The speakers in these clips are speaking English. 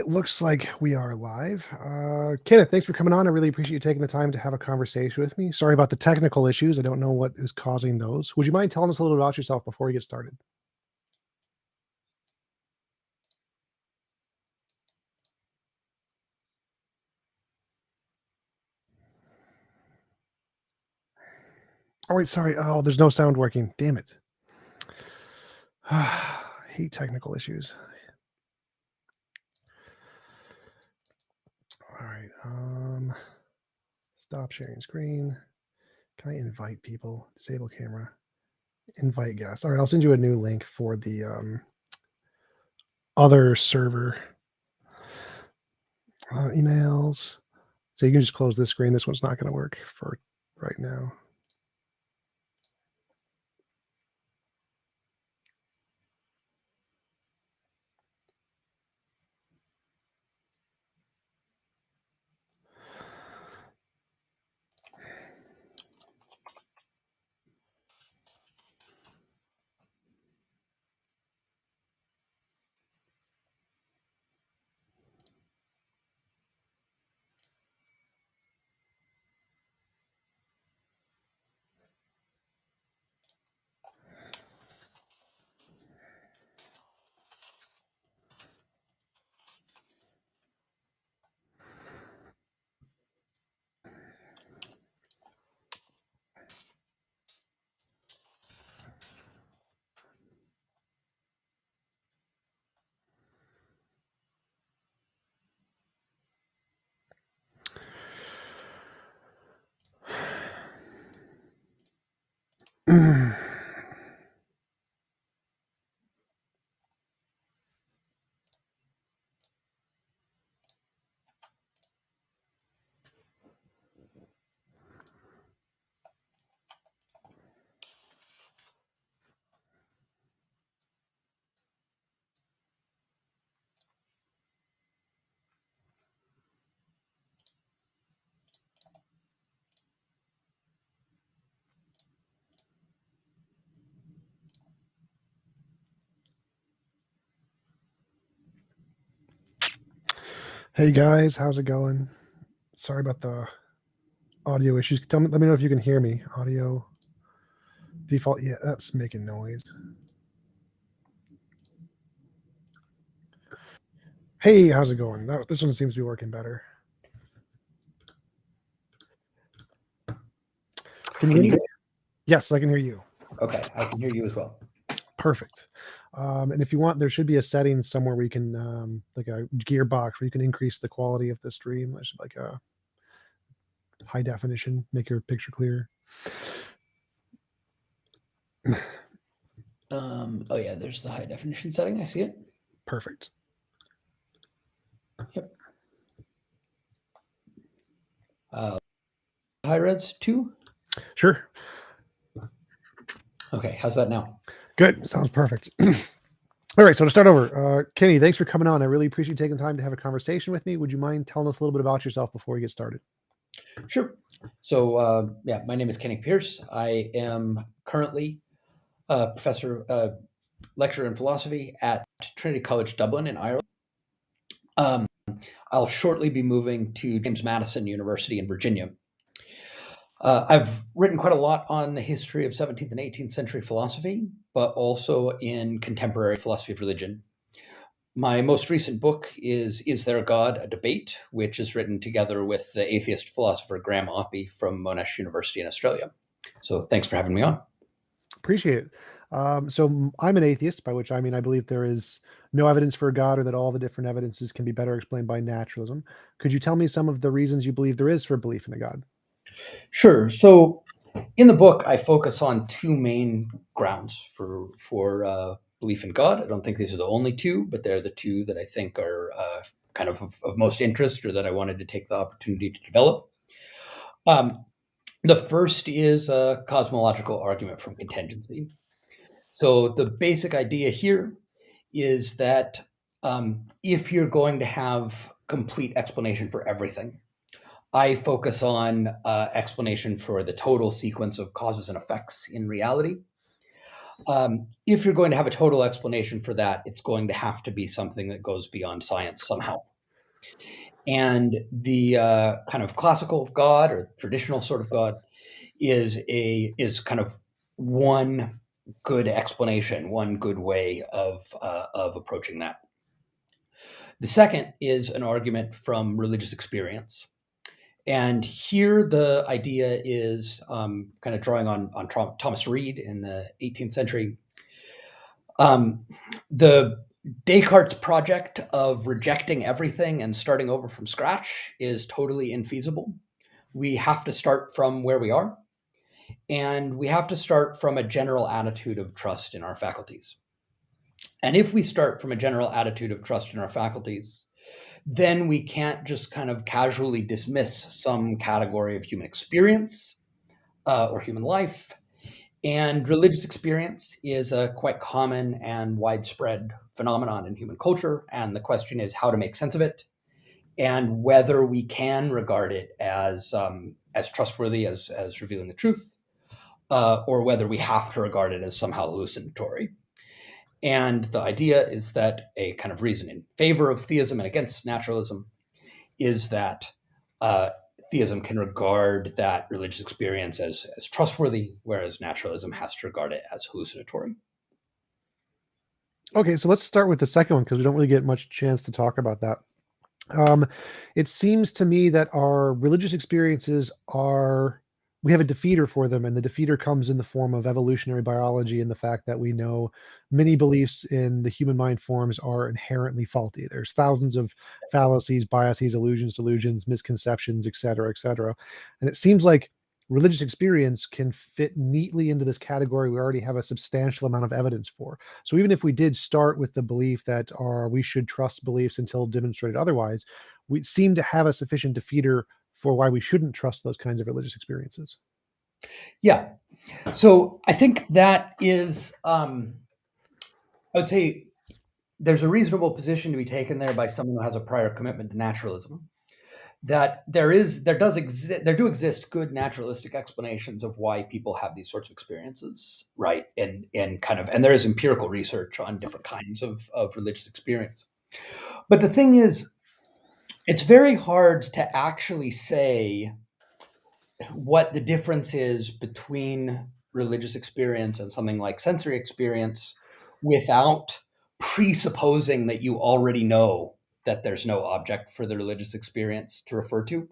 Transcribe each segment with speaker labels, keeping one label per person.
Speaker 1: It looks like we are live. Kenneth, thanks for coming on. I really appreciate you taking the time to have a conversation with me. Sorry about the technical issues. I don't know what is causing those. Would you mind telling us a little about yourself before we get started? Oh, wait, sorry. Oh, there's no sound working. Damn it. I hate technical issues. All right. Stop sharing screen. Can I invite people? Disable camera. Invite guests. All right, I'll send you a new link for the other server. Emails. So you can just close this screen. This one's not going to work for right now. Hey guys, how's it going? Sorry about the audio issues. Let me know if you can hear me. Audio default. Yeah, that's making noise. Hey, how's it going? This one seems to be working better. Can you hear me? Yes, I can hear you.
Speaker 2: Okay, I can hear you as well.
Speaker 1: Perfect. And if you want, there should be a setting somewhere where you can, like a gearbox, where you can increase the quality of the stream. There's like a high definition, make your picture clear.
Speaker 2: Oh yeah, there's the high definition setting. I see it.
Speaker 1: Perfect.
Speaker 2: Yep. High res too?
Speaker 1: Sure.
Speaker 2: Okay, how's that now?
Speaker 1: Good. Sounds perfect. All right, so to start over, Kenny, thanks for coming on. I really appreciate you taking time to have a conversation with me. Would you mind telling us a little bit about yourself before we get started?
Speaker 2: Sure. So yeah, my name is Kenneth Pearce. I am currently a professor, lecturer in philosophy at Trinity College Dublin in Ireland. I'll shortly be moving to James Madison University in Virginia. I've written quite a lot on the history of 17th and 18th century philosophy, but also in contemporary philosophy of religion. My most recent book is There a God? A Debate, which is written together with the atheist philosopher Graham Oppy from Monash University in Australia. So thanks for having me on.
Speaker 1: Appreciate it. So I'm an atheist, by which I mean I believe there is no evidence for a God, or that all the different evidences can be better explained by naturalism. Could you tell me some of the reasons you believe there is for belief in a God?
Speaker 2: Sure. So in the book, I focus on two main grounds for belief in God. I don't think these are the only two, but they're the two that I think are kind of most interest, or that I wanted to take the opportunity to develop. The first is a cosmological argument from contingency. So the basic idea here is that if you're going to have complete explanation for everything, I focus on explanation for the total sequence of causes and effects in reality. If you're going to have a total explanation for that, it's going to have to be something that goes beyond science somehow. And the kind of classical God or traditional sort of God is kind of one good explanation, one good way of approaching that. The second is an argument from religious experience. And here the idea is kind of drawing on Thomas Reid in the 18th century. Um, the Descartes' project of rejecting everything and starting over from scratch is totally infeasible. We have to start from where we are, and we have to start from a general attitude of trust in our faculties. And if we start from a general attitude of trust in our faculties, then we can't just kind of casually dismiss some category of human experience or human life. And religious experience is a quite common and widespread phenomenon in human culture. And the question is how to make sense of it and whether we can regard it as trustworthy as revealing the truth, or whether we have to regard it as somehow hallucinatory. And the idea is that a kind of reason in favor of theism and against naturalism is that uh, theism can regard that religious experience as trustworthy, whereas naturalism has to regard it as hallucinatory.
Speaker 1: Okay, so let's start with the second one because we don't really get much chance to talk about that. Um, it seems to me that our religious experiences are, we have a defeater for them, and the defeater comes in the form of evolutionary biology and the fact that we know many beliefs in the human mind forms are inherently faulty. There's thousands of fallacies, biases, illusions, delusions, misconceptions, et cetera, et cetera. And it seems like religious experience can fit neatly into this category we already have a substantial amount of evidence for. So even if we did start with the belief that we should trust beliefs until demonstrated otherwise, we seem to have a sufficient defeater for why we shouldn't trust those kinds of religious experiences.
Speaker 2: Yeah. So I think that is, I would say, there's a reasonable position to be taken there by someone who has a prior commitment to naturalism. That there do exist good naturalistic explanations of why people have these sorts of experiences, right? And there is empirical research on different kinds of religious experience. But the thing is, it's very hard to actually say what the difference is between religious experience and something like sensory experience without presupposing that you already know that there's no object for the religious experience to refer to.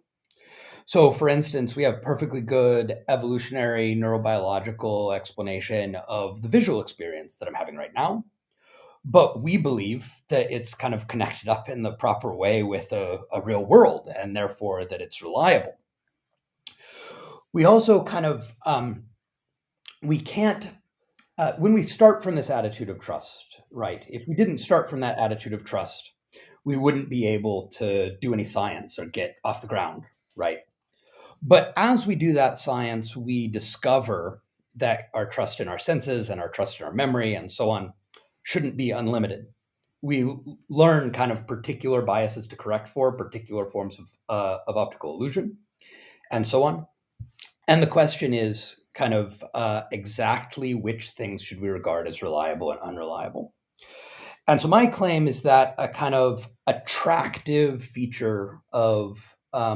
Speaker 2: So, for instance, we have perfectly good evolutionary neurobiological explanation of the visual experience that I'm having right now. But we believe that it's kind of connected up in the proper way with a real world and therefore that it's reliable. We also kind of, we can't, when we start from this attitude of trust, right? If we didn't start from that attitude of trust, we wouldn't be able to do any science or get off the ground, right? But as we do that science, we discover that our trust in our senses and our trust in our memory and so on shouldn't be unlimited. We learn kind of particular biases to correct for, particular forms of optical illusion, and so on. And the question is kind of exactly which things should we regard as reliable and unreliable. And so my claim is that a kind of attractive feature of a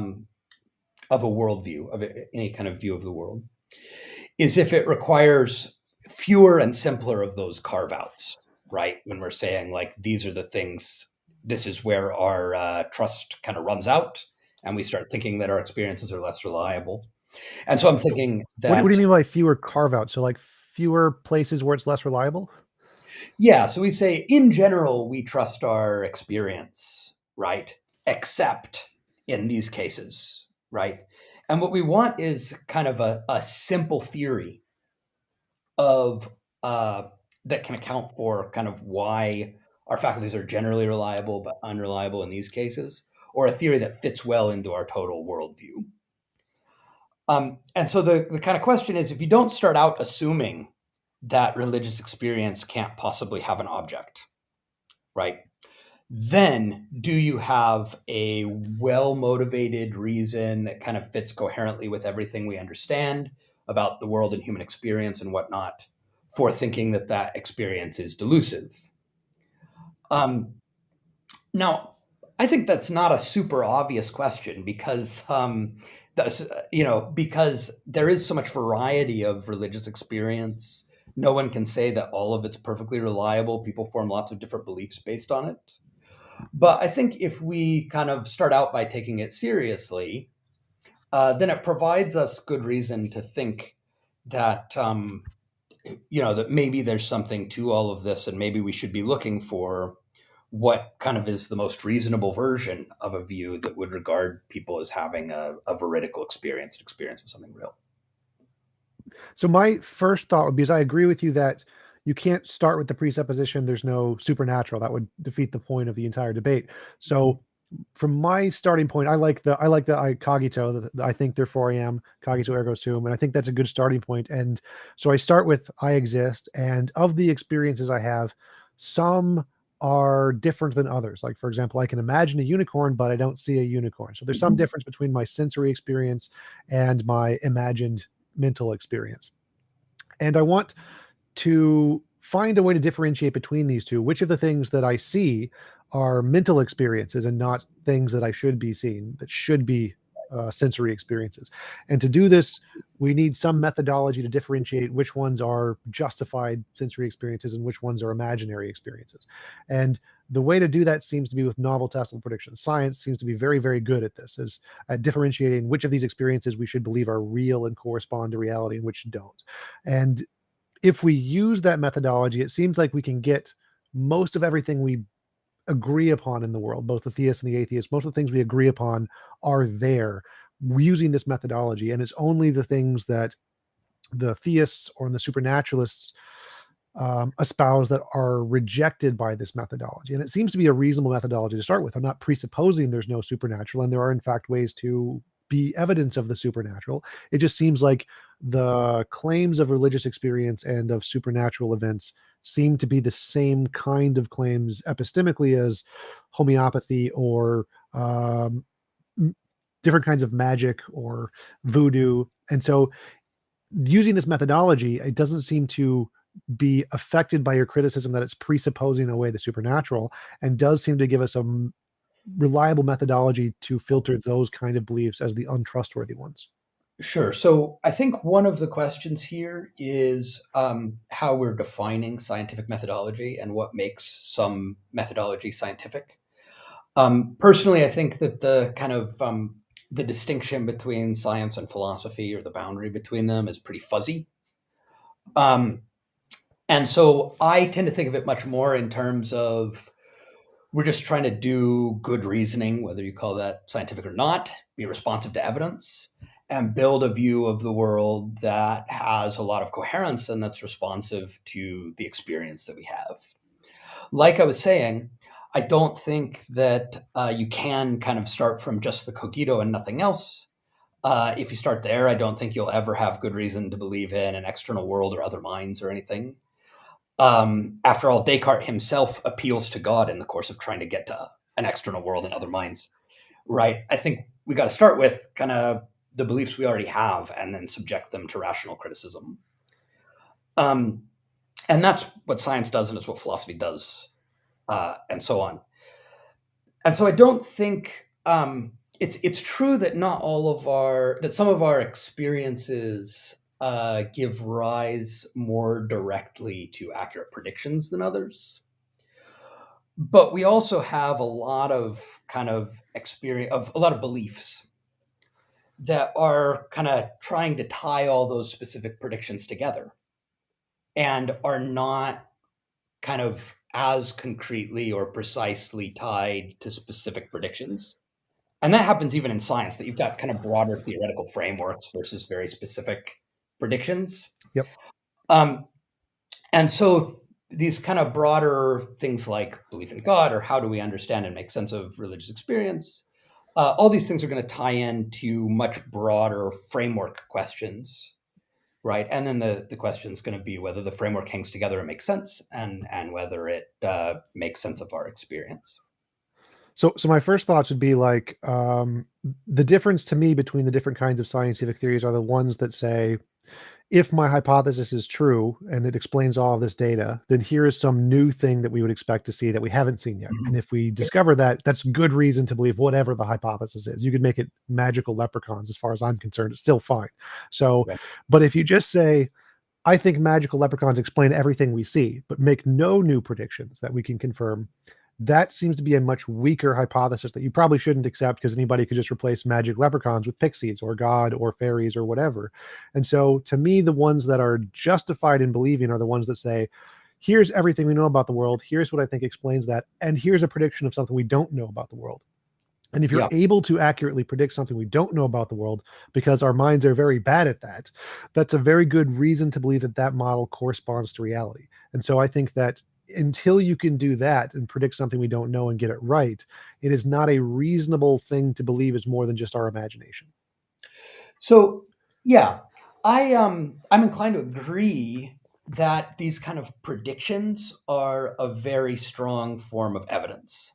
Speaker 2: worldview, of any kind of view of the world, is if it requires fewer and simpler of those carve outs, right? When we're saying, like, these are the things, this is where our trust kind of runs out, and we start thinking that our experiences are less reliable. And so I'm thinking
Speaker 1: What do you
Speaker 2: that,
Speaker 1: mean by fewer carve outs? So like fewer places where it's less reliable?
Speaker 2: yeah, so we say, in general, we trust our experience, right? Except in these cases, right? And what we want is kind of a simple theory of that can account for kind of why our faculties are generally reliable but unreliable in these cases, or a theory that fits well into our total worldview. And so the kind of question is, if you don't start out assuming that religious experience can't possibly have an object, right? Then do you have a well motivated reason that kind of fits coherently with everything we understand about the world and human experience and whatnot for thinking that that experience is delusive? Um, Now, I think that's not a super obvious question because because there is so much variety of religious experience. No one can say that all of it's perfectly reliable. People form lots of different beliefs based on it. But I think if we kind of start out by taking it seriously, then it provides us good reason to think that that maybe there's something to all of this, and maybe we should be looking for what kind of is the most reasonable version of a view that would regard people as having a veridical experience, an experience of something real.
Speaker 1: So my first thought would be, is I agree with you that you can't start with the presupposition there's no supernatural. That would defeat the point of the entire debate. So from my starting point, I I cogito. I think therefore I am, cogito ergo sum, and I think that's a good starting point. And so I start with I exist, and of the experiences I have, some are different than others. Like for example, I can imagine a unicorn, but I don't see a unicorn. So there's some difference between my sensory experience and my imagined mental experience. And I want to find a way to differentiate between these two. Which of the things that I see are mental experiences and not things that I should be seeing, that should be sensory experiences. And to do this, we need some methodology to differentiate which ones are justified sensory experiences and which ones are imaginary experiences. And the way to do that seems to be with novel testable predictions. Science seems to be very, very good at this, is at differentiating which of these experiences we should believe are real and correspond to reality and which don't. And if we use that methodology, it seems like we can get most of everything we agree upon in the world, both the theists and the atheists. Most of the things we agree upon are there using this methodology. And it's only the things that the theists or the supernaturalists espouse that are rejected by this methodology. And it seems to be a reasonable methodology to start with. I'm not presupposing there's no supernatural, and there are, in fact, ways to be evidence of the supernatural. It just seems like the claims of religious experience and of supernatural events seem to be the same kind of claims epistemically as homeopathy or different kinds of magic or voodoo. And so using this methodology, it doesn't seem to be affected by your criticism that it's presupposing away the supernatural, and does seem to give us a reliable methodology to filter those kind of beliefs as the untrustworthy ones.
Speaker 2: Sure. So I think one of the questions here is how we're defining scientific methodology and what makes some methodology scientific. Personally, I think that the kind of the distinction between science and philosophy, or the boundary between them, is pretty fuzzy. Um, and so I tend to think of it much more in terms of we're just trying to do good reasoning, whether you call that scientific or not, be responsive to evidence, and build a view of the world that has a lot of coherence and that's responsive to the experience that we have. Like I was saying, I don't think that you can kind of start from just the cogito and nothing else. If you start there, I don't think you'll ever have good reason to believe in an external world or other minds or anything. After all, Descartes himself appeals to God in the course of trying to get to an external world and other minds, right? I think we got to start with kind of the beliefs we already have and then subject them to rational criticism. And that's what science does, and it's what philosophy does, and so on. And so I don't think it's true that not all of some of our experiences give rise more directly to accurate predictions than others. But we also have a lot of kind of experience, of a lot of beliefs that are kind of trying to tie all those specific predictions together and are not kind of as concretely or precisely tied to specific predictions. And that happens even in science, that you've got kind of broader theoretical frameworks versus very specific predictions.
Speaker 1: Yep.
Speaker 2: Um, and so these kind of broader things like belief in God, or how do we understand and make sense of religious experience, all these things are going to tie into much broader framework questions, right? And then the question is going to be whether the framework hangs together and makes sense, and whether it makes sense of our experience.
Speaker 1: So my first thoughts would be like the difference to me between the different kinds of scientific theories are the ones that say if my hypothesis is true and it explains all of this data, then here is some new thing that we would expect to see that we haven't seen yet. And
Speaker 2: Mhm.
Speaker 1: if we
Speaker 2: Yeah.
Speaker 1: discover that, that's good reason to believe whatever the hypothesis is. You could make it magical leprechauns, as far as I'm concerned, it's still fine. So,
Speaker 2: Right.
Speaker 1: but if you just say, I think magical leprechauns explain everything we see, but make no new predictions that we can confirm, that seems to be a much weaker hypothesis that you probably shouldn't accept, because anybody could just replace magic leprechauns with pixies or God or fairies or whatever. And so to me, the ones that are justified in believing are the ones that say, here's everything we know about the world, here's what I think explains that, and here's a prediction of something we don't know about the world. And if you're
Speaker 2: Yeah.
Speaker 1: able to accurately predict something we don't know about the world, because our minds are very bad at that, that's a very good reason to believe that that model corresponds to reality. And so I think that until you can do that and predict something we don't know and get it right, it is not a reasonable thing to believe is more than just our imagination.
Speaker 2: So yeah, I'm inclined to agree that these kind of predictions are a very strong form of evidence,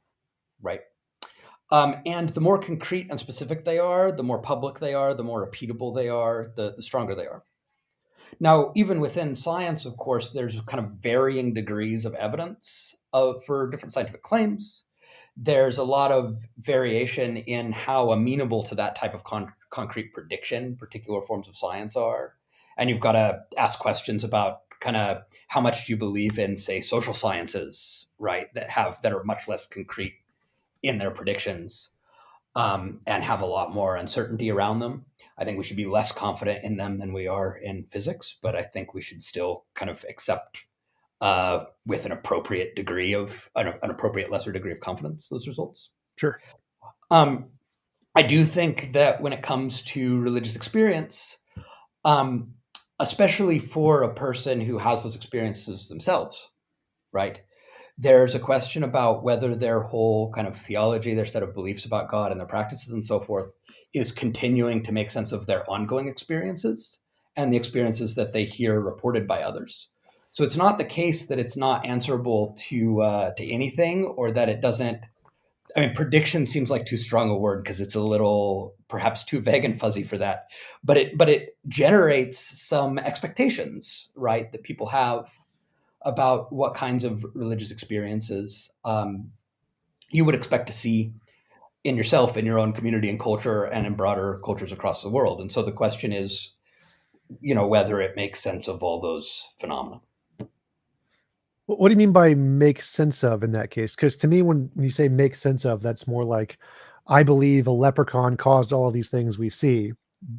Speaker 2: right? And the more concrete and specific they are, the more public they are, the more repeatable they are, the stronger they are. Now, even within science, of course, there's kind of varying degrees of evidence for different scientific claims. There's a lot of variation in how amenable to that type of concrete prediction particular forms of science are. And you've got to ask questions about kind of how much do you believe in, say, social sciences, right? That are much less concrete in their predictions, and have a lot more uncertainty around them. I think we should be less confident in them than we are in physics, but I think we should still kind of accept, with an appropriate degree of an appropriate lesser degree of confidence, those results.
Speaker 1: Sure.
Speaker 2: Um, I do think that when it comes to religious experience, um, especially for a person who has those experiences themselves, right? There's a question about whether their whole kind of theology, their set of beliefs about God and their practices and so forth is continuing to make sense of their ongoing experiences and the experiences that they hear reported by others. So it's not the case that it's not answerable to anything, or that it doesn't. I mean, prediction seems like too strong a word because it's a little perhaps too vague and fuzzy for that. But it generates some expectations, right, that people have about what kinds of religious experiences you would expect to see in yourself, in your own community and culture, and in broader cultures across the world. And so the question is, whether it makes sense of all those phenomena.
Speaker 1: What do you mean by make sense of in that case? Because to me, when you say make sense of, that's more like, I believe a leprechaun caused all of these things we see,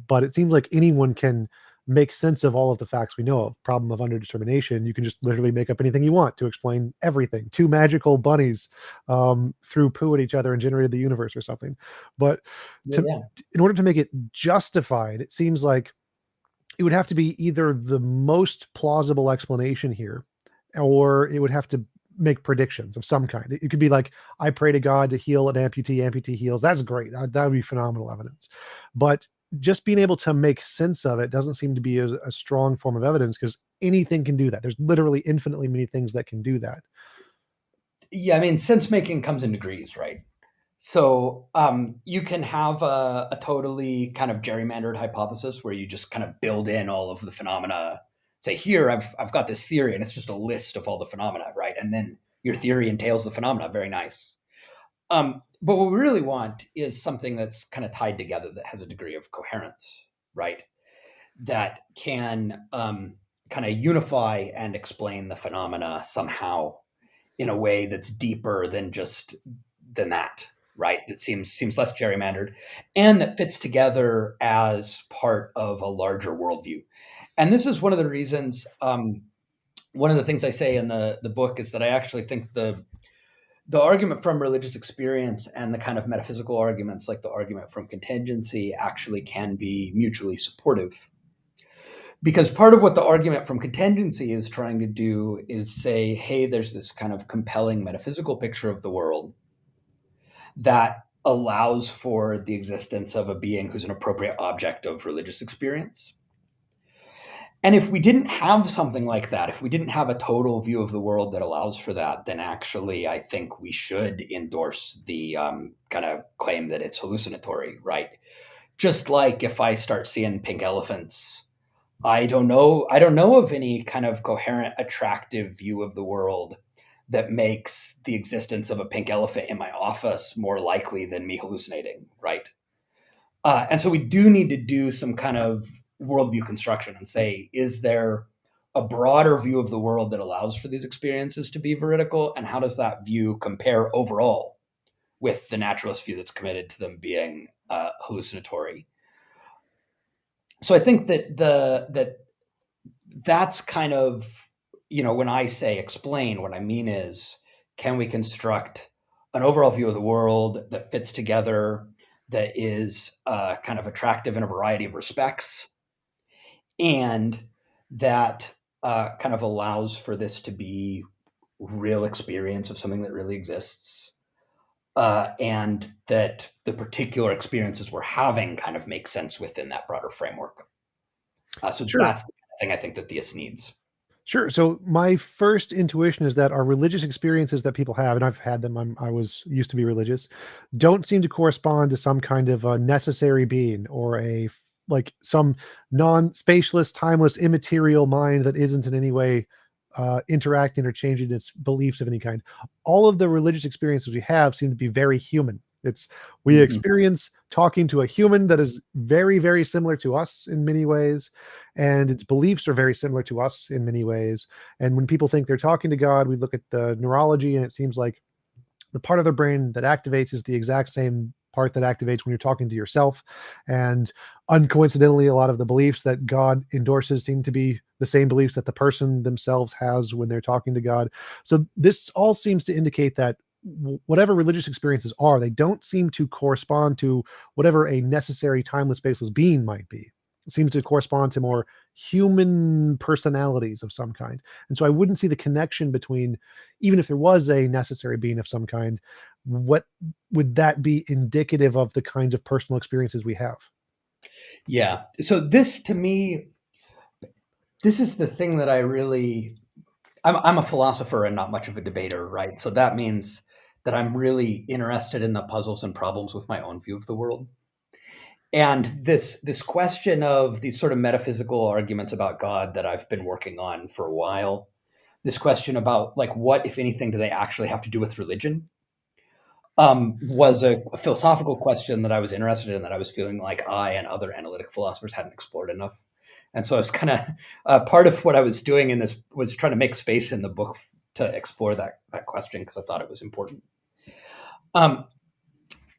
Speaker 1: but it seems like anyone can make sense of all of the facts we know of. Problem of underdetermination, you can just literally make up anything you want to explain everything. Two magical bunnies threw poo at each other and generated the universe or something. But
Speaker 2: Yeah,
Speaker 1: to
Speaker 2: yeah.
Speaker 1: in order to make it justified, it seems like it would have to be either the most plausible explanation here, or it would have to make predictions of some kind. It could be like, I pray to God to heal an amputee, amputee heals. That's great. That would be phenomenal evidence. But just being able to make sense of it doesn't seem to be a strong form of evidence, because anything can do that. There's literally infinitely many things that can do that.
Speaker 2: Yeah, I mean, sense making comes in degrees, right? So you can have a totally kind of gerrymandered hypothesis where you just kind of build in all of the phenomena. Say, here I've got this theory, and it's just a list of all the phenomena, right? And then your theory entails the phenomena. Very nice. But what we really want is something that's kind of tied together, that has a degree of coherence, right? That can kind of unify and explain the phenomena somehow in a way that's deeper than that, right? It seems less gerrymandered, and that fits together as part of a larger worldview. And this is one of the reasons. One of the things I say in the book is that I actually think the argument from religious experience and the kind of metaphysical arguments, like the argument from contingency, actually can be mutually supportive. Because part of what the argument from contingency is trying to do is say, hey, there's this kind of compelling metaphysical picture of the world that allows for the existence of a being who's an appropriate object of religious experience. And if we didn't have something like that, if we didn't have a total view of the world that allows for that, then actually I think we should endorse the kind of claim that it's hallucinatory, right? Just like if I start seeing pink elephants, I don't know. I don't know of any kind of coherent, attractive view of the world that makes the existence of a pink elephant in my office more likely than me hallucinating, right? And so we do need to do some kind of worldview construction and say, is there a broader view of the world that allows for these experiences to be veridical? And how does that view compare overall with the naturalist view that's committed to them being hallucinatory? So I think that's kind of, when I say explain, what I mean is, can we construct an overall view of the world that fits together, that is kind of attractive in a variety of respects, and that kind of allows for this to be real experience of something that really exists, and that the particular experiences we're having kind of make sense within that broader framework. So
Speaker 1: Sure.
Speaker 2: that's the kind of thing I think that theist needs.
Speaker 1: Sure. So my first intuition is that our religious experiences that people have, and I've had them, I was used to be religious, don't seem to correspond to some kind of a necessary being or like some non-spaceless, timeless, immaterial mind that isn't in any way interacting or changing its beliefs of any kind. All of the religious experiences we have seem to be very human. It's we
Speaker 2: Mhm.
Speaker 1: experience talking to a human that is very, very similar to us in many ways, and its beliefs are very similar to us in many ways. And when people think they're talking to God, we look at the neurology, and it seems like the part of the brain that activates is the exact same part that activates when you're talking to yourself. And uncoincidentally, a lot of the beliefs that God endorses seem to be the same beliefs that the person themselves has when they're talking to God. So this all seems to indicate that whatever religious experiences are, they don't seem to correspond to whatever a necessary timeless spaceless being might be. It seems to correspond to more human personalities of some kind. And so I wouldn't see the connection between, even if there was a necessary being of some kind, what would that be indicative of the kinds of personal experiences we have?
Speaker 2: Yeah. So this to me, this is the thing that I really, I'm a philosopher and not much of a debater, right? So that means that I'm really interested in the puzzles and problems with my own view of the world. And this question of these sort of metaphysical arguments about God that I've been working on for a while, this question about like what, if anything, do they actually have to do with religion? Was a philosophical question that I was interested in, that I was feeling like I and other analytic philosophers hadn't explored enough. And so I was kind of part of what I was doing in this was trying to make space in the book to explore that question, because I thought it was important. Um,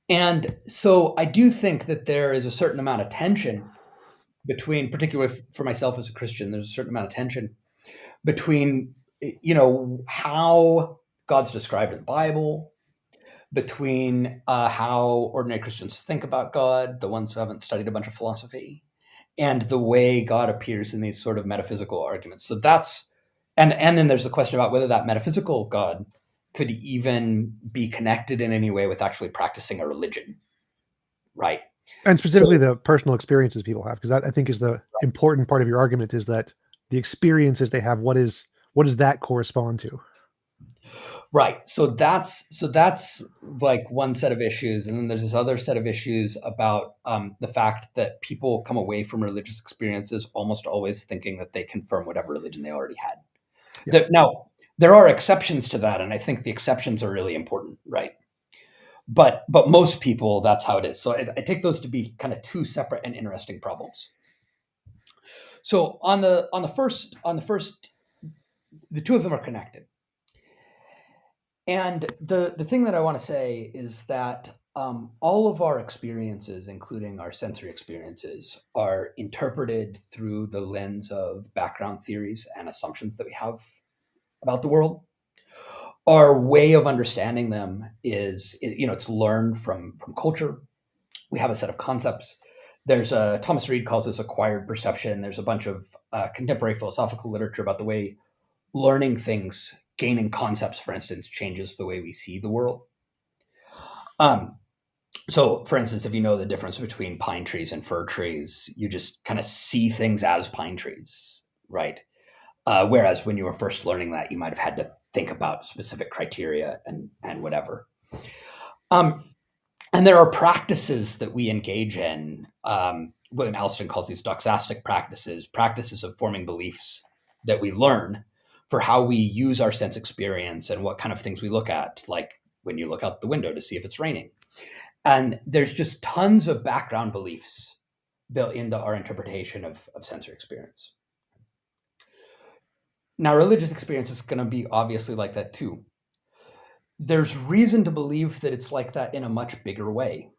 Speaker 2: and so I do think that there is a certain amount of tension between, particularly for myself as a Christian, there's a certain amount of tension between, how God's described in the Bible, between how ordinary Christians think about God, the ones who haven't studied a bunch of philosophy, and the way God appears in these sort of metaphysical arguments. So that's, and then there's the question about whether that metaphysical God could even be connected in any way with actually practicing a religion, right?
Speaker 1: And
Speaker 2: So
Speaker 1: specifically the personal experiences people have, because that I think is the important part of your argument, is that the experiences they have, what does that correspond to?
Speaker 2: right, so that's like one set of issues, and then there's this other set of issues about the fact that people come away from religious experiences almost always thinking that they confirm whatever religion they already had.
Speaker 1: Yeah.
Speaker 2: Now, there are exceptions to that, and I think the exceptions are really important, right? But most people, that's how it is. So I take those to be kind of two separate and interesting problems. So on the first, the two of them are connected. And the thing that I want to say is that all of our experiences, including our sensory experiences, are interpreted through the lens of background theories and assumptions that we have about the world. Our way of understanding them is, it's learned from culture. We have a set of concepts. There's a, Thomas Reid calls this acquired perception. There's a bunch of contemporary philosophical literature about the way learning things, gaining concepts, for instance, changes the way we see the world. Um, so, for instance, if you know the difference between pine trees and fir trees, you just kind of see things as pine trees, right? Whereas when you were first learning that, you might have had to think about specific criteria and whatever. Um, and there are practices that we engage in William Alston calls these doxastic practices of forming beliefs that we learn for how we use our sense experience and what kind of things we look at, like when you look out the window to see if it's raining. And there's just tons of background beliefs built into our interpretation of sensory experience. Now, religious experience is going to be obviously like that too. There's reason to believe that it's like that in a much bigger way.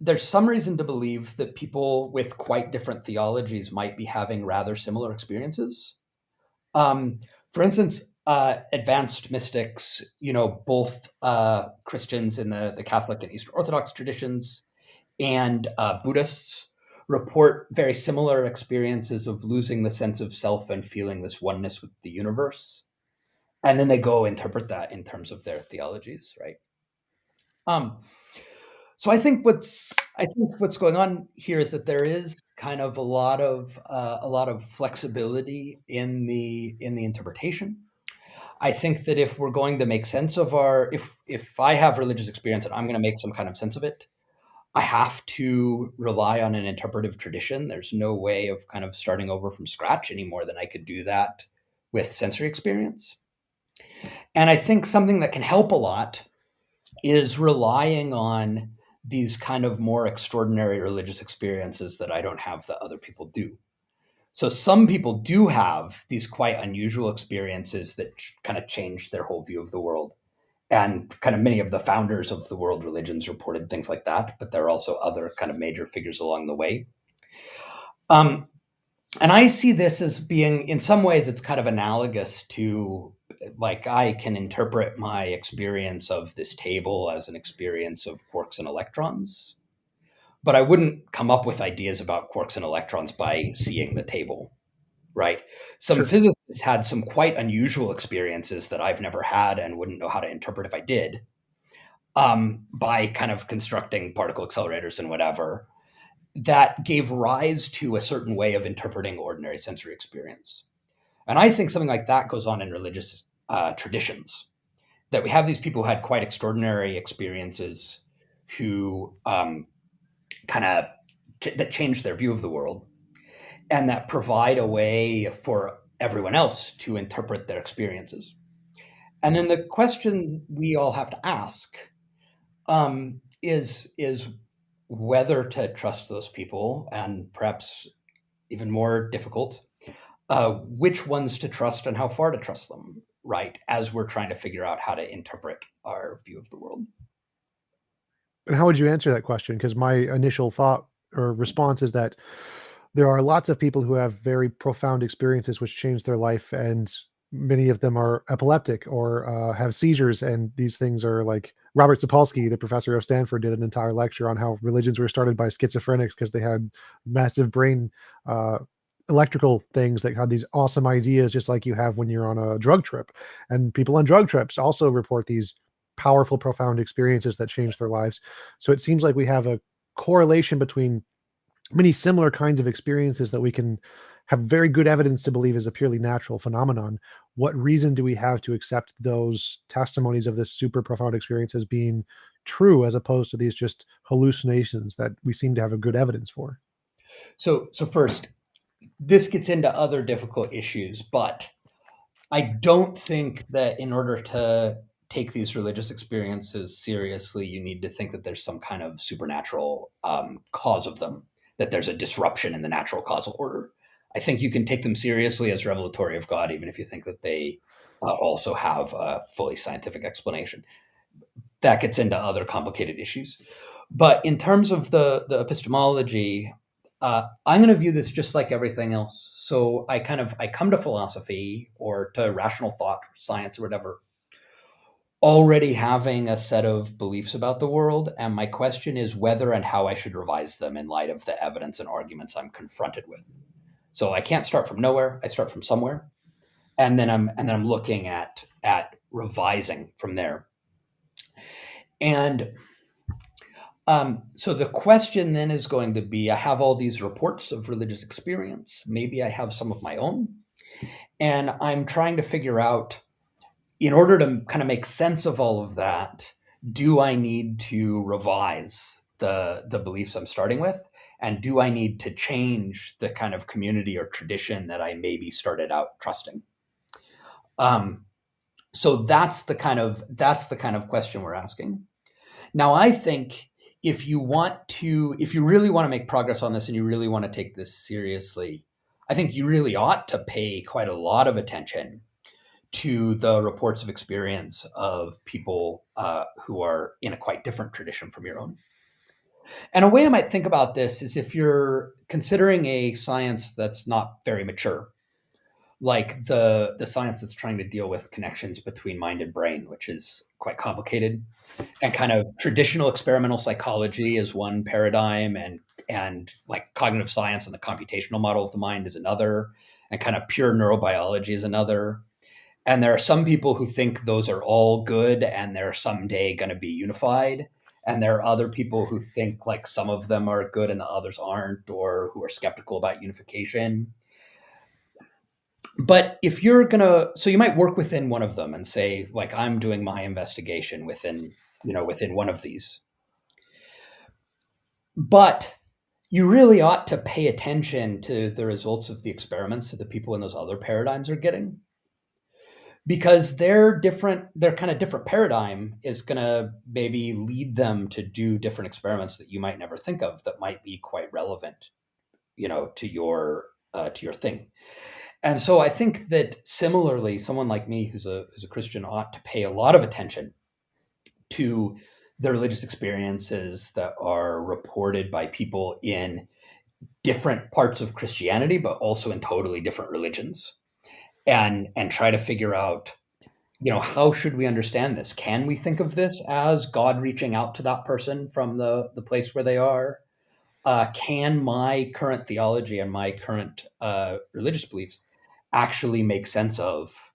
Speaker 2: There's some reason to believe that people with quite different theologies might be having rather similar experiences. Um, for instance, advanced mystics, both Christians in the Catholic and Eastern Orthodox traditions and Buddhists report very similar experiences of losing the sense of self and feeling this oneness with the universe. And then they go interpret that in terms of their theologies, right? Um, so I think what's going on here is that there is kind of a lot of flexibility in the interpretation. I think that if we're going to make sense of if I have religious experience and I'm going to make some kind of sense of it, I have to rely on an interpretive tradition. There's no way of kind of starting over from scratch any more than I could do that with sensory experience. And I think something that can help a lot is relying on these kind of more extraordinary religious experiences that I don't have that other people do. So some people do have these quite unusual experiences that kind of change their whole view of the world. And kind of many of the founders of the world religions reported things like that, but there are also other kind of major figures along the way. And I see this as being, in some ways, it's kind of analogous to, like, I can interpret my experience of this table as an experience of quarks and electrons, but I wouldn't come up with ideas about quarks and electrons by seeing the table, right? Some
Speaker 1: Sure.
Speaker 2: physicists had some quite unusual experiences that I've never had and wouldn't know how to interpret if I did, by kind of constructing particle accelerators and whatever, that gave rise to a certain way of interpreting ordinary sensory experience. And I think something like that goes on in religious traditions, that we have these people who had quite extraordinary experiences who kind of that change their view of the world and that provide a way for everyone else to interpret their experiences. And then the question we all have to ask is whether to trust those people, and perhaps even more difficult, which ones to trust and how far to trust them, right? As we're trying to figure out how to interpret our view of the world.
Speaker 1: And how would you answer that question? Because my initial thought or response is that there are lots of people who have very profound experiences which change their life, and many of them are epileptic or have seizures. And these things are like Robert Sapolsky, the professor of Stanford, did an entire lecture on how religions were started by schizophrenics because they had massive brain electrical things that had these awesome ideas, just like you have when you're on a drug trip. And people on drug trips also report these powerful, profound experiences that change their lives. So it seems like we have a correlation between many similar kinds of experiences that we can have very good evidence to believe is a purely natural phenomenon. What reason do we have to accept those testimonies of this super profound experience as being true, as opposed to these just hallucinations that we seem to have a good evidence for?
Speaker 2: So first, this gets into other difficult issues, but I don't think that in order to take these religious experiences seriously, you need to think that there's some kind of supernatural cause of them, that there's a disruption in the natural causal order. I think you can take them seriously as revelatory of God, even if you think that they also have a fully scientific explanation. That gets into other complicated issues. But in terms of the epistemology, I'm going to view this just like everything else. So I come to philosophy or to rational thought, science, or whatever, already having a set of beliefs about the world, and my question is whether and how I should revise them in light of the evidence and arguments I'm confronted with. So I can't start from nowhere; I start from somewhere, and then I'm looking at revising from there. And so the question then is going to be, I have all these reports of religious experience. Maybe I have some of my own. And I'm trying to figure out, in order to kind of make sense of all of that, do I need to revise the beliefs I'm starting with, and do I need to change the kind of community or tradition that I maybe started out trusting? Um, so that's the kind of question we're asking. Now, I think if you really want to make progress on this and you really want to take this seriously, I think you really ought to pay quite a lot of attention to the reports of experience of people who are in a quite different tradition from your own. And a way I might think about this is if you're considering a science that's not very mature, like the science that's trying to deal with connections between mind and brain, which is quite complicated, and kind of traditional experimental psychology is one paradigm, and like cognitive science and the computational model of the mind is another, and kind of pure neurobiology is another. And there are some people who think those are all good and they're someday going to be unified. And there are other people who think like some of them are good and the others aren't, or who are skeptical about unification. But if you're going to, so you might work within one of them and say, like, I'm doing my investigation within, within one of these. But you really ought to pay attention to the results of the experiments that the people in those other paradigms are getting, because their kind of different paradigm is going to maybe lead them to do different experiments that you might never think of that might be quite relevant, to your thing. And so I think that similarly, someone like me who's a Christian ought to pay a lot of attention to the religious experiences that are reported by people in different parts of Christianity, but also in totally different religions, and try to figure out, how should we understand this? Can we think of this as God reaching out to that person from the place where they are? Can my current theology and my current religious beliefs actually make sense of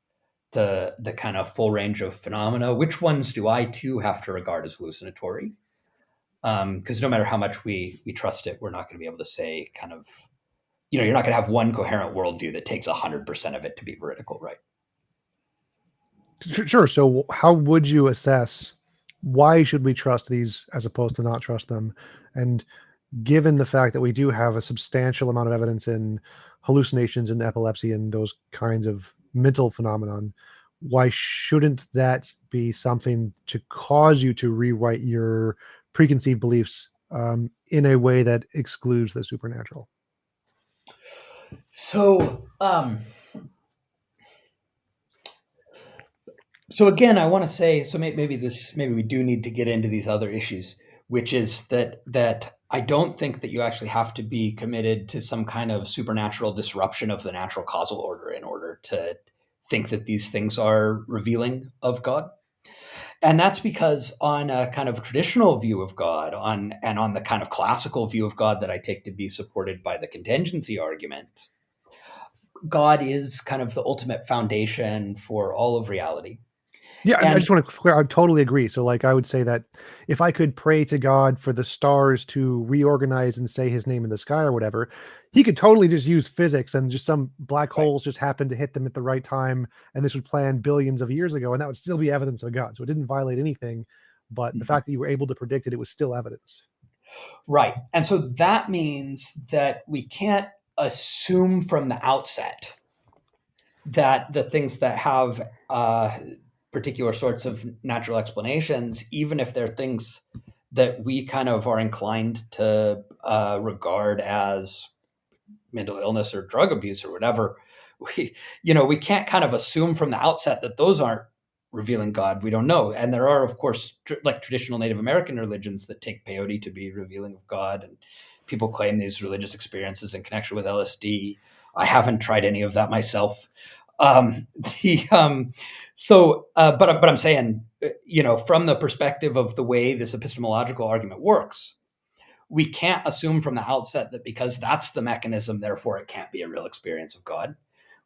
Speaker 2: the kind of full range of phenomena? Which ones do I too have to regard as hallucinatory? Because no matter how much we trust it, we're not going to be able to say kind of, you're not going to have one coherent worldview that takes 100% of it to be veridical, right?
Speaker 1: Sure. So how would you assess why should we trust these as opposed to not trust them? And given the fact that we do have a substantial amount of evidence in hallucinations and epilepsy and those kinds of mental phenomenon, why shouldn't that be something to cause you to rewrite your preconceived beliefs in a way that excludes the supernatural?
Speaker 2: So, so again, I want to say, so maybe we do need to get into these other issues, which is that I don't think that you actually have to be committed to some kind of supernatural disruption of the natural causal order in order to think that these things are revealing of God. And that's because on a kind of traditional view of God, on the kind of classical view of God that I take to be supported by the contingency argument, God is kind of the ultimate foundation for all of reality.
Speaker 1: Yeah, I
Speaker 2: And
Speaker 1: just want to clear. I totally agree. So, like, I would say that if I could pray to God for the stars to reorganize and say His name in the sky or whatever, He could totally just use physics and just some black
Speaker 2: right.
Speaker 1: holes just happened to hit them at the right time, and this was planned billions of years ago, and that would still be evidence of God. So it didn't violate anything, but the
Speaker 2: Mhm.
Speaker 1: fact that you were able to predict it, it was still evidence.
Speaker 2: Right. And so that means that we can't assume from the outset that the things that have particular sorts of natural explanations, even if they're things that we kind of are inclined to regard as mental illness or drug abuse or whatever, we can't kind of assume from the outset that those aren't revealing God. We don't know. And there are, of course, like traditional Native American religions that take peyote to be revealing of God, and people claim these religious experiences in connection with LSD. I haven't tried any of that myself. The but I'm saying, from the perspective of the way this epistemological argument works, we can't assume from the outset that because that's the mechanism, therefore it can't be a real experience of God.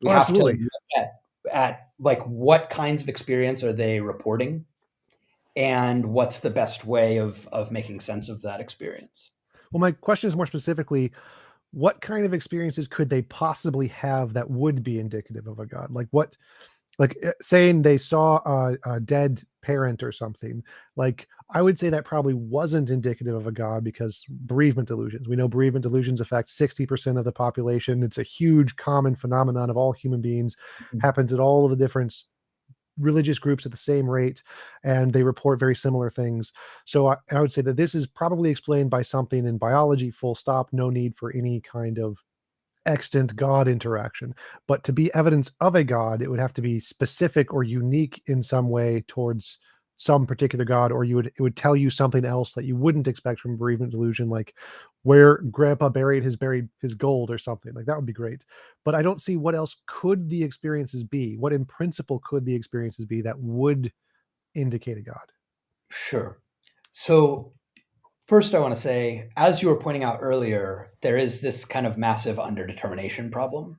Speaker 2: We
Speaker 1: Oh,
Speaker 2: have to
Speaker 1: absolutely.
Speaker 2: look at like what kinds of experience are they reporting, and what's the best way of making sense of that experience.
Speaker 1: Well, my question is more specifically, what kind of experiences could they possibly have that would be indicative of a God? Like, what Like saying they saw a dead parent or something, like I would say that probably wasn't indicative of a god, because bereavement delusions, we know bereavement delusions affect 60% of the population. It's a huge common phenomenon of all human beings, happens at all of the different religious groups at the same rate, and they report very similar things. So I would say that this is probably explained by something in biology, full stop, no need for any kind of extant God interaction. But to be evidence of a God, it would have to be specific or unique in some way towards some particular God, or it would tell you something else that you wouldn't expect from bereavement delusion, like where grandpa buried his gold or something. Like that would be great. But I don't see what else could the experiences be. What in principle could the experiences be that would indicate a God?
Speaker 2: Sure. So first, I want to say, as you were pointing out earlier, there is this kind of massive underdetermination problem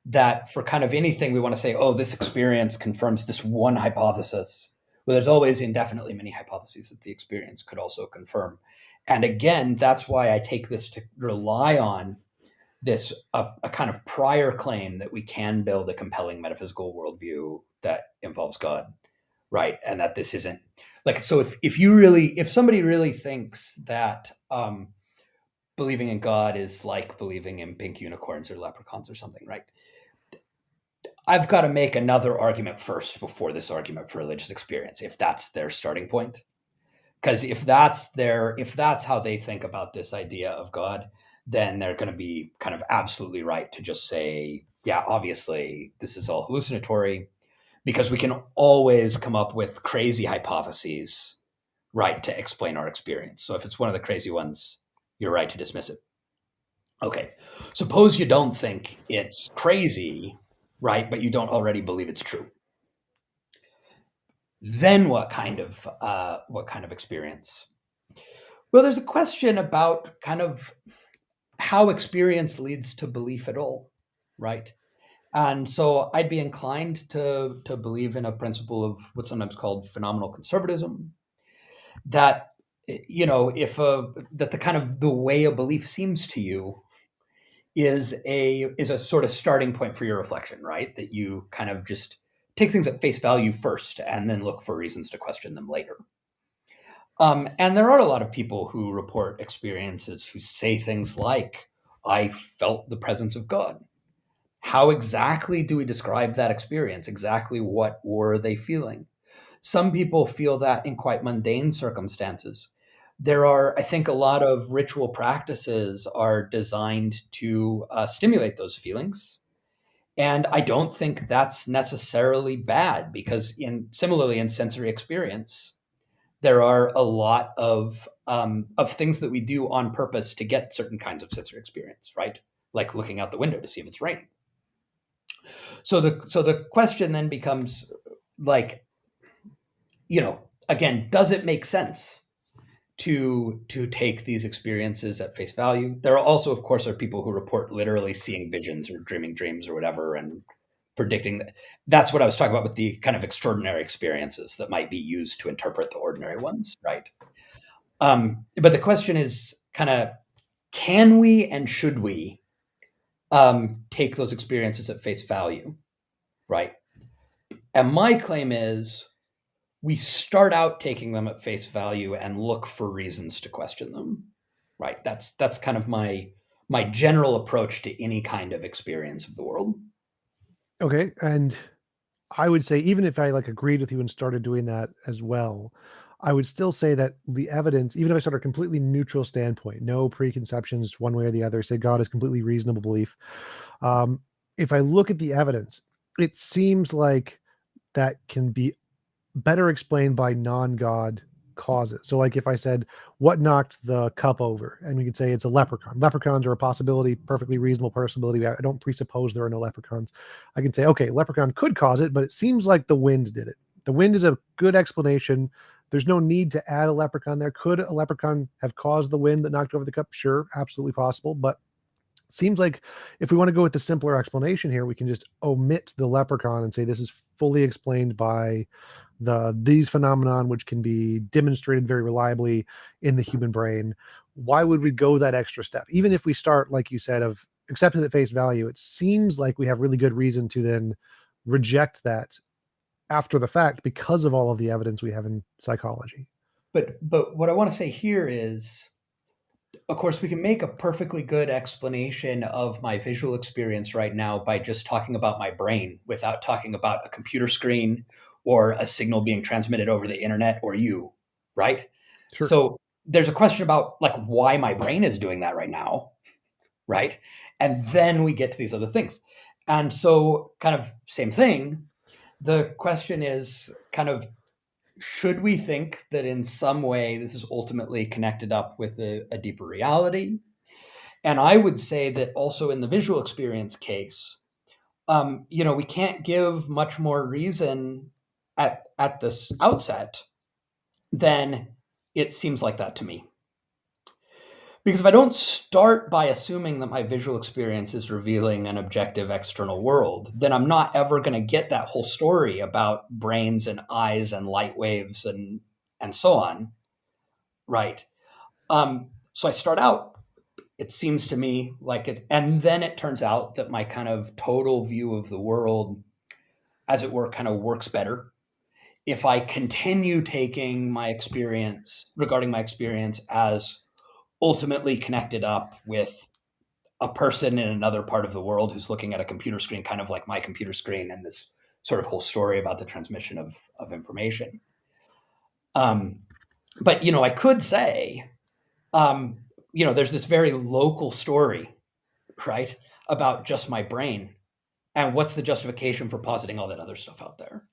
Speaker 2: that for kind of anything we want to say, oh, this experience confirms this one hypothesis. Well, there's always indefinitely many hypotheses that the experience could also confirm. And again, that's why I take this to rely on this a kind of prior claim that we can build a compelling metaphysical worldview that involves God, right? And that this isn't like, so if somebody really thinks that believing in God is like believing in pink unicorns or leprechauns or something, right? I've got to make another argument first before this argument for religious experience, if that's their starting point. Because if that's how they think about this idea of God, then they're going to be kind of absolutely right to just say, yeah, obviously this is all hallucinatory, because we can always come up with crazy hypotheses, right, to explain our experience. So if it's one of the crazy ones, you're right to dismiss it. Okay, suppose you don't think it's crazy, right, but you don't already believe it's true. Then what kind of experience? Well, there's a question about kind of how experience leads to belief at all, right? And so I'd be inclined to believe in a principle of what's sometimes called phenomenal conservatism, that if that the kind of the way a belief seems to you is a sort of starting point for your reflection, right? That you kind of just take things at face value first and then look for reasons to question them later. And there are a lot of people who report experiences who say things like, I felt the presence of God. How exactly do we describe that experience? Exactly what were they feeling? Some people feel that in quite mundane circumstances. There are, I think, a lot of ritual practices are designed to stimulate those feelings. And I don't think that's necessarily bad, because similarly in sensory experience, there are a lot of things that we do on purpose to get certain kinds of sensory experience, right? Like looking out the window to see if it's raining. So the question then becomes, like, again, does it make sense to take these experiences at face value? There are also, of course, are people who report literally seeing visions or dreaming dreams or whatever, and predicting that. That's what I was talking about with the kind of extraordinary experiences that might be used to interpret the ordinary ones, right? But the question is kind of, can we and should we take those experiences at face value, right? And my claim is we start out taking them at face value and look for reasons to question them, right? That's kind of my general approach to any kind of experience of the world.
Speaker 1: Okay, and I would say even if I like agreed with you and started doing that as well, I would still say that the evidence, even if I start a completely neutral standpoint, no preconceptions one way or the other, say God is completely reasonable belief. Um, if I look at the evidence, it seems like that can be better explained by non-God causes. So like if I said, what knocked the cup over? And we could say it's a leprechaun. Leprechauns are a possibility, perfectly reasonable possibility. I don't presuppose there are no leprechauns. I can say, okay, leprechaun could cause it, but it seems like the wind did it. The wind is a good explanation. There's no need to add a leprechaun there. Could a leprechaun have caused the wind that knocked over the cup? Sure, absolutely possible. But seems like if we want to go with the simpler explanation here, we can just omit the leprechaun and say this is fully explained by these phenomenon, which can be demonstrated very reliably in the human brain. Why would we go that extra step? Even if we start, like you said, of accepting at face value, it seems like we have really good reason to then reject that after the fact because of all of the evidence we have in psychology.
Speaker 2: But what I want to say here is, of course, we can make a perfectly good explanation of my visual experience right now by just talking about my brain without talking about a computer screen or a signal being transmitted over the internet or you, right?
Speaker 1: Sure.
Speaker 2: So there's a question about like why my brain is doing that right now, right? And then we get to these other things. And so kind of same thing, the question is kind of, should we think that in some way this is ultimately connected up with a deeper reality? And I would say that also in the visual experience case, we can't give much more reason at this outset than it seems like that to me. Because if I don't start by assuming that my visual experience is revealing an objective external world, then I'm not ever going to get that whole story about brains and eyes and light waves and so on, right? So I start out, it seems to me like it, and then it turns out that my kind of total view of the world, as it were, kind of works better if I continue taking my experience regarding my experience as ultimately connected up with a person in another part of the world who's looking at a computer screen, kind of like my computer screen, and this sort of whole story about the transmission of information. Um, but I could say, there's this very local story, right, about just my brain, and what's the justification for positing all that other stuff out there?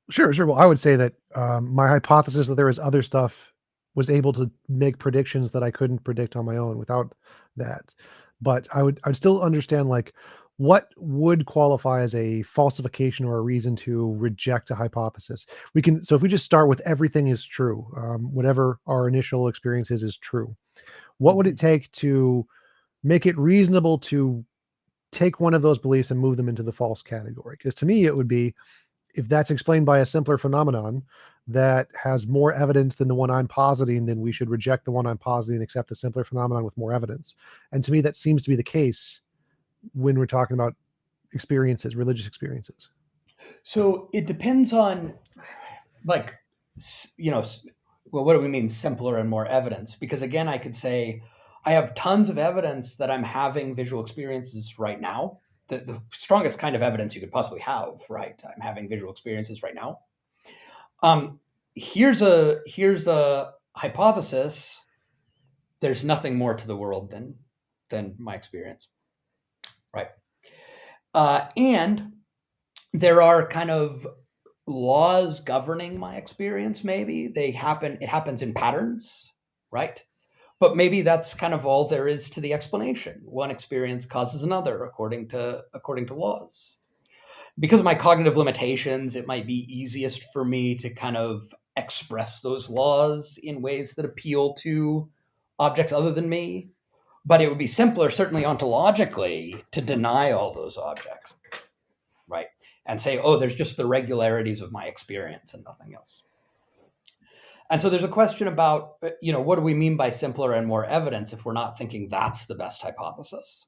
Speaker 1: Sure, sure. Well, I would say that my hypothesis that there was other stuff was able to make predictions that I couldn't predict on my own without that. But I'd still understand like what would qualify as a falsification or a reason to reject a hypothesis. We can so if we just start with everything is true, whatever our initial experience is true. What would
Speaker 2: Mhm.
Speaker 1: it take to make it reasonable to take one of those beliefs and move them into the false category? Because to me, it would be if that's explained by a simpler phenomenon that has more evidence than the one I'm positing, then we should reject the one I'm positing and accept the simpler phenomenon with more evidence. And to me, that seems to be the case when we're talking about experiences, religious experiences.
Speaker 2: So it depends on, like, well, what do we mean simpler and more evidence? Because again, I could say I have tons of evidence that I'm having visual experiences right now. The strongest kind of evidence you could possibly have, right? I'm having visual experiences right now. Um, here's a hypothesis. There's nothing more to the world than my experience, right? And there are kind of laws governing my experience. Maybe it happens in patterns, right? But maybe that's kind of all there is to the explanation. One experience causes another according to laws. Because of my cognitive limitations, it might be easiest for me to kind of express those laws in ways that appeal to objects other than me. But it would be simpler, certainly ontologically, to deny all those objects, right? And say, oh, there's just the regularities of my experience and nothing else. And so there's a question about, what do we mean by simpler and more evidence if we're not thinking that's the best hypothesis?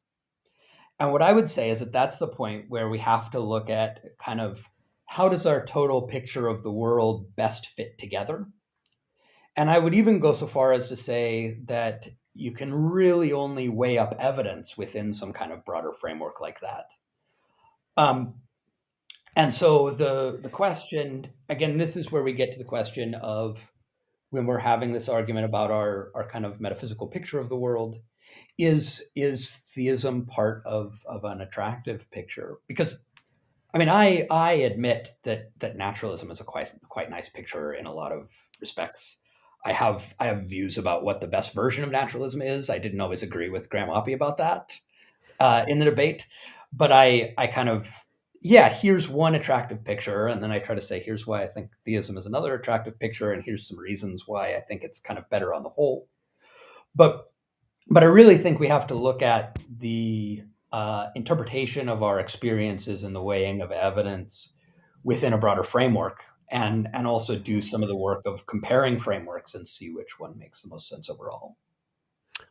Speaker 2: And what I would say is that that's the point where we have to look at kind of how does our total picture of the world best fit together? And I would even go so far as to say that you can really only weigh up evidence within some kind of broader framework like that. Um, and so the question, again, this is where we get to the question of when we're having this argument about our kind of metaphysical picture of the world, is theism part of an attractive picture? Because I mean, I admit that naturalism is a quite nice picture in a lot of respects. I have views about what the best version of naturalism is. I didn't always agree with Graham Oppy about that in the debate, but I kind of, yeah, here's one attractive picture, and then I try to say here's why I think theism is another attractive picture, and here's some reasons why I think it's kind of better on the whole. But I really think we have to look at the interpretation of our experiences and the weighing of evidence within a broader framework, and also do some of the work of comparing frameworks and see which one makes the most sense overall.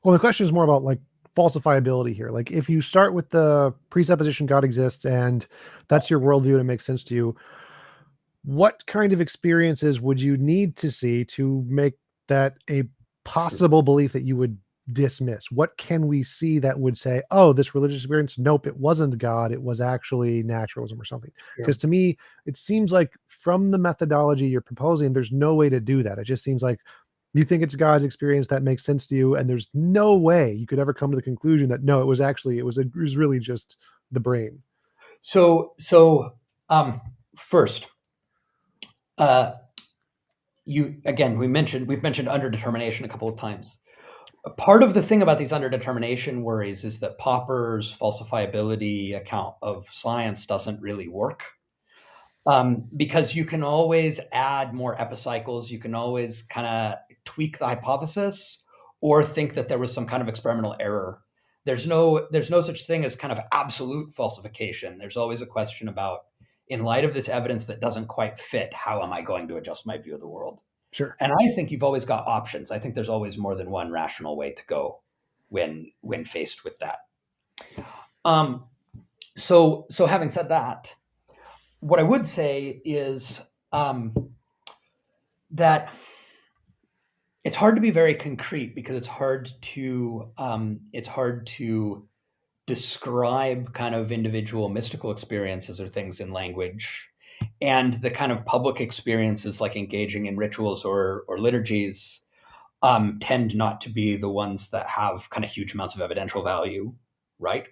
Speaker 1: Well, the question is more about like falsifiability here. Like if you start with the presupposition God exists and that's your worldview and it makes sense to you, what kind of experiences would you need to see to make that a possible belief that you would dismiss? What can we see that would say, oh, this religious experience, nope, it wasn't God, it was actually naturalism or something? Because
Speaker 2: Sure.
Speaker 1: to me, it seems like from the methodology you're proposing, there's no way to do that. It just seems like you think it's God's experience that makes sense to you, and there's no way you could ever come to the conclusion that no, it was really just the brain.
Speaker 2: So first, uh, we've mentioned underdetermination a couple of times. Part of the thing about these underdetermination worries is that Popper's falsifiability account of science doesn't really work. Because you can always add more epicycles, you can always kind of tweak the hypothesis or think that there was some kind of experimental error. There's no such thing as kind of absolute falsification. There's always a question about, in light of this evidence that doesn't quite fit, how am I going to adjust my view of the world?
Speaker 1: Sure.
Speaker 2: And I think you've always got options. I think there's always more than one rational way to go when faced with that. So having said that, what I would say is that it's hard to be very concrete because it's hard to describe kind of individual mystical experiences or things in language, and the kind of public experiences like engaging in rituals or liturgies tend not to be the ones that have kind of huge amounts of evidential value, right?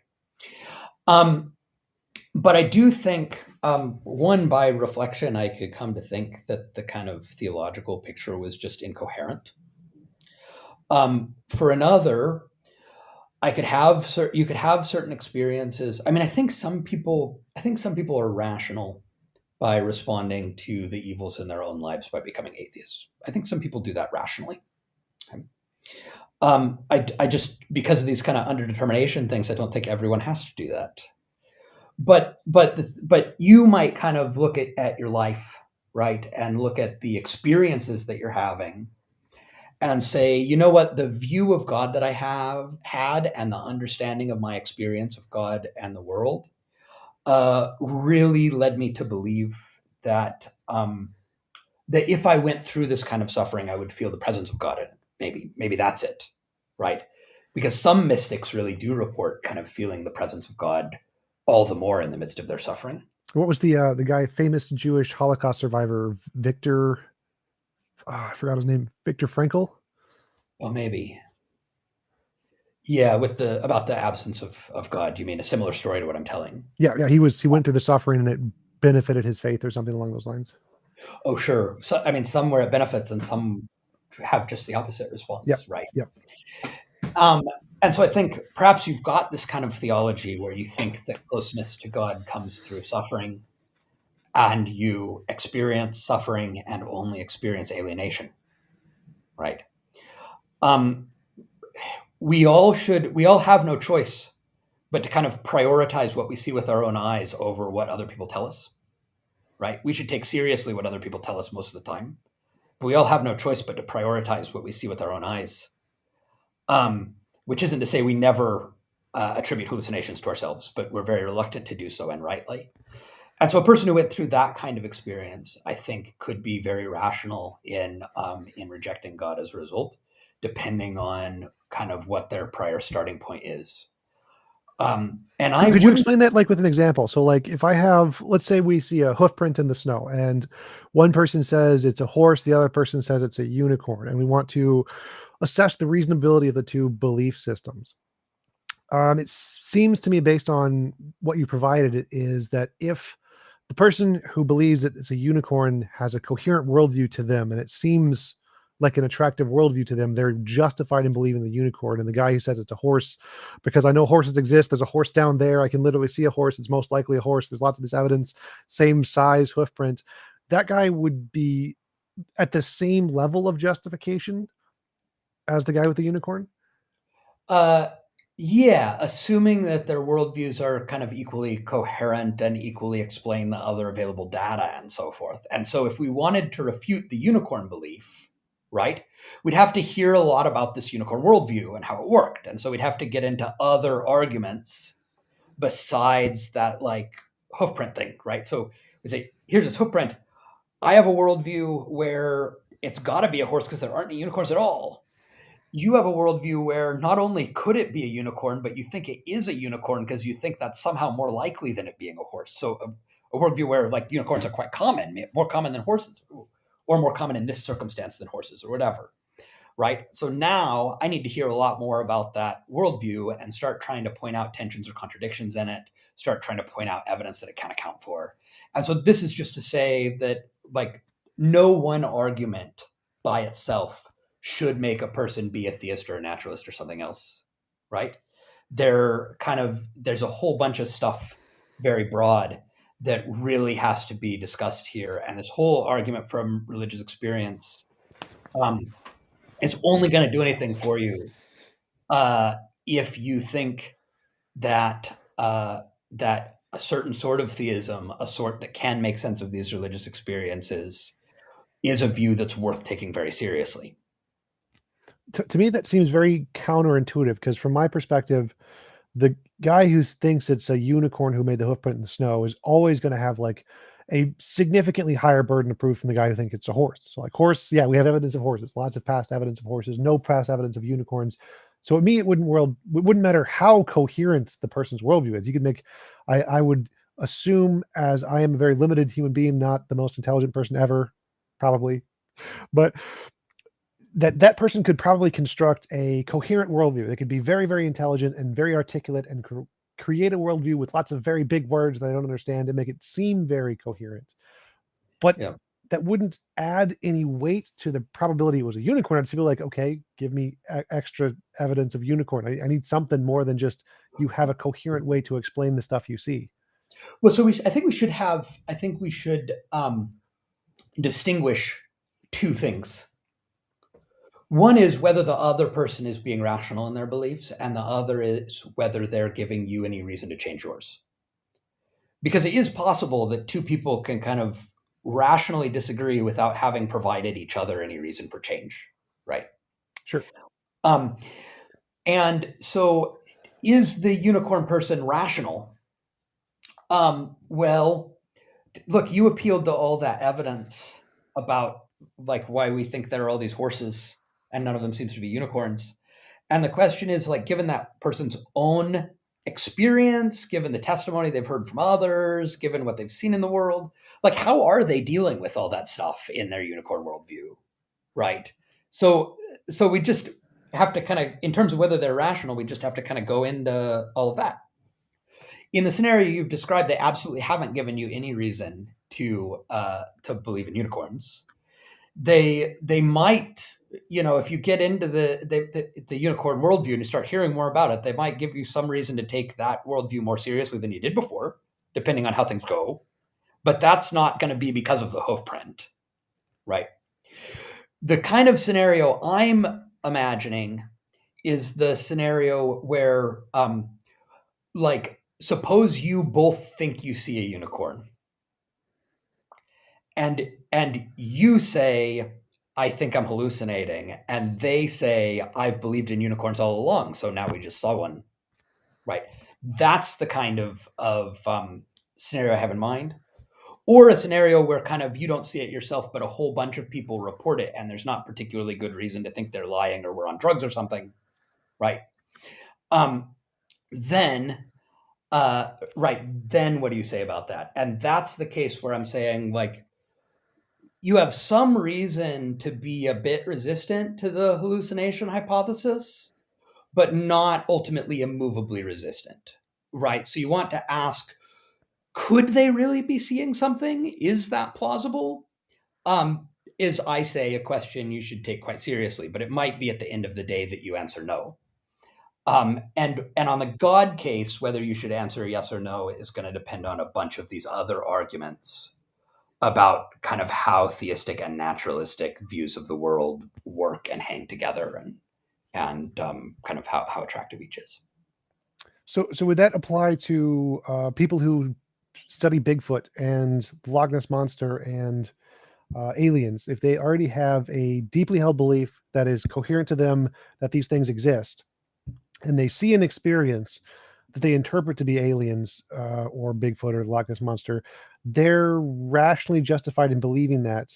Speaker 2: But I do think, one, by reflection, I could come to think that the kind of theological picture was just incoherent. For another, you could have certain experiences. I mean, I think some people are rational by responding to the evils in their own lives by becoming atheists. I think some people do that rationally. I just, because of these kind of underdetermination things, I don't think everyone has to do that. But you might kind of look at your life, right, and look at the experiences that you're having and say, you know what, the view of God that I have had and the understanding of my experience of God and the world really led me to believe that that if I went through this kind of suffering, I would feel the presence of God in it. Maybe that's it, right? Because some mystics really do report kind of feeling the presence of God all the more in the midst of their suffering.
Speaker 1: What was the guy, famous Jewish Holocaust survivor, Victor? I forgot his name. Victor Frankl.
Speaker 2: Oh, maybe. Yeah, about the absence of God. You mean a similar story to what I'm telling?
Speaker 1: Yeah. He went through the suffering and it benefited his faith or something along those lines.
Speaker 2: Oh, sure. So, I mean, some where it benefits and some have just the opposite
Speaker 1: Yep.
Speaker 2: response, right?
Speaker 1: Yep.
Speaker 2: And so I think perhaps you've got this kind of theology where you think that closeness to God comes through suffering, and you experience suffering and only experience alienation, right? Um, we all have no choice but to kind of prioritize what we see with our own eyes over what other people tell us, right? We should take seriously what other people tell us most of the time. But we all have no choice but to prioritize what we see with our own eyes, which isn't to say we never attribute hallucinations to ourselves, but we're very reluctant to do so, and rightly. And so a person who went through that kind of experience, I think, could be very rational in rejecting God as a result, depending on kind of what their prior starting point is. And I
Speaker 1: Could you
Speaker 2: wouldn't.
Speaker 1: explain that like with an example? So like if I have, let's say we see a hoof print in the snow and one person says it's a horse, the other person says it's a unicorn, and we want to assess the reasonability of the two belief systems. It seems to me, based on what you provided, is that if the person who believes that it's a unicorn has a coherent worldview to them, and it seems like an attractive worldview to them, they're justified in believing the unicorn. And the guy who says it's a horse, because I know horses exist, there's a horse down there, I can literally see a horse, it's most likely a horse, there's lots of this evidence, same size, hoof print, that guy would be at the same level of justification as the guy with the unicorn.
Speaker 2: Uh, yeah, assuming that their worldviews are kind of equally coherent and equally explain the other available data and so forth. And so if we wanted to refute the unicorn belief, right? We'd have to hear a lot about this unicorn worldview and how it worked. And so we'd have to get into other arguments besides that like hoofprint thing, right? So we say, here's this hoofprint. I have a worldview where it's got to be a horse because there aren't any unicorns at all. You have a worldview where not only could it be a unicorn, but you think it is a unicorn because you think that's somehow more likely than it being a horse. So a worldview where like unicorns are quite common, more common than horses, or more common in this circumstance than horses, or whatever. Right. So now I need to hear a lot more about that worldview and start trying to point out tensions or contradictions in it, start trying to point out evidence that it can account for. And so this is just to say that like no one argument by itself should make a person be a theist or a naturalist or something else. Right. There's a whole bunch of stuff very broad that really has to be discussed here. And this whole argument from religious experience, it's only going to do anything for you if you think that that a certain sort of theism, a sort that can make sense of these religious experiences, is a view that's worth taking very seriously.
Speaker 1: To me, that seems very counterintuitive because, from my perspective, the guy who thinks it's a unicorn who made the hoofprint in the snow is always going to have like a significantly higher burden of proof than the guy who thinks it's a horse. So, like horse, yeah, we have evidence of horses, lots of past evidence of horses, no past evidence of unicorns. So, to me, it wouldn't matter how coherent the person's worldview is. You could make, I would assume, as I am a very limited human being, not the most intelligent person ever, probably, but that person could probably construct a coherent worldview. They could be very, very intelligent and very articulate and create a worldview with lots of very big words that I don't understand and make it seem very coherent. But
Speaker 2: Yeah.
Speaker 1: that wouldn't add any weight to the probability it was a unicorn. I'd just be like, okay, give me extra evidence of unicorn. I need something more than just you have a coherent way to explain the stuff you see.
Speaker 2: Well, so I think we should distinguish two things. One is whether the other person is being rational in their beliefs, and the other is whether they're giving you any reason to change yours. Because it is possible that two people can kind of rationally disagree without having provided each other any reason for change, right?
Speaker 1: Sure.
Speaker 2: Um, and so, is the unicorn person rational? Well, look, you appealed to all that evidence about like why we think there are all these horses and none of them seems to be unicorns. And the question is like, given that person's own experience, given the testimony they've heard from others, given what they've seen in the world, like how are they dealing with all that stuff in their unicorn worldview, right? So we just have to kind of, in terms of whether they're rational, we just have to kind of go into all of that. In the scenario you've described, they absolutely haven't given you any reason to believe in unicorns. They might, if you get into the unicorn worldview and you start hearing more about it, they might give you some reason to take that worldview more seriously than you did before, depending on how things go. But that's not going to be because of the hoofprint, right? The kind of scenario I'm imagining is the scenario where, like, suppose you both think you see a unicorn, and you say, I think I'm hallucinating, and they say, I've believed in unicorns all along, so now we just saw one, right? That's the kind of scenario I have in mind. Or a scenario where kind of you don't see it yourself, but a whole bunch of people report it, and there's not particularly good reason to think they're lying or we're on drugs or something, right? Then then what do you say about that? And that's the case where I'm saying, like, you have some reason to be a bit resistant to the hallucination hypothesis, but not ultimately immovably resistant, right? So you want to ask, could they really be seeing something? Is that plausible? Is, I say, a question you should take quite seriously, but it might be at the end of the day that you answer no. And on the God case, whether you should answer yes or no is going to depend on a bunch of these other arguments about kind of how theistic and naturalistic views of the world work and hang together, and kind of how attractive each is.
Speaker 1: So would that apply to people who study Bigfoot and the Loch Ness monster and aliens, if they already have a deeply held belief that is coherent to them that these things exist, and they see an experience that they interpret to be aliens or Bigfoot or the Loch Ness monster, they're rationally justified in believing that,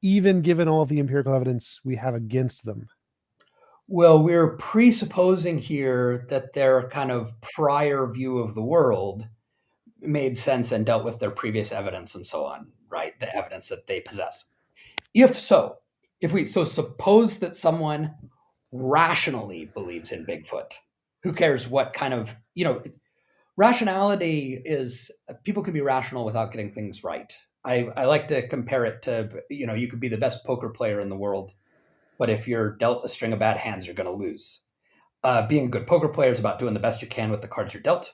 Speaker 1: even given all of the empirical evidence we have against them.
Speaker 2: Well, we're presupposing here that their kind of prior view of the world made sense and dealt with their previous evidence and so on, right? The evidence that they possess. If so, so suppose that someone rationally believes in Bigfoot. Who cares what kind of, rationality is, people can be rational without getting things right. I like to compare it to, you could be the best poker player in the world, but if you're dealt a string of bad hands, you're going to lose. Being a good poker player is about doing the best you can with the cards you're dealt.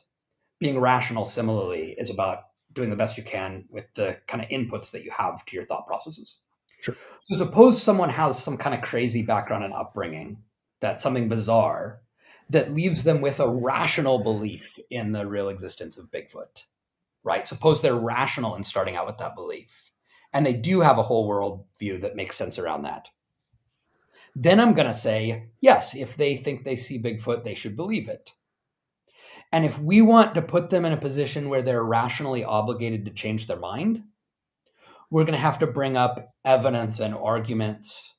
Speaker 2: Being rational, similarly, is about doing the best you can with the kind of inputs that you have to your thought processes.
Speaker 1: Sure.
Speaker 2: So suppose someone has some kind of crazy background and upbringing, that's something bizarre, that leaves them with a rational belief in the real existence of Bigfoot, right? Suppose they're rational in starting out with that belief, and they do have a whole world view that makes sense around that. Then I'm going to say, yes, if they think they see Bigfoot, they should believe it. And if we want to put them in a position where they're rationally obligated to change their mind, we're going to have to bring up evidence and arguments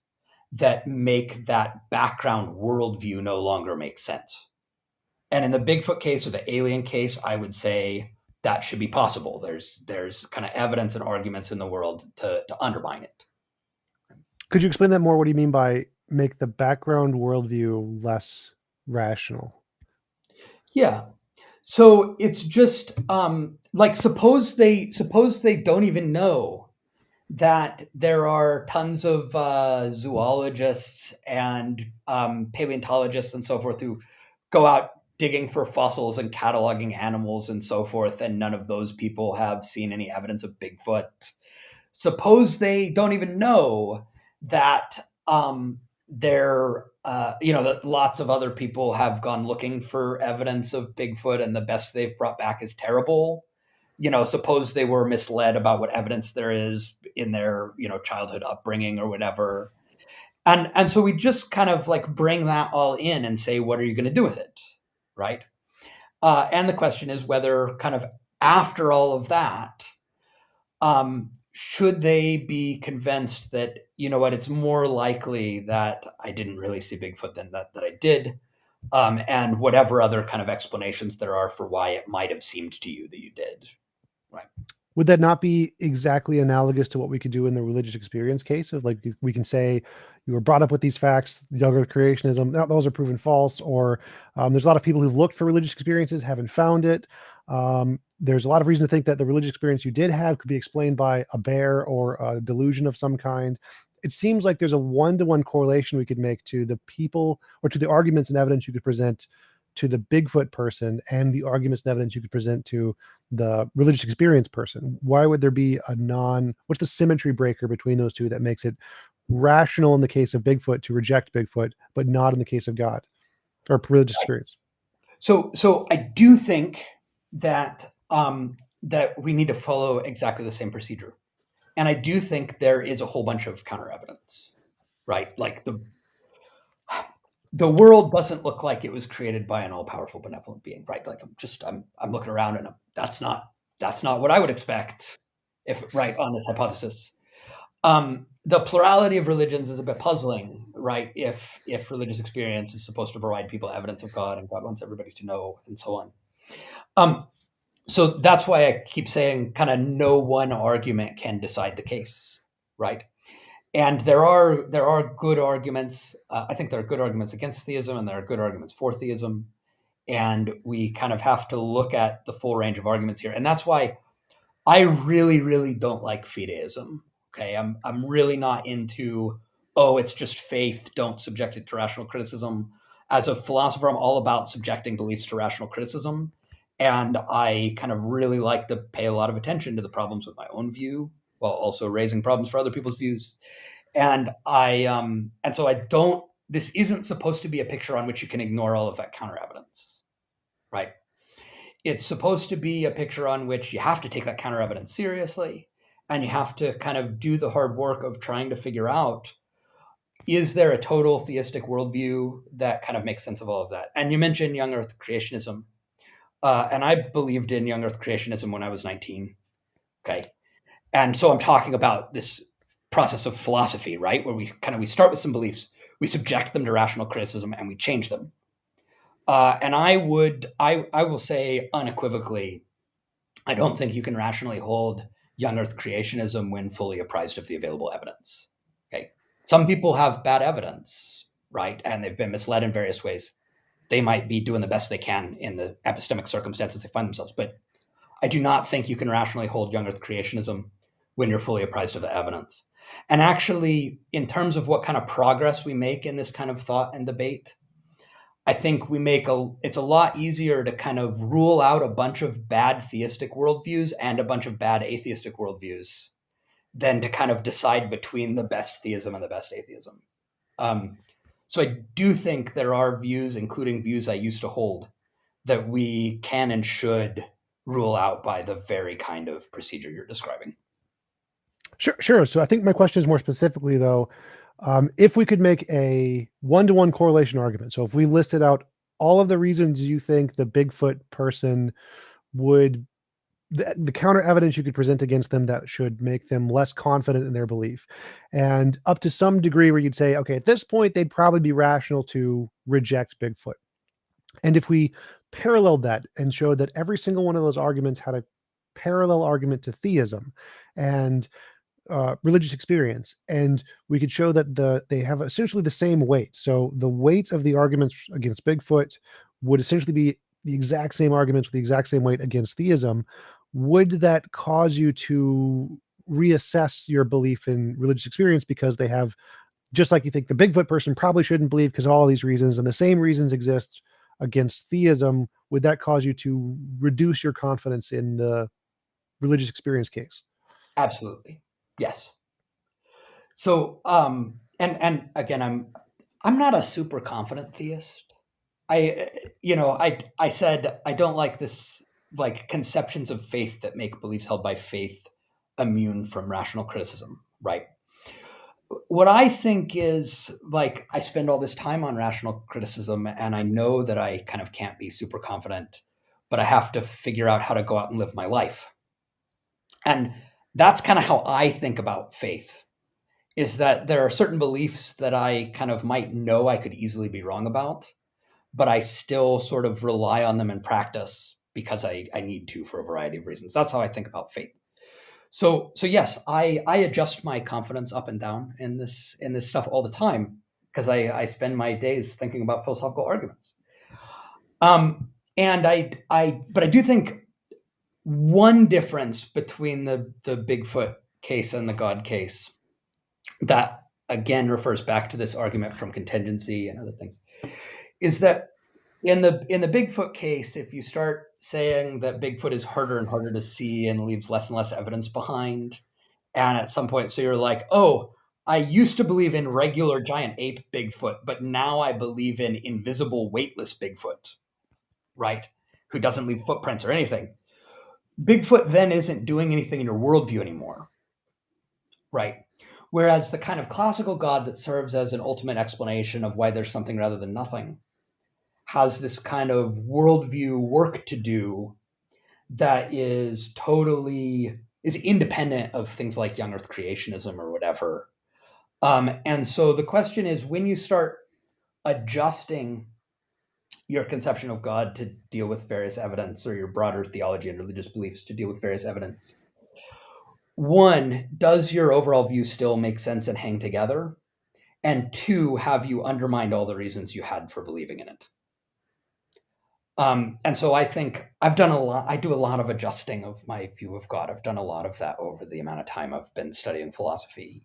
Speaker 2: that make that background worldview no longer make sense. And in the Bigfoot case or the alien case, I would say that should be possible. There's kind of evidence and arguments in the world to undermine it.
Speaker 1: Could you explain that more? What do you mean by make the background worldview less rational?
Speaker 2: Yeah. So it's just like suppose they don't even know that there are tons of zoologists and paleontologists and so forth who go out digging for fossils and cataloging animals and so forth, and none of those people have seen any evidence of Bigfoot. Suppose they don't even know that that lots of other people have gone looking for evidence of Bigfoot, and the best they've brought back is terrible. Suppose they were misled about what evidence there is in their, childhood upbringing or whatever. And so we just kind of like bring that all in and say, what are you going to do with it? Right. And the question is whether kind of after all of that, should they be convinced that, it's more likely that I didn't really see Bigfoot than that I did. And whatever other kind of explanations there are for why it might have seemed to you that you did. Right.
Speaker 1: Would that not be exactly analogous to what we could do in the religious experience case of, like, we can say you were brought up with these facts, young earth creationism, those are proven false, or there's a lot of people who've looked for religious experiences, haven't found it. There's a lot of reason to think that the religious experience you did have could be explained by a bear or a delusion of some kind. It seems like there's a one-to-one correlation we could make to the people, or to the arguments and evidence you could present to the Bigfoot person and the arguments and evidence you could present to the religious experience person. Why would there be what's the symmetry breaker between those two that makes it rational in the case of Bigfoot to reject Bigfoot, but not in the case of God or religious experience?
Speaker 2: So I do think that that we need to follow exactly the same procedure, and I do think there is a whole bunch of counter evidence, right? Like the world doesn't look like it was created by an all powerful benevolent being, right? Like I'm looking around and that's not what I would expect if right on this hypothesis. The plurality of religions is a bit puzzling, right? If religious experience is supposed to provide people evidence of God, and God wants everybody to know, and so on. So that's why I keep saying kind of no one argument can decide the case, right? And there are good arguments. I think there are good arguments against theism, and there are good arguments for theism. And we kind of have to look at the full range of arguments here. And that's why I really, really don't like fideism. Okay, I'm really not into, oh, it's just faith, don't subject it to rational criticism. As a philosopher, I'm all about subjecting beliefs to rational criticism. And I kind of really like to pay a lot of attention to the problems with my own view while also raising problems for other people's views. And so I don't, this isn't supposed to be a picture on which you can ignore all of that counter evidence, right? It's supposed to be a picture on which you have to take that counter evidence seriously. and you have to kind of do the hard work of trying to figure out, is there a total theistic worldview that kind of makes sense of all of that? And you mentioned young earth creationism. And I believed in young earth creationism when I was 19. Okay. And so I'm talking about this process of philosophy, right? Where we start with some beliefs, we subject them to rational criticism, and we change them. And I will say unequivocally, I don't think you can rationally hold young earth creationism when fully apprised of the available evidence. Okay. Some people have bad evidence, right? And they've been misled in various ways. They might be doing the best they can in the epistemic circumstances they find themselves. But I do not think you can rationally hold young earth creationism when you're fully apprised of the evidence. And actually, in terms of what kind of progress we make in this kind of thought and debate, I think it's a lot easier to kind of rule out a bunch of bad theistic worldviews and a bunch of bad atheistic worldviews than to kind of decide between the best theism and the best atheism. Um, so I do think there are views, including views I used to hold, that we can and should rule out by the very kind of procedure you're describing.
Speaker 1: Sure. So I think my question is more specifically, though, if we could make a one-to-one correlation argument. So if we listed out all of the reasons you think the Bigfoot person would, the counter evidence you could present against them that should make them less confident in their belief, and up to some degree where you'd say, okay, at this point, they'd probably be rational to reject Bigfoot. And if we paralleled that and showed that every single one of those arguments had a parallel argument to theism and religious experience, and we could show that they have essentially the same weight. So the weight of the arguments against Bigfoot would essentially be the exact same arguments with the exact same weight against theism. Would that cause you to reassess your belief in religious experience because they have, just like you think the Bigfoot person probably shouldn't believe because of all these reasons, and the same reasons exist against theism? Would that cause you to reduce your confidence in the religious experience case?
Speaker 2: Absolutely. Yes. So, and again, I'm not a super confident theist. I said I don't like this, like, conceptions of faith that make beliefs held by faith immune from rational criticism, right? What I think is, like, I spend all this time on rational criticism, and I know that I kind of can't be super confident, but I have to figure out how to go out and live my life. And that's kind of how I think about faith, is that there are certain beliefs that I kind of might know I could easily be wrong about, but I still sort of rely on them in practice because I need to, for a variety of reasons. That's how I think about faith. So yes, I adjust my confidence up and down in this stuff all the time because I spend my days thinking about philosophical arguments. And but I do think one difference between the Bigfoot case and the God case, that again refers back to this argument from contingency and other things, is that in the Bigfoot case, if you start saying that Bigfoot is harder and harder to see and leaves less and less evidence behind, and at some point, so you're like, oh, I used to believe in regular giant ape Bigfoot, but now I believe in invisible weightless Bigfoot, right? Who doesn't leave footprints or anything. Bigfoot then isn't doing anything in your worldview anymore, right? Whereas the kind of classical God that serves as an ultimate explanation of why there's something rather than nothing has this kind of worldview work to do that is independent of things like young earth creationism or whatever. And so the question is, when you start adjusting your conception of God to deal with various evidence, or your broader theology and religious beliefs to deal with various evidence, one, does your overall view still make sense and hang together? And two, have you undermined all the reasons you had for believing in it? And so I think I've done a lot. I do a lot of adjusting of my view of God. I've done a lot of that over the amount of time I've been studying philosophy,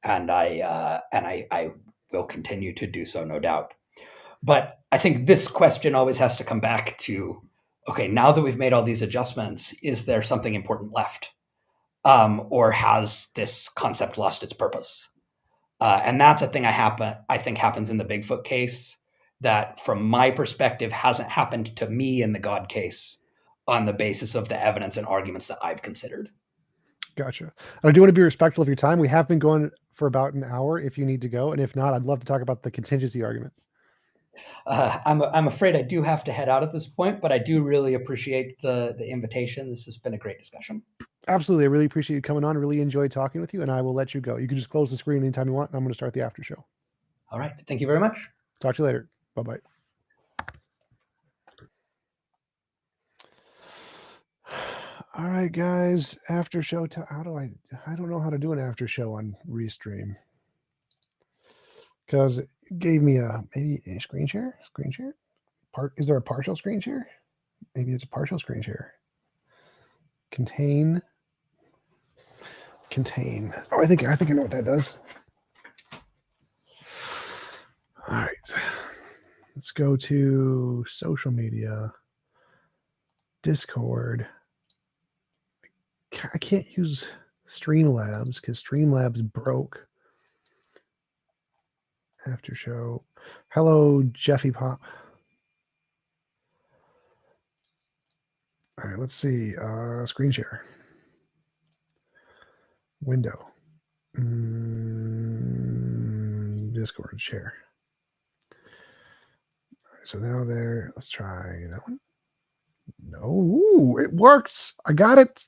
Speaker 2: and I will continue to do so, no doubt. But I think this question always has to come back to, okay, now that we've made all these adjustments, is there something important left? Or has this concept lost its purpose? And that's a thing I think happens in the Bigfoot case that, from my perspective, hasn't happened to me in the God case on the basis of the evidence and arguments that I've considered.
Speaker 1: Gotcha. And I do want to be respectful of your time. We have been going for about an hour if you need to go. And if not, I'd love to talk about the contingency argument.
Speaker 2: I'm afraid I do have to head out at this point, but I do really appreciate the invitation. This has been a great discussion.
Speaker 1: Absolutely. I really appreciate you coming on. Really enjoyed talking with you, and I will let you go. You can just close the screen anytime you want. And I'm going to start the after show.
Speaker 2: All right. Thank you very much.
Speaker 1: Talk to you later. Bye-bye. All right, guys. After show. How do I don't know how to do an after show on Restream. Because it gave me maybe a screen share. Is there a partial screen share? Maybe it's a partial screen share. Contain. Oh, I think I know what that does. All right. Let's go to social media. Discord. I can't use Streamlabs because Streamlabs broke. After show. Hello, Jeffy Pop. All right, let's see. Screen share. Window. Discord share. All right, so now there. Let's try that one. No, ooh, it works. I got it.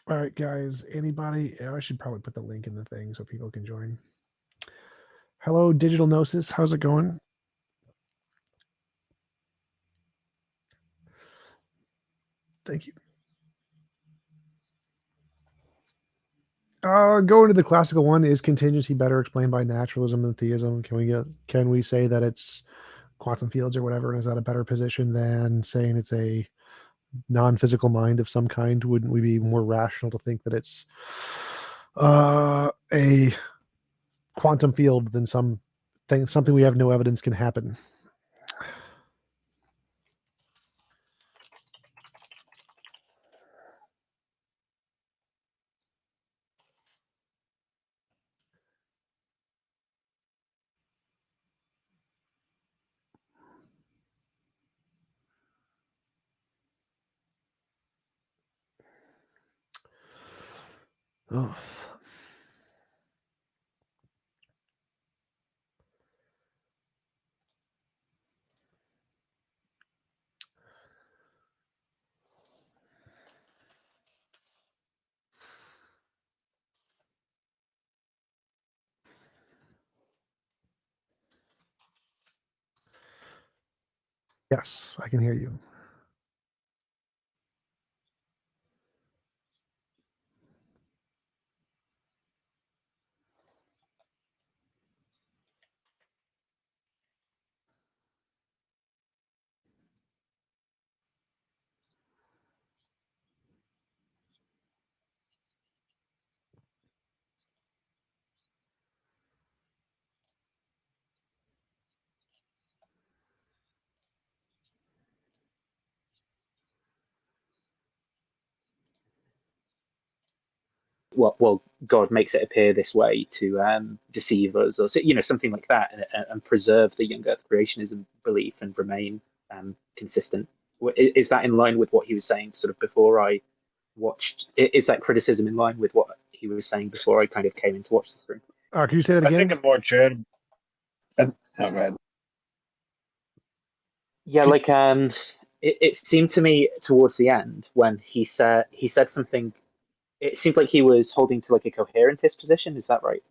Speaker 1: All right, guys. Anybody? I should probably put the link in the thing so people can join. Hello, Digital Gnosis. How's it going? Thank you. Going to the classical one, is contingency better explained by naturalism than theism? Can we say that it's quantum fields or whatever? And is that a better position than saying it's a non-physical mind of some kind? Wouldn't we be more rational to think that it's a quantum field than something we have no evidence can happen? Oh. Yes, I can hear you.
Speaker 3: Well, God makes it appear this way to deceive us, or something like that, and preserve the young Earth creationism belief and remain consistent. Is that in line with what he was saying sort of before I watched? Is that criticism in line with what he was saying before I kind of came in to watch the stream?
Speaker 1: Can you say that again?
Speaker 4: I think a more general. Oh, go ahead.
Speaker 3: Yeah, like it seemed to me towards the end when he said something. It seemed like he was holding to like a coherentist position. Is that right?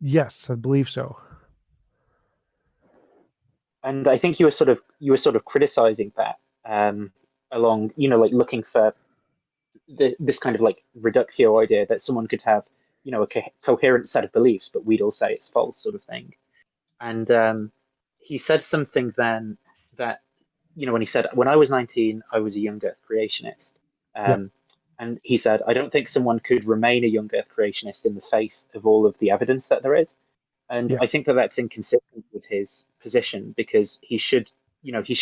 Speaker 1: Yes, I believe so.
Speaker 3: And I think you were sort of criticizing that along, like looking for this kind of like reductio idea that someone could have, a coherent set of beliefs, but we'd all say it's false, sort of thing. And he said something then that, when he said, when I was 19, I was a young Earth creationist.
Speaker 1: Yep.
Speaker 3: And he said, I don't think someone could remain a young Earth creationist in the face of all of the evidence that there is. And
Speaker 1: Yeah.
Speaker 3: I think that that's inconsistent with his position, because he should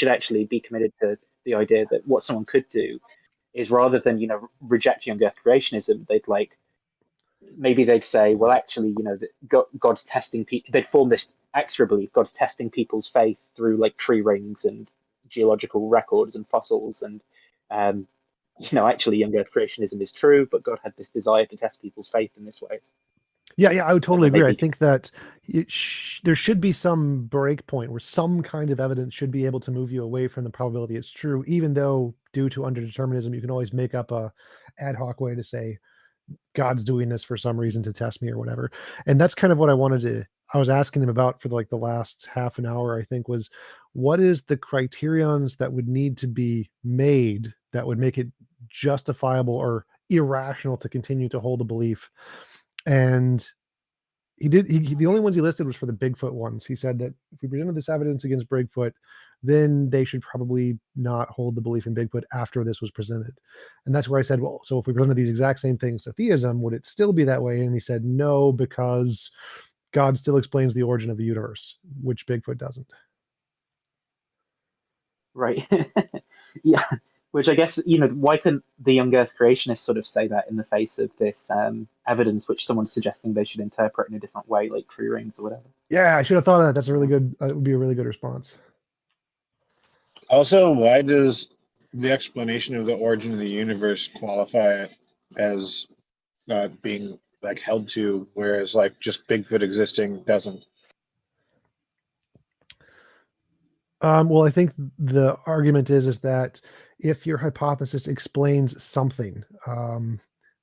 Speaker 3: actually be committed to the idea that what someone could do is, rather than, reject young Earth creationism, they'd like, maybe they'd say, well, actually, that God's testing people. They'd form this extra belief: God's testing people's faith through like tree rings and geological records and fossils, and actually, young Earth creationism is true, but God had this desire to test people's faith in this way.
Speaker 1: Yeah, I would totally
Speaker 3: And then
Speaker 1: agree. I
Speaker 3: maybe
Speaker 1: think that there should be some break point where some kind of evidence should be able to move you away from the probability it's true, even though due to underdeterminism, you can always make up a ad hoc way to say God's doing this for some reason to test me or whatever. And that's kind of what I was asking him about for like the last half an hour, I think, was what is the criterions that would need to be made that would make it justifiable or irrational to continue to hold a belief. And the only ones he listed was for the Bigfoot ones. He said that if we presented this evidence against Bigfoot, then they should probably not hold the belief in Bigfoot after this was presented. And that's where I said, well, so if we presented these exact same things to theism, would it still be that way? And he said, no, because God still explains the origin of the universe, which Bigfoot doesn't.
Speaker 3: right, yeah. Which I guess, why couldn't the young Earth creationists sort of say that in the face of this evidence, which someone's suggesting they should interpret in a different way, like tree rings or whatever?
Speaker 1: Yeah, I should have thought of that. That's a really good, it would be a really good response.
Speaker 4: Also, why does the explanation of the origin of the universe qualify it as being like held to, whereas like just Bigfoot existing doesn't?
Speaker 1: Well, I think the argument is that if your hypothesis explains something,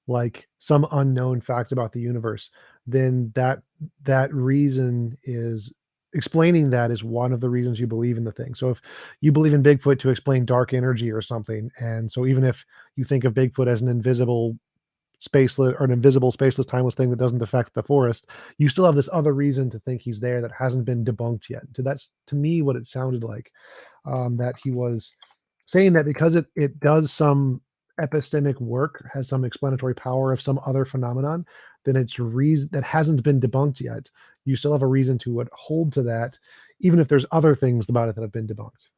Speaker 1: like some unknown fact about the universe, then that reason is explaining that is one of the reasons you believe in the thing. So if you believe in Bigfoot to explain dark energy or something, and so even if you think of Bigfoot as an invisible spaceless or an invisible spaceless timeless thing that doesn't affect the forest, you still have this other reason to think he's there that hasn't been debunked yet. So that's to me what it sounded like, that he was saying that because it does some epistemic work, has some explanatory power of some other phenomenon, then it's reason that hasn't been debunked yet. You still have a reason to hold to that, even if there's other things about it that have been debunked.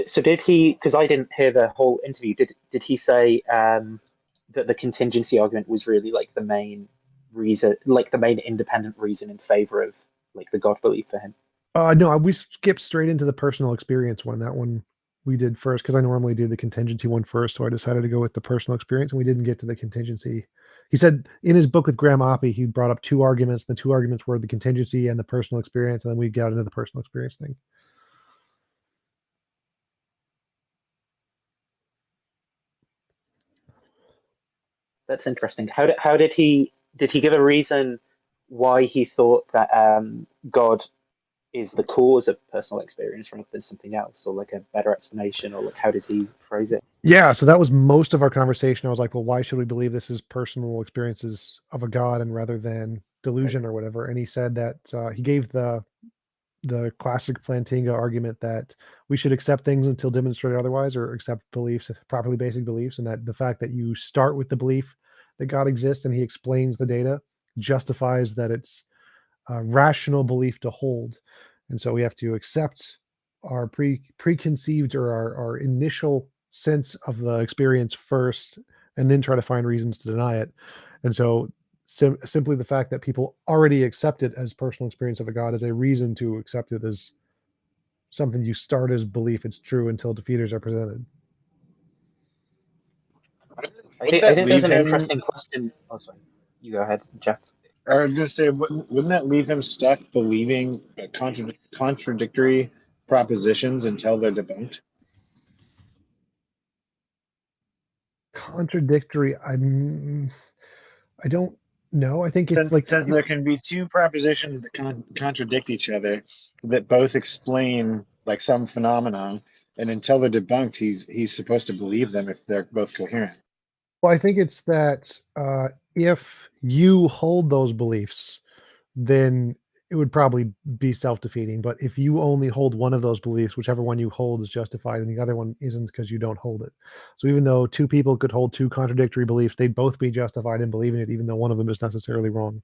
Speaker 3: So did he? Because I didn't hear the whole interview. Did he say that the contingency argument was really like the main reason, like the main independent reason in favor of like the God belief for him?
Speaker 1: No, we skipped straight into the personal experience one. That one we did first because I normally do the contingency one first. So I decided to go with the personal experience, and we didn't get to the contingency. He said in his book with Graham Oppie, he brought up two arguments. The two arguments were the contingency and the personal experience, and then we got into the personal experience thing.
Speaker 3: That's interesting. How did he give a reason why he thought that God is the cause of personal experience rather than something else, or like a better explanation, or like how did he phrase it?
Speaker 1: Yeah, so that was most of our conversation. I was like, well, why should we believe this is personal experiences of a god and rather than delusion or whatever? And he said that he gave the classic Plantinga argument that we should accept things until demonstrated otherwise, or accept beliefs, properly basic beliefs, and that the fact that you start with the belief that God exists and he explains the data justifies that it's a rational belief to hold. And so we have to accept our preconceived or our initial sense of the experience first, and then try to find reasons to deny it. And so simply the fact that people already accept it as personal experience of a god is a reason to accept it as something you start as belief it's true until defeaters are presented.
Speaker 3: I
Speaker 4: Wouldn't
Speaker 3: think I
Speaker 4: that
Speaker 3: think there's
Speaker 4: leave
Speaker 3: an
Speaker 4: him?
Speaker 3: interesting question. Oh, sorry. You go ahead, Jeff.
Speaker 4: I was gonna say, wouldn't that leave him stuck believing contradictory propositions until they're debunked?
Speaker 1: Contradictory. I don't know. I think if
Speaker 4: Since there can be two propositions that contradict each other, that both explain like some phenomenon, and until they're debunked, he's supposed to believe them if they're both coherent.
Speaker 1: well, I think it's that if you hold those beliefs, then it would probably be self-defeating. But if you only hold one of those beliefs, whichever one you hold is justified, and the other one isn't because you don't hold it. So even though two people could hold two contradictory beliefs, they'd both be justified in believing it, even though one of them is necessarily wrong.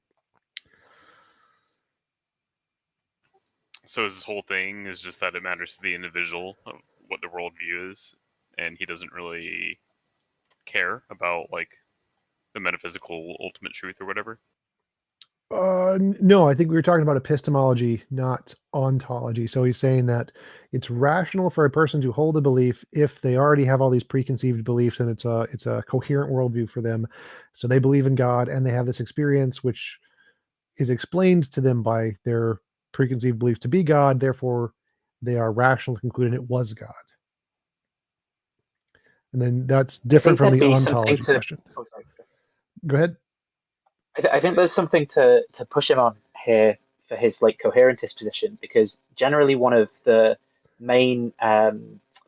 Speaker 5: So his whole thing is just that it matters to the individual what the worldview is, and he doesn't really care about like the metaphysical ultimate truth or whatever?
Speaker 1: No, I think we were talking about epistemology, not ontology. So he's saying that it's rational for a person to hold a belief if they already have all these preconceived beliefs, and it's a coherent worldview for them. So they believe in God, and they have this experience which is explained to them by their preconceived beliefs to be God. Therefore, they are rational to conclude it was God. And then that's
Speaker 3: I
Speaker 1: different
Speaker 3: think
Speaker 1: from
Speaker 3: there'd
Speaker 1: the
Speaker 3: be something
Speaker 1: ontology
Speaker 3: to.
Speaker 1: question.
Speaker 3: Oh, sorry.
Speaker 1: Go ahead.
Speaker 3: I think there's something to push him on here for his like coherentist position, because generally one of the main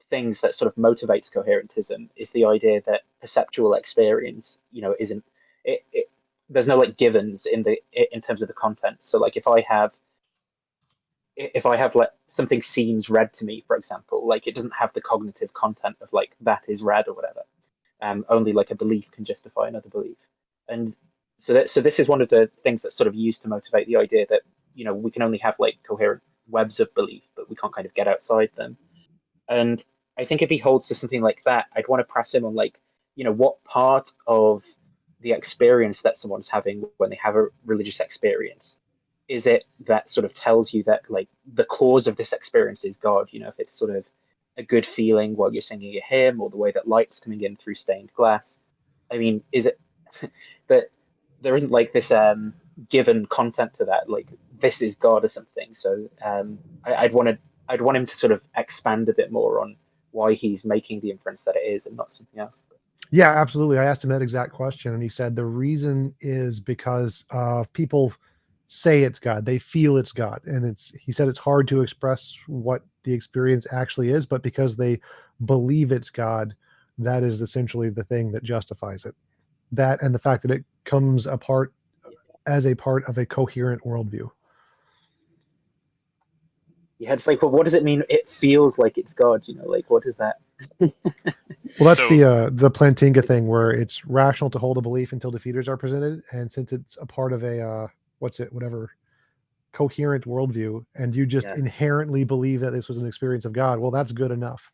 Speaker 3: things that sort of motivates coherentism is the idea that perceptual experience, isn't it there's no like givens in terms of the content. So like if I have like something seems red to me, for example, like it doesn't have the cognitive content of like that is red or whatever. Only like a belief can justify another belief. And so this is one of the things that's sort of used to motivate the idea that we can only have like coherent webs of belief, but we can't kind of get outside them. And I think if he holds to something like that, I'd want to press him on like, what part of the experience that someone's having when they have a religious experience is it that sort of tells you that like the cause of this experience is God? If it's sort of a good feeling while you're singing a hymn, or the way that light's coming in through stained glass. I mean, is it that there isn't like this given content to that, like this is God or something? So I'd want him to sort of expand a bit more on why he's making the inference that it is and not something else.
Speaker 1: Yeah, absolutely. I asked him that exact question, and he said the reason is because people say it's God, they feel it's God, and he said it's hard to express what the experience actually is, but because they believe it's God, that is essentially the thing that justifies it. That and the fact that it comes apart as a part of a coherent worldview.
Speaker 3: Yeah, it's like, well, what does it mean? It feels like it's God, like what is that?
Speaker 1: Well, that's
Speaker 5: So
Speaker 1: the Plantinga thing, where it's rational to hold a belief until defeaters are presented, and since it's a part of a whatever coherent worldview, and you just
Speaker 3: Yeah.
Speaker 1: inherently believe that this was an experience of God, well, that's good enough.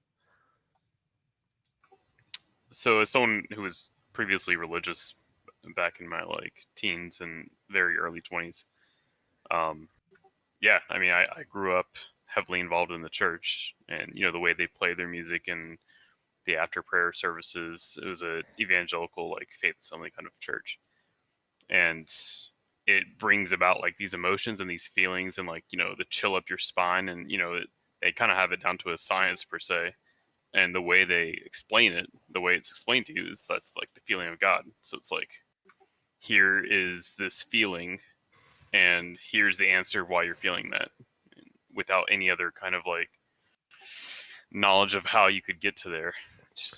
Speaker 5: so as someone who was previously religious back in my like teens and very early 20s, yeah, I mean, I grew up heavily involved in the church, and the way they play their music and the after prayer services, it was a evangelical like faith assembly kind of church, and it brings about like these emotions and these feelings and like the chill up your spine, and they kind of have it down to a science per se, and the way they explain it, the way it's explained to you is that's like the feeling of God. So it's like, here is this feeling, and here's the answer why you're feeling that, without any other kind of like knowledge of how you could get to there.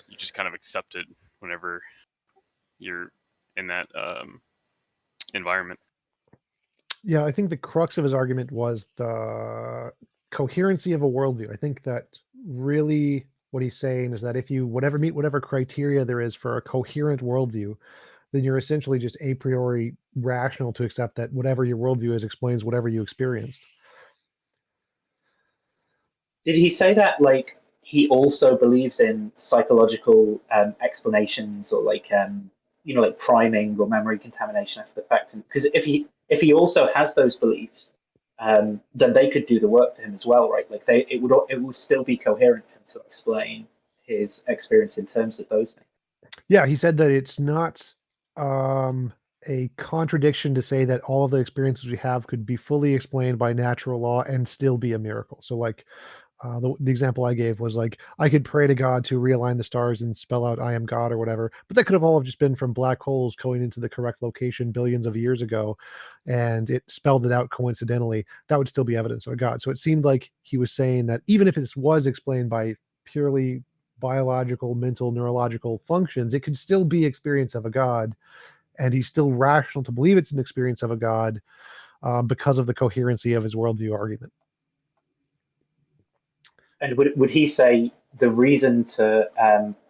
Speaker 5: You just kind of accept it whenever you're in that environment.
Speaker 1: Yeah, I think the crux of his argument was the coherency of a worldview. I think that really what he's saying is that if you meet whatever criteria there is for a coherent worldview, then you're essentially just a priori rational to accept that whatever your worldview is explains whatever you experienced.
Speaker 3: Did he say that like he also believes in psychological explanations, or like like priming or memory contamination after the fact? Because if he also has those beliefs, then they could do the work for him as well, right? Like it would still be coherent for him to explain his experience in terms of those things.
Speaker 1: Yeah, he said that it's not a contradiction to say that all of the experiences we have could be fully explained by natural law and still be a miracle. So, like, the example I gave was like, I could pray to God to realign the stars and spell out I am God or whatever, but that could have all just been from black holes going into the correct location billions of years ago, and it spelled it out coincidentally. That would still be evidence of God. So it seemed like he was saying that even if this was explained by purely biological, mental, neurological functions, it could still be experience of a God, and he's still rational to believe it's an experience of a God because of the coherency of his worldview argument.
Speaker 3: And would he say the reason to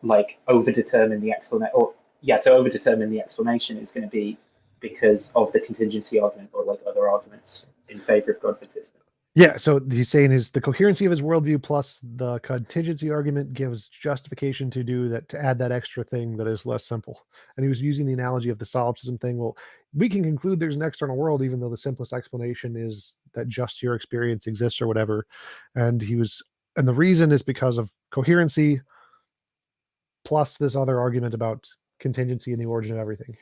Speaker 3: like overdetermine the explanation, or to overdetermine the explanation, is going to be because of the contingency argument or like other arguments in favor of God's existence?
Speaker 1: Yeah, so he's saying is the coherency of his worldview plus the contingency argument gives justification to do that, to add that extra thing that is less simple. And he was using the analogy of the solipsism thing. Well, we can conclude there's an external world, even though the simplest explanation is that just your experience exists or whatever. And the reason is because of coherency plus this other argument about contingency and the origin of everything.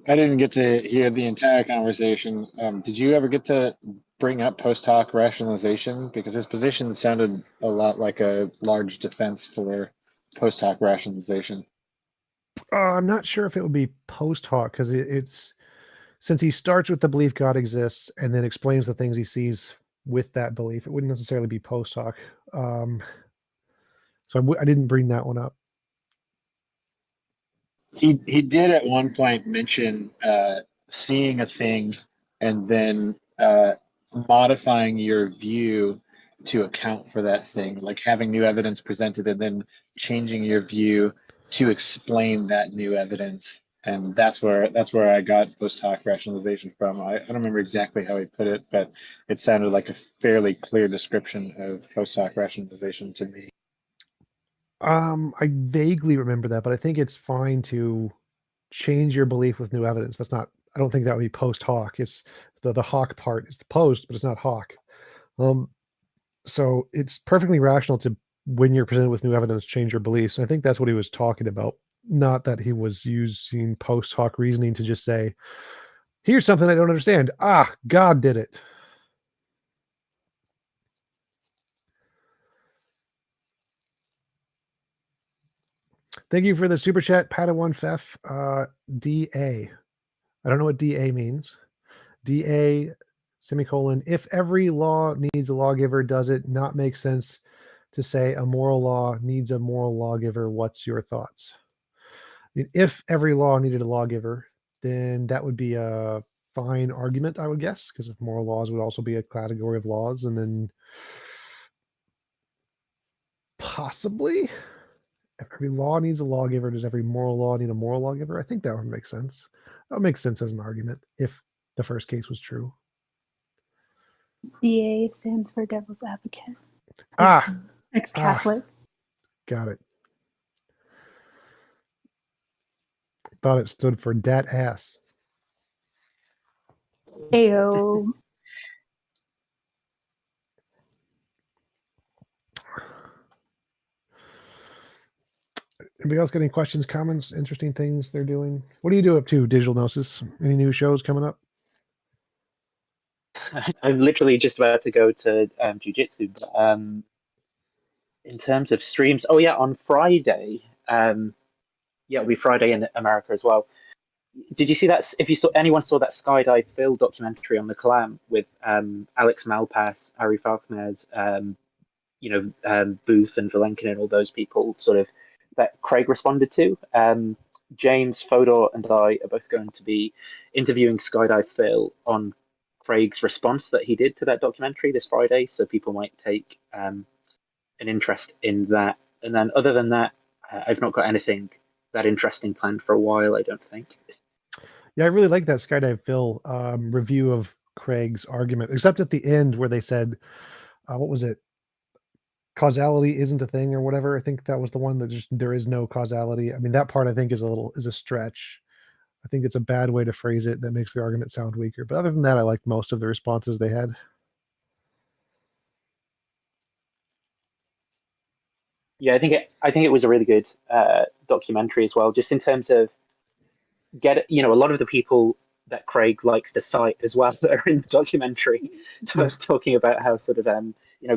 Speaker 4: I didn't get to hear the entire conversation. Did you ever get to bring up post hoc rationalization? Because his position sounded a lot like a large defense for post hoc rationalization.
Speaker 1: I'm not sure if it would be post hoc because it's since he starts with the belief God exists and then explains the things he sees with that belief, it wouldn't necessarily be post hoc. So I didn't bring that one up.
Speaker 4: He did at one point mention seeing a thing and then modifying your view to account for that thing, like having new evidence presented and then changing your view to explain that new evidence. And that's where I got post hoc rationalization from. I don't remember exactly how he put it, but it sounded like a fairly clear description of post hoc rationalization to me.
Speaker 1: I vaguely remember that, but I think it's fine to change your belief with new evidence. That's not. I don't think that would be post hoc. It's the hoc part is the post, but it's not hoc. So it's perfectly rational to, when you're presented with new evidence, change your beliefs. And I think that's what he was talking about. Not that he was using post hoc reasoning to just say, here's something I don't understand. Ah, God did it. Thank you for the super chat, Padawan Fef. DA. I don't know what DA means. DA semicolon. If every law needs a lawgiver, does it not make sense to say a moral law needs a moral lawgiver? What's your thoughts? I mean, if every law needed a lawgiver, then that would be a fine argument, I would guess, because if moral laws would also be a category of laws, and then possibly if every law needs a lawgiver, does every moral law need a moral lawgiver? I think that would make sense. That would make sense as an argument if the first case was true.
Speaker 6: DA stands for Devil's Advocate.
Speaker 1: Ah,
Speaker 6: Ex-Catholic.
Speaker 1: got it. Thought it stood for dat ass.
Speaker 6: Ayo.
Speaker 1: Anybody else got any questions, comments, interesting things they're doing? What do you do up to, Digital Gnosis? Any new shows coming up?
Speaker 3: I'm literally just about to go to jiu-jitsu, but in terms of streams, oh yeah, on Friday, yeah, it'll be Friday in America as well. Did you see that? If you saw, anyone saw that Skydive Phil documentary on the Kalam with Alex Malpass, Ari Falkmed, Booth and Valenkin and all those people, sort of that Craig responded to. James, Fodor, and I are both going to be interviewing Skydive Phil on Craig's response that he did to that documentary this Friday, so people might take an interest in that. And then, other than that, I've not got anything that interesting planned for a while, I don't think.
Speaker 1: Yeah, I really like that Skydive Phil review of Craig's argument, except at the end where they said, what was it? Causality isn't a thing or whatever. I think that was the one that just, there is no causality. I mean, that part I think is a stretch. I think it's a bad way to phrase it that makes the argument sound weaker. But other than that, I liked most of the responses they had.
Speaker 3: Yeah, I think it was a really good documentary as well, just in terms of a lot of the people that Craig likes to cite as well that are in the documentary,
Speaker 1: Yeah.
Speaker 3: talking about how sort of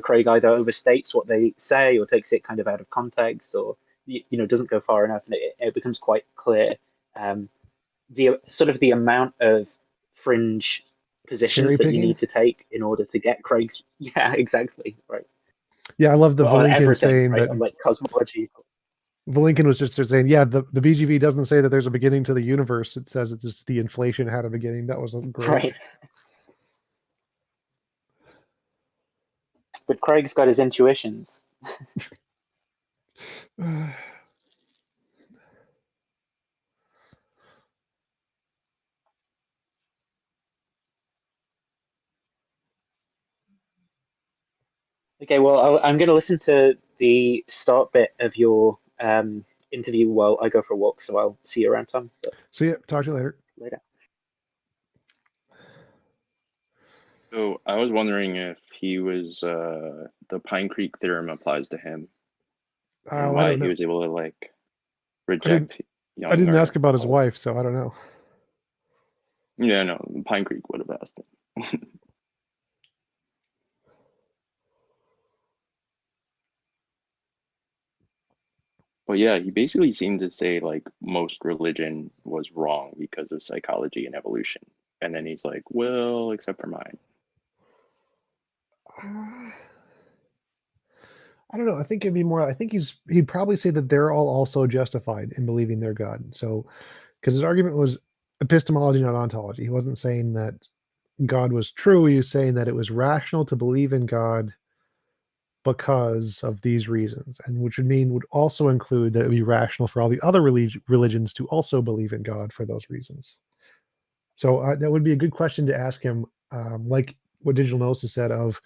Speaker 3: Craig either overstates what they say or takes it kind of out of context, or doesn't go far enough, and it becomes quite clear the sort of the amount of fringe positions
Speaker 1: Cherry
Speaker 3: that you
Speaker 1: picking.
Speaker 3: need to take in order to get Craig's. Yeah, exactly, right.
Speaker 1: Yeah, I love the
Speaker 3: Well, on
Speaker 1: Valenkin
Speaker 3: everything,
Speaker 1: saying
Speaker 3: right?
Speaker 1: that.
Speaker 3: On like cosmology.
Speaker 1: Valenkin was just saying, yeah, the BGV doesn't say that there's a beginning to the universe. It says it's just the inflation had a beginning. That was great.
Speaker 3: Right. But Craig's got his intuitions. Okay, well, I'm going to listen to the start bit of your interview while I go for a walk, so I'll see you around, Tom. But
Speaker 1: See ya. Talk to you later.
Speaker 3: later.
Speaker 7: So I was wondering if he was the Pine Creek theorem applies to him, and
Speaker 1: I
Speaker 7: why
Speaker 1: don't
Speaker 7: he
Speaker 1: know.
Speaker 7: was able to like
Speaker 1: I
Speaker 7: reject
Speaker 1: didn't
Speaker 7: young
Speaker 1: ask about his
Speaker 7: old.
Speaker 1: wife, so I don't know.
Speaker 7: Yeah, no, Pine Creek would have asked him. But yeah, he basically seemed to say like most religion was wrong because of psychology and evolution, and then he's like, well, except for mine.
Speaker 1: I don't know. I think it'd be more. I think he'd probably say that they're all also justified in believing their God. So, because his argument was epistemology, not ontology. He wasn't saying that God was true. He was saying that it was rational to believe in God because of these reasons, and which would also include that it would be rational for all the other religions to also believe in God for those reasons. So that would be a good question to ask him, like what Digital Gnosis said of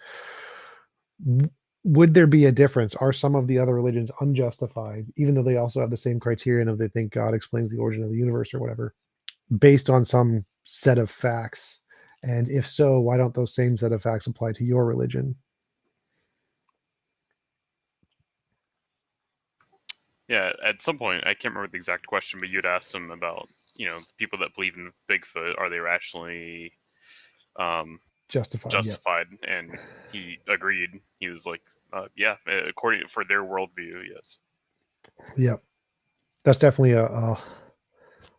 Speaker 1: would there be a difference? Are some of the other religions unjustified, even though they also have the same criterion of they think God explains the origin of the universe or whatever, based on some set of facts? And if so, why don't those same set of facts apply to your religion?
Speaker 5: Yeah, at some point, I can't remember the exact question, but you'd asked him about, people that believe in Bigfoot, are they rationally
Speaker 1: Justified, yeah.
Speaker 5: justified? And he agreed. He was like, yeah, according for their worldview, yes.
Speaker 1: Yep. That's definitely a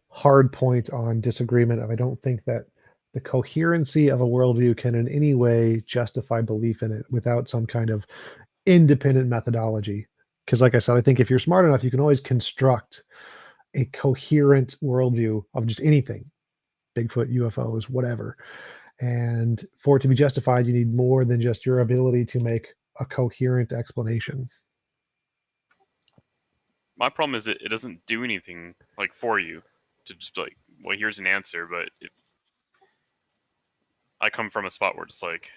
Speaker 1: hard point on disagreement of I don't think that the coherency of a worldview can in any way justify belief in it without some kind of independent methodology. Because like I said, I think if you're smart enough, you can always construct a coherent worldview of just anything, Bigfoot, UFOs, whatever. And for it to be justified, you need more than just your ability to make a coherent explanation.
Speaker 5: My problem is it doesn't do anything like for you to just be like, well, here's an answer, but I come from a spot where it's like,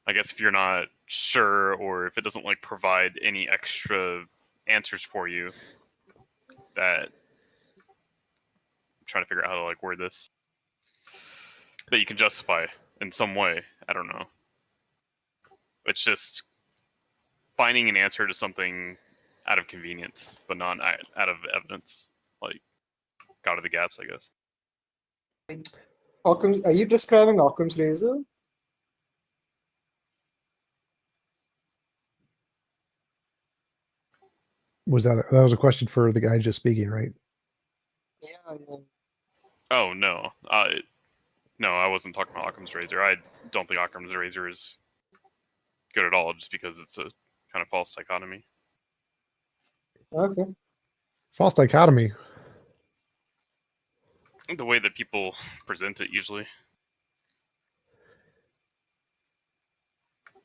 Speaker 5: I guess if you're not sure or if it doesn't like provide any extra answers for you, that I'm trying to figure out how to like word this, that you can justify in some way. I don't know. It's just finding an answer to something out of convenience, but not out of evidence. Like, out of the gaps, I guess.
Speaker 8: Are you describing Occam's razor?
Speaker 1: That was a question for the guy just speaking, right?
Speaker 8: Yeah.
Speaker 5: Oh no, no, I wasn't talking about Occam's razor. I don't think Occam's razor is good at all, just because it's a kind of false dichotomy.
Speaker 8: Okay.
Speaker 1: False dichotomy.
Speaker 5: The way that people present it usually.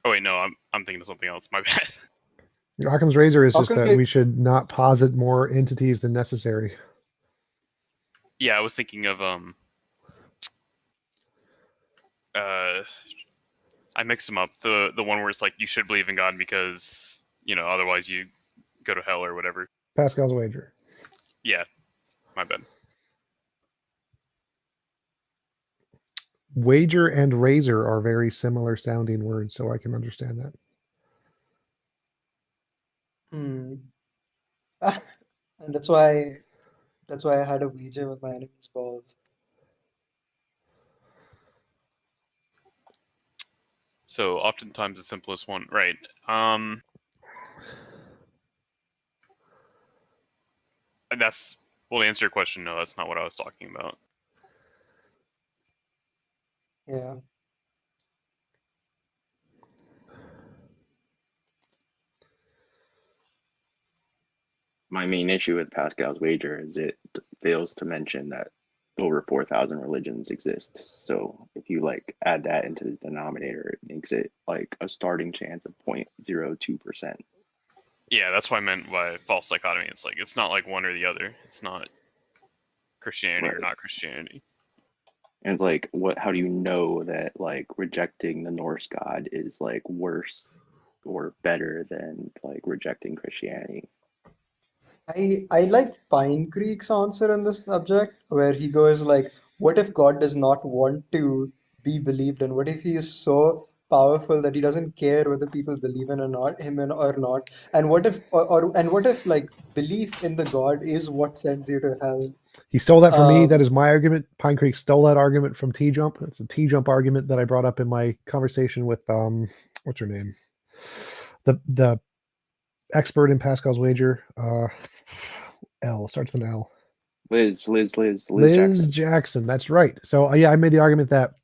Speaker 5: Oh wait, no, I'm thinking of something else. My bad.
Speaker 1: Occam's razor is just
Speaker 8: Occam's
Speaker 1: that
Speaker 8: razor.
Speaker 1: we should not posit more entities than necessary.
Speaker 5: Yeah, I was thinking of I mixed them up. The one where it's like you should believe in God because otherwise you go to hell or whatever.
Speaker 1: Pascal's wager.
Speaker 5: Yeah, my bad.
Speaker 1: Wager and razor are very similar sounding words, so I can understand that.
Speaker 8: And that's why I had a wager with my enemy's balls.
Speaker 5: So oftentimes the simplest one, right? And that's well, to answer your question, no, that's not what I was talking about.
Speaker 8: Yeah.
Speaker 7: My main issue with Pascal's wager is it fails to mention that over 4,000 religions exist. So if you like add that into the denominator, it makes it like a starting chance of 0.02%.
Speaker 5: Yeah, that's what I meant by false dichotomy. It's like it's not like one or the other. It's not Christianity or
Speaker 7: Right.
Speaker 5: not Christianity.
Speaker 7: And it's like, how do you know that like rejecting the Norse god is like worse or better than like rejecting Christianity.
Speaker 8: I like Pine Creek's answer on this subject, where he goes like, "What if God does not want to be believed in? What if he is so powerful that he doesn't care whether people believe in or not or not? And what if and what if like belief in the God is what sends you to hell?"
Speaker 1: He stole that from me. That
Speaker 8: Um,
Speaker 1: is my argument. Pine Creek stole that argument from TJump. It's a TJump argument that I brought up in my conversation with what's her name? The expert in Pascal's wager. L starts with an L.
Speaker 7: Liz
Speaker 1: Liz
Speaker 7: Jackson.
Speaker 1: Jackson. That's right. So yeah, I made the argument that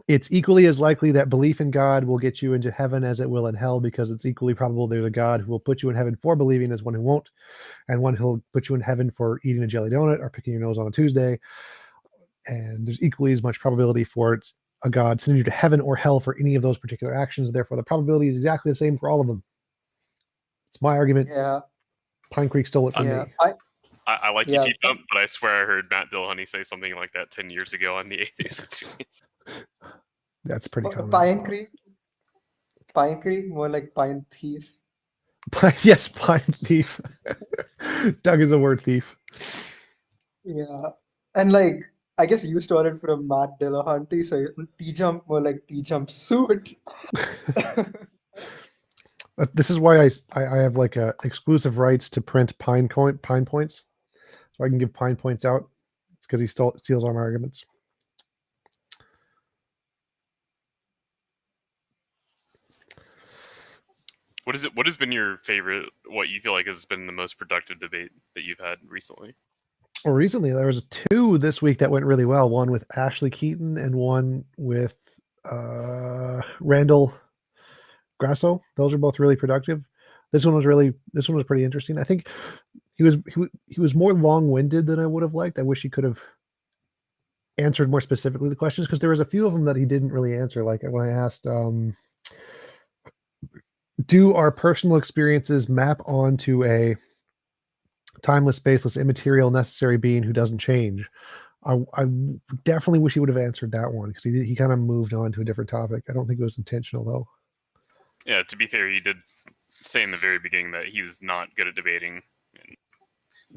Speaker 1: it's equally as likely that belief in God will get you into heaven as it will in hell, because it's equally probable there's a God who will put you in heaven for believing as one who won't, and one who'll put you in heaven for eating a jelly donut or picking your nose on a Tuesday. And there's equally as much probability for a God sending you to heaven or hell for any of those particular actions. Therefore, the probability is exactly the same for all of them. It's my argument.
Speaker 8: yeah,
Speaker 1: Pine Creek stole it from
Speaker 8: yeah,
Speaker 1: me.
Speaker 5: I like
Speaker 8: yeah.
Speaker 5: you, TJump, but I swear I heard Matt Dillahunty say something like that 10 years ago on the Atheist Experience.
Speaker 1: That's pretty common.
Speaker 8: Pine Creek, more like Pine Thief.
Speaker 1: Yes, Pine Thief. Doug is a word thief.
Speaker 8: Yeah, and like I guess you stole it from Matt Dillahunty, so T-Jump more like T-Jump suit.
Speaker 1: This is why I have like exclusive rights to print pine points, so I can give pine points out. It's because he steals our arguments.
Speaker 5: What has been your favorite? What you feel like has been the most productive debate that you've had recently?
Speaker 1: Well, recently there was 2 this week that went really well. One with Ashley Keaton and one with Randall Grasso. Those are both really productive. This one was pretty interesting. I think he was more long-winded than I would have liked. I wish he could have answered more specifically the questions, because there was a few of them that he didn't really answer. Like when I asked, do our personal experiences map onto a timeless, spaceless, immaterial, necessary being who doesn't change? I definitely wish he would have answered that one, because he kind of moved on to a different topic. I don't think it was intentional though.
Speaker 5: Yeah, to be fair, he did say in the very beginning that he was not good at debating. And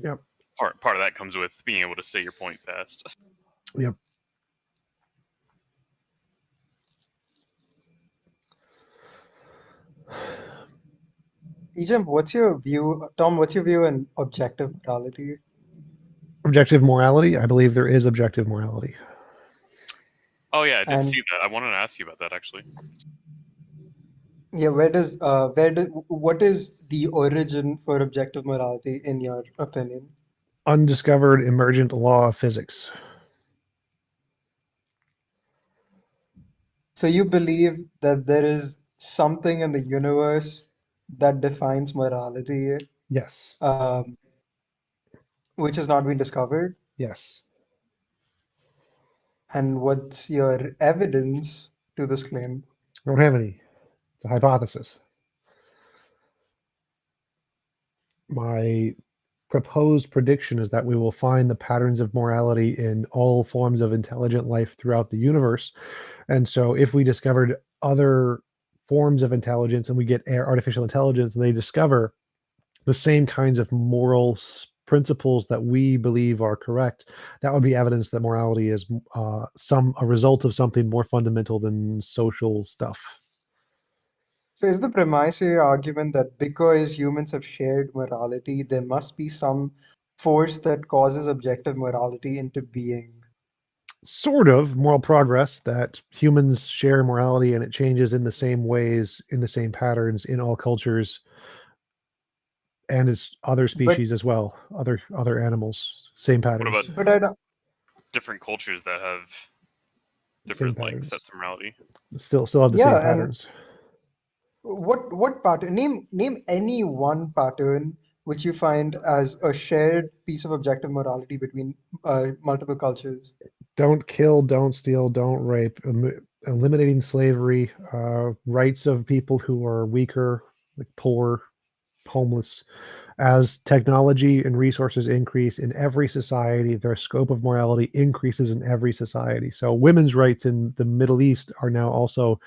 Speaker 1: Yep.
Speaker 5: Part of that comes with being able to say your point fast.
Speaker 1: Yep.
Speaker 8: TJump, what's your view, Tom? What's your view on objective morality?
Speaker 1: Objective morality. I believe there is objective morality.
Speaker 5: Oh yeah, I did
Speaker 8: And
Speaker 5: see that. I wanted to ask you about that actually.
Speaker 8: yeah, what is the origin for objective morality in your opinion?
Speaker 1: Undiscovered emergent law of physics.
Speaker 8: So you believe that there is something in the universe that defines morality,
Speaker 1: Yes.
Speaker 8: which has not been discovered?
Speaker 1: Yes.
Speaker 8: And what's your evidence to this claim?
Speaker 1: I don't have any. It's a hypothesis. My proposed prediction is that we will find the patterns of morality in all forms of intelligent life throughout the universe. And so if we discovered other forms of intelligence and we get artificial intelligence, and they discover the same kinds of moral principles that we believe are correct, that would be evidence that morality is a result of something more fundamental than social stuff.
Speaker 8: So is the premise of your argument that because humans have shared morality, there must be some force that causes objective morality into being?
Speaker 1: Sort of moral progress, that humans share morality and it changes in the same ways, in the same patterns in all cultures, and it's other
Speaker 8: But
Speaker 1: species as well, other animals, same
Speaker 5: What
Speaker 1: patterns,
Speaker 5: about
Speaker 8: but I don't,
Speaker 5: different cultures that have
Speaker 1: same
Speaker 5: different like
Speaker 1: patterns,
Speaker 5: sets of morality?
Speaker 1: still have the same
Speaker 8: yeah, and
Speaker 1: patterns.
Speaker 8: what pattern? Name any one pattern which you find as a shared piece of objective morality between multiple cultures.
Speaker 1: Don't kill, don't steal, don't rape, eliminating slavery, rights of people who are weaker, like poor, homeless. As technology and resources increase in every society, their scope of morality increases in every society. So women's rights in the Middle East are now also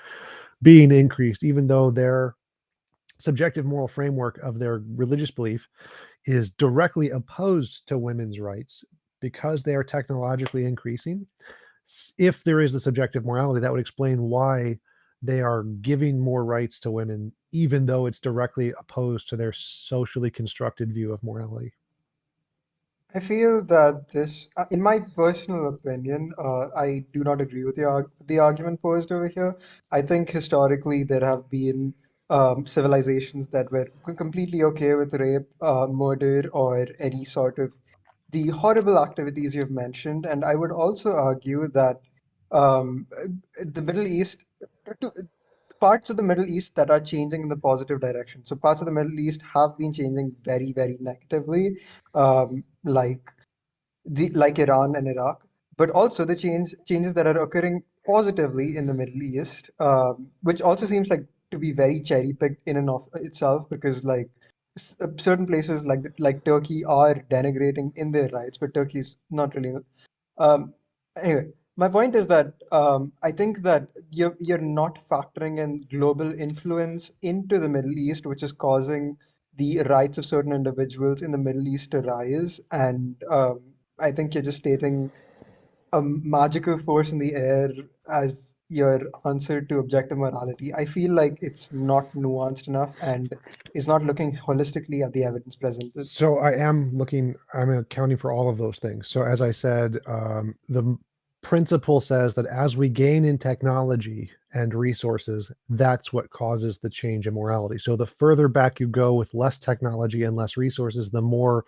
Speaker 1: being increased, even though their subjective moral framework of their religious belief is directly opposed to women's rights because they are technologically increasing. If there is the subjective morality, that would explain why they are giving more rights to women, even though it's directly opposed to their socially constructed view of morality.
Speaker 8: I feel that this, in my personal opinion, I do not agree with the argument posed over here. I think historically there have been civilizations that were completely okay with rape, murder, or any sort of the horrible activities you've mentioned. And I would also argue that the Middle East, to, parts of the Middle East that are changing in the positive direction. So parts of the Middle East have been changing very, very negatively, like Iran and Iraq, but also the changes that are occurring positively in the Middle East, which also seems like to be very cherry picked in and of itself, because like certain places like Turkey are denigrating in their rights, but Turkey's not really. Um, anyway, my point is that I think that you're not factoring in global influence into the Middle East, which is causing the rights of certain individuals in the Middle East to rise. And I think you're just stating a magical force in the air as your answer to objective morality. I feel like it's not nuanced enough and is not looking holistically at the evidence presented.
Speaker 1: So I'm accounting for all of those things. So as I said, the principle says that as we gain in technology and resources, that's what causes the change in morality. So the further back you go with less technology and less resources, the more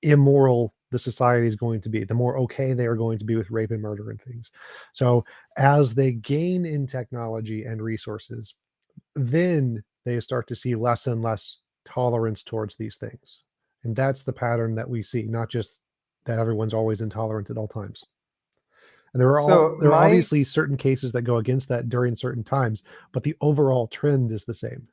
Speaker 1: immoral the society is going to be, the more okay they are going to be with rape and murder and things. So as they gain in technology and resources, then they start to see less and less tolerance towards these things. And that's the pattern that we see, not just that everyone's always intolerant at all times. And there
Speaker 8: So
Speaker 1: are
Speaker 8: my
Speaker 1: obviously certain cases that go against that during certain times, but the overall trend is the same.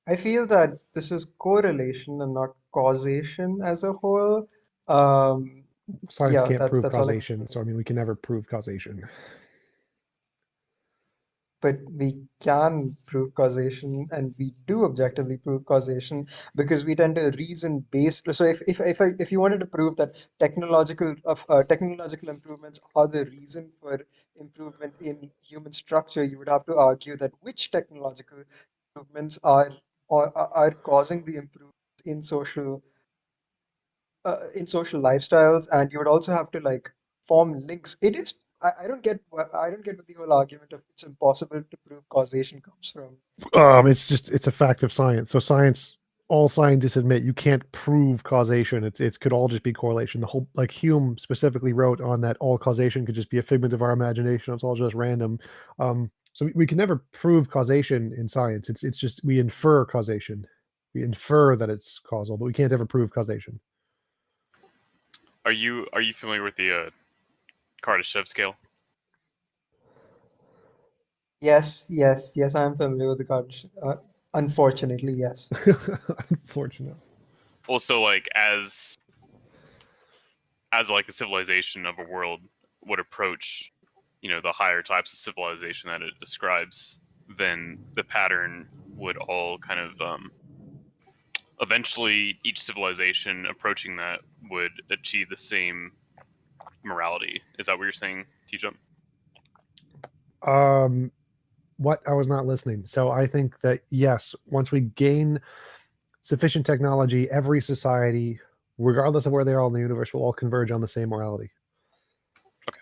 Speaker 8: I feel that this is correlation and not causation as a whole. Um,
Speaker 1: Science
Speaker 8: yeah,
Speaker 1: can't prove
Speaker 8: that's all I can
Speaker 1: causation,
Speaker 8: say.
Speaker 1: so I mean we can never prove causation.
Speaker 8: But we can prove causation, and we do objectively prove causation because we tend to reason based. So if you wanted to prove that technological improvements are the reason for improvement in human structure, you would have to argue that which technological improvements are causing the improvements in social lifestyles, and you would also have to like form links. I don't get I don't get what the whole argument of it's impossible to prove causation comes from.
Speaker 1: It's a fact of science. So all scientists admit you can't prove causation. It could all just be correlation. The whole, like Hume specifically wrote on that, all causation could just be a figment of our imagination. It's all just random. So we can never prove causation in science. It's just we infer causation. We infer that it's causal, but we can't ever prove causation.
Speaker 5: Are you familiar with the Kardashev scale?
Speaker 8: Yes, I'm familiar with the Kardashian. Unfortunately, yes.
Speaker 1: Unfortunate.
Speaker 5: Well, so like as like a civilization of a world would approach, the higher types of civilization that it describes, then the pattern would all kind of eventually each civilization approaching that would achieve the same morality. Is that what you're saying, TJump?
Speaker 1: What? I was not listening. So I think that yes, once we gain sufficient technology, every society, regardless of where they are in the universe, will all converge on the same morality.
Speaker 5: Okay.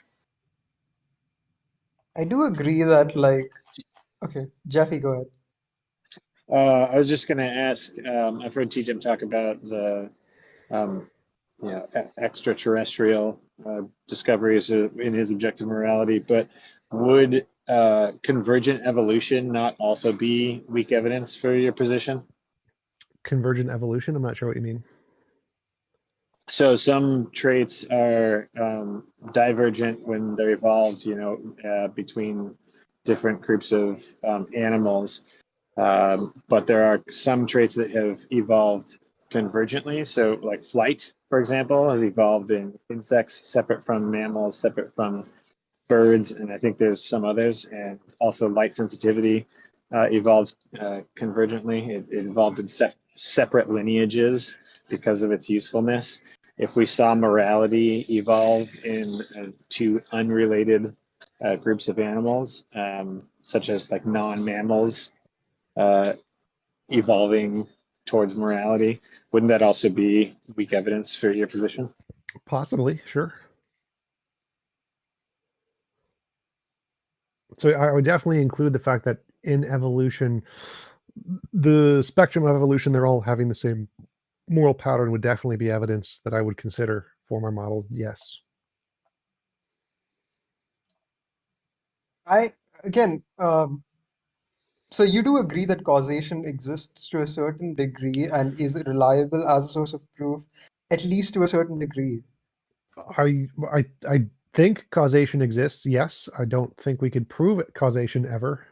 Speaker 8: I do agree that like okay, Jeffy, go ahead.
Speaker 4: I was just going to ask. I've heard TJump talk about the extraterrestrial discoveries in his objective morality, but would convergent evolution not also be weak evidence for your position?
Speaker 1: Convergent evolution? I'm not sure what you mean.
Speaker 4: So some traits are divergent when they're evolved, between different groups of animals. But there are some traits that have evolved convergently. So like flight, for example, has evolved in insects separate from mammals, separate from birds, and I think there's some others, and also light sensitivity evolved convergently. It evolved in separate lineages because of its usefulness. If we saw morality evolve in two unrelated groups of animals, such as like non-mammals evolving towards morality, wouldn't that also be weak evidence for your position?
Speaker 1: Possibly, sure. So I would definitely include the fact that in evolution, the spectrum of evolution, they're all having the same moral pattern would definitely be evidence that I would consider for my model. Yes.
Speaker 8: Again, so you do agree that causation exists to a certain degree and is reliable as a source of proof, at least to a certain degree.
Speaker 1: I think causation exists. Yes. I don't think we could prove it, causation ever.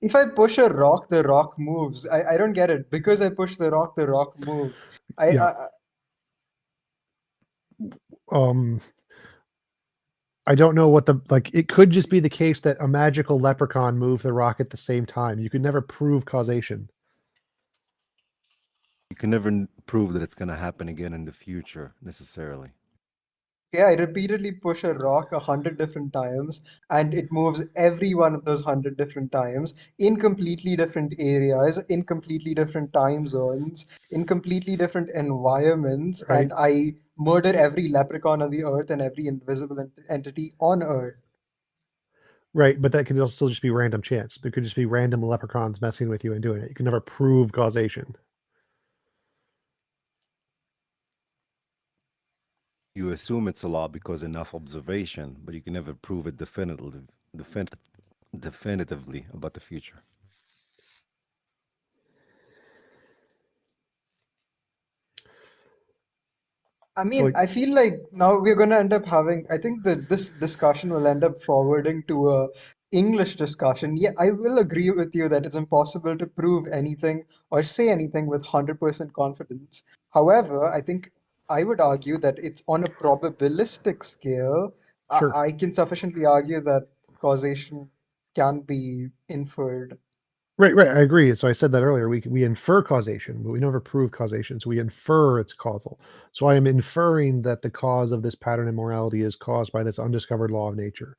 Speaker 8: If I push a rock, the rock moves. I don't get it. Because I push the rock moves.
Speaker 1: Yeah. I don't know what it could just be the case that a magical leprechaun moved the rock at the same time. You could never prove causation.
Speaker 9: You can never prove that it's going to happen again in the future necessarily.
Speaker 8: Yeah, I repeatedly push a rock 100 different times, and it moves every one of those 100 different times in completely different areas, in completely different time zones, in completely different environments,
Speaker 1: Right.
Speaker 8: and I murder every leprechaun on the earth and every invisible entity on earth.
Speaker 1: Right, but that could also just be random chance. There could just be random leprechauns messing with you and doing it. You can never prove causation.
Speaker 9: You assume it's a law because enough observation, but you can never prove it definitively about the future.
Speaker 8: I mean, I feel like now we're going to end up having, I think that this discussion will end up forwarding to a English discussion. Yeah, I will agree with you that it's impossible to prove anything or say anything with 100% confidence. However, I think I would argue that it's on a probabilistic scale.
Speaker 1: Sure.
Speaker 8: I can sufficiently argue that causation can be inferred.
Speaker 1: Right. I agree. So I said that earlier. We infer causation, but we never prove causation. So we infer it's causal. So I am inferring that the cause of this pattern in morality is caused by this undiscovered law of nature.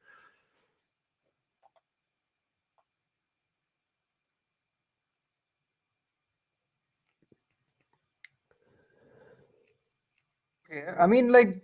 Speaker 8: Yeah, I mean, like,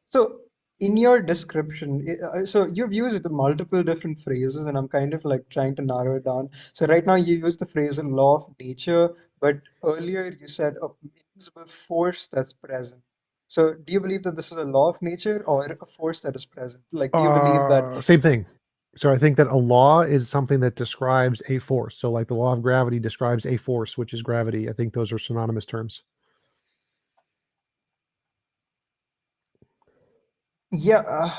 Speaker 8: so in your description, so you've used multiple different phrases, and I'm kind of like trying to narrow it down. So right now you use the phrase a law of nature, but earlier you said a invisible force that's present. So do you believe that this is a law of nature or a force that is present? Like, do you believe that?
Speaker 1: Same thing. So I think that a law is something that describes a force. So like the law of gravity describes a force, which is gravity. I think those are synonymous terms.
Speaker 8: Yeah.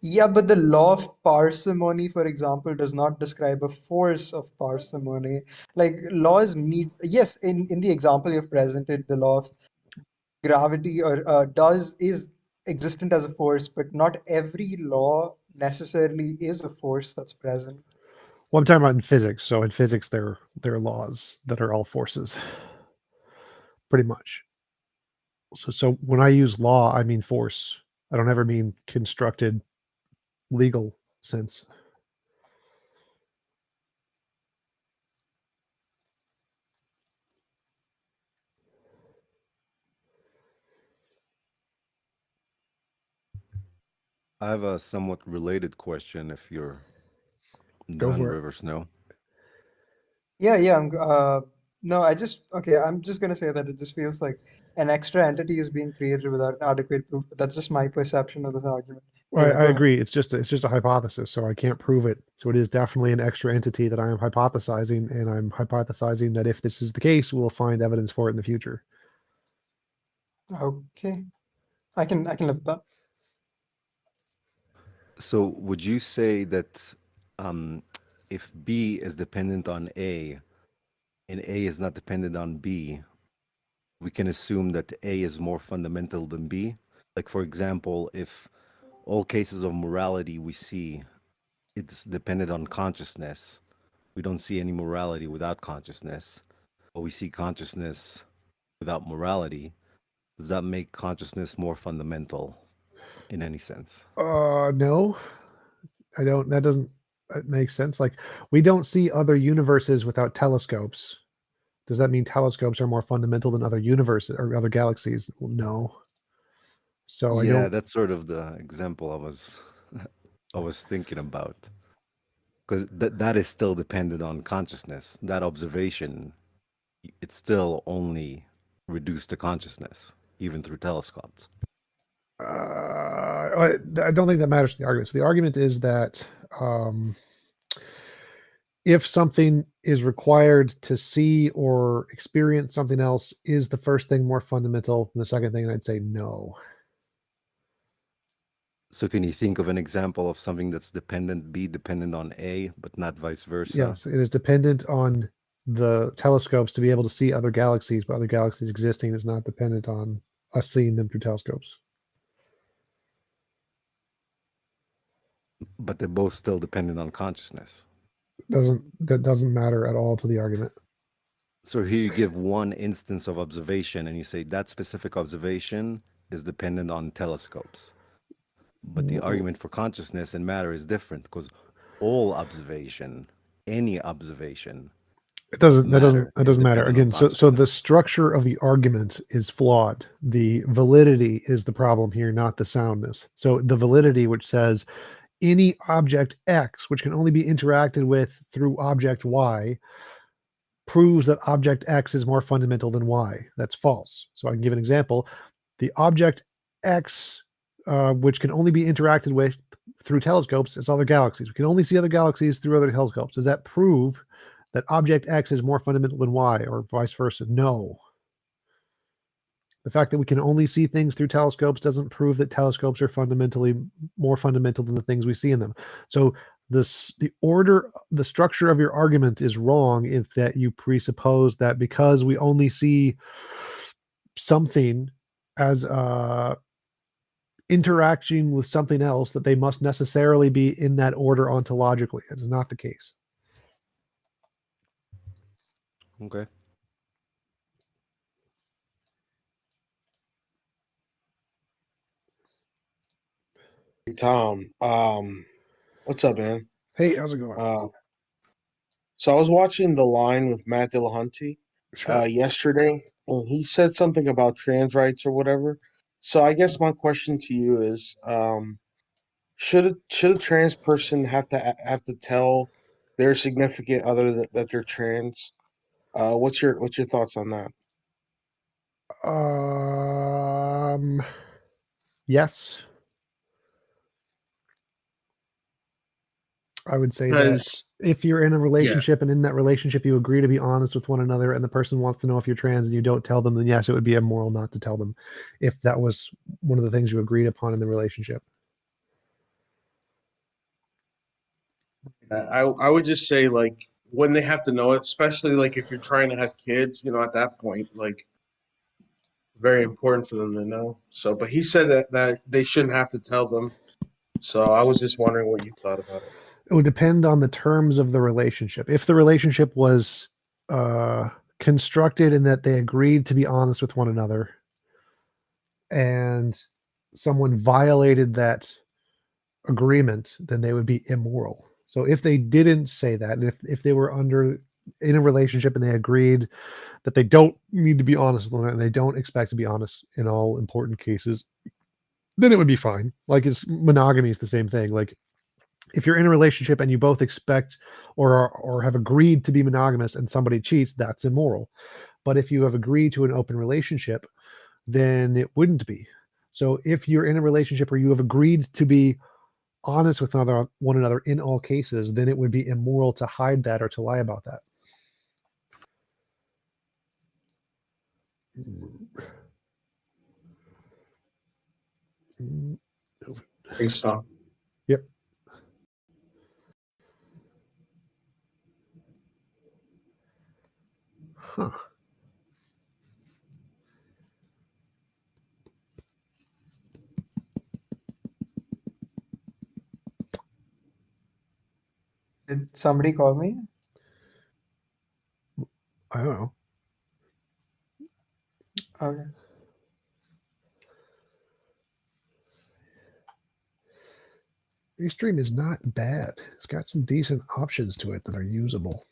Speaker 8: Yeah, but the law of parsimony, for example, does not describe a force of parsimony. Like laws need, yes, in the example you've presented, the law of gravity or is existent as a force, but not every law necessarily is a force that's present.
Speaker 1: Well, I'm talking about in physics. So in physics, there are laws that are all forces, pretty much. So when I use law, I mean force. I don't ever mean constructed legal sense.
Speaker 9: I have a somewhat related question if you're
Speaker 1: Go
Speaker 9: done,
Speaker 1: for it.
Speaker 9: River Snow.
Speaker 8: Yeah, no, I'm just gonna say that it just feels like an extra entity is being created without adequate proof, but that's just my perception of this argument.
Speaker 1: I
Speaker 8: go ahead.
Speaker 1: agree. It's just a hypothesis, so I can't prove it. So it is definitely an extra entity that I am hypothesizing, and I'm hypothesizing that if this is the case, we'll find evidence for it in the future.
Speaker 8: Okay. I can live with that.
Speaker 9: So would you say that if B is dependent on A and A is not dependent on B, we can assume that A is more fundamental than B? Like, for example, if all cases of morality we see, it's dependent on consciousness. We don't see any morality without consciousness, but we see consciousness without morality. Does that make consciousness more fundamental in any sense?
Speaker 1: No, I don't. That doesn't make sense. Like, we don't see other universes without telescopes. Does that mean telescopes are more fundamental than other universes or other galaxies? Well, no. So I
Speaker 9: Yeah,
Speaker 1: don't.
Speaker 9: that's sort of the example I was thinking about. Because that is still dependent on consciousness. That observation, it's still only reduced to consciousness, even through telescopes.
Speaker 1: I don't think that matters to the argument. So the argument is that if something is required to see or experience something else, is the first thing more fundamental than the second thing? And I'd say no.
Speaker 9: So can you think of an example of something that's be dependent on A, but not vice versa?
Speaker 1: Yes, it is dependent on the telescopes to be able to see other galaxies, but other galaxies existing is not dependent on us seeing them through telescopes.
Speaker 9: But they're both still dependent on consciousness.
Speaker 1: That doesn't matter at all to the argument.
Speaker 9: So here you give one instance of observation and you say that specific observation is dependent on telescopes. But the argument for consciousness and matter is different because all observation, any observation,
Speaker 1: It doesn't. That
Speaker 9: matter
Speaker 1: doesn't
Speaker 9: is
Speaker 1: matter.
Speaker 9: dependent on
Speaker 1: Again, so the
Speaker 9: consciousness.
Speaker 1: structure of the argument is flawed. The validity is the problem here, not the soundness. So the validity, which says any object X, which can only be interacted with through object Y, proves that object X is more fundamental than Y. That's false. So I can give an example. The object X, which can only be interacted with through telescopes, is other galaxies. We can only see other galaxies through other telescopes. Does that prove that object X is more fundamental than Y, or vice versa? No. The fact that we can only see things through telescopes doesn't prove that telescopes are fundamentally more fundamental than the things we see in them. So the structure of your argument is wrong if that you presuppose that because we only see something as interaction with something else, that they must necessarily be in that order ontologically. It's not the case.
Speaker 9: Okay.
Speaker 10: Tom, what's up, man?
Speaker 1: Hey, how's it going?
Speaker 10: So I was watching The Line with Matt Dillahunty
Speaker 1: Sure.
Speaker 10: yesterday, and he said something about trans rights or whatever. So I guess my question to you is, should a trans person have to tell their significant other that they're trans? What's your thoughts on that?
Speaker 1: Yes. I would say that
Speaker 10: Because
Speaker 1: if you're in a relationship and in that relationship you agree to be honest with one another and the person wants to know if you're trans and you don't tell them, then yes, it would be immoral not to tell them if that was one of the things you agreed upon in the relationship.
Speaker 10: I would just say, like, when they have to know it, especially like if you're trying to have kids, at that point, like, very important for them to know. So, but he said that they shouldn't have to tell them. So I was just wondering what you thought about it.
Speaker 1: It would depend on the terms of the relationship. If the relationship was constructed in that they agreed to be honest with one another and someone violated that agreement, then they would be immoral. So if they didn't say that, and if they were in a relationship and they agreed that they don't need to be honest with one another and they don't expect to be honest in all important cases, then it would be fine. Like, monogamy is the same thing. Like, if you're in a relationship and you both expect or have agreed to be monogamous and somebody cheats, that's immoral. But if you have agreed to an open relationship, then it wouldn't be. So if you're in a relationship where you have agreed to be honest with one another in all cases, then it would be immoral to hide that or to lie about that.
Speaker 10: Great stuff.
Speaker 1: Yep. Huh.
Speaker 8: Did somebody call me?
Speaker 1: I don't know.
Speaker 8: Okay.
Speaker 1: Restream is not bad. It's got some decent options to it that are usable.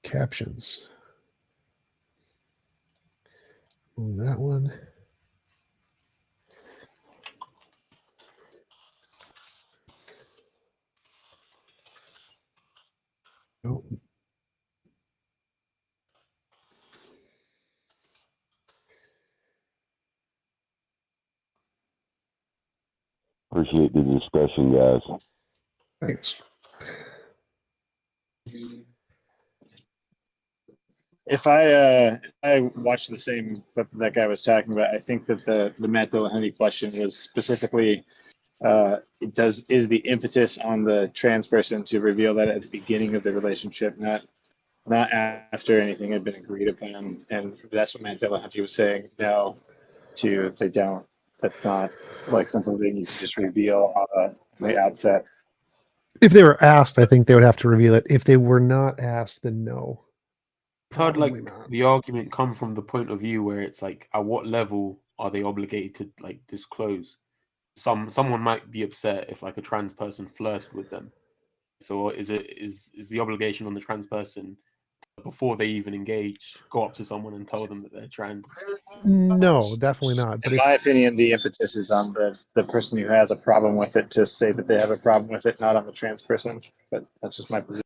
Speaker 1: Captions. Move that one. Nope.
Speaker 11: Appreciate the discussion, guys.
Speaker 1: Thanks.
Speaker 4: If I watched the same clip that guy was talking about, I think that the Matt Dillahunty question was specifically is the impetus on the trans person to reveal that at the beginning of the relationship, not after anything had been agreed upon, and that's what Matt Dillahunty was saying. No, they don't. That's not like something they need to just reveal on the outset.
Speaker 1: If they were asked, I think they would have to reveal it. If they were not asked, then no.
Speaker 12: I've heard
Speaker 1: Probably
Speaker 12: like
Speaker 1: not.
Speaker 12: the argument come from the point of view where it's like, at what level are they obligated to like disclose? Someone might be upset if like a trans person flirted with them. So is the obligation on the trans person before they even engage, go up to someone and tell them that they're trans?
Speaker 1: No, definitely not. But
Speaker 4: In my opinion, the impetus is on the person who has a problem with it to say that they have a problem with it, not on the trans person. But that's just my position.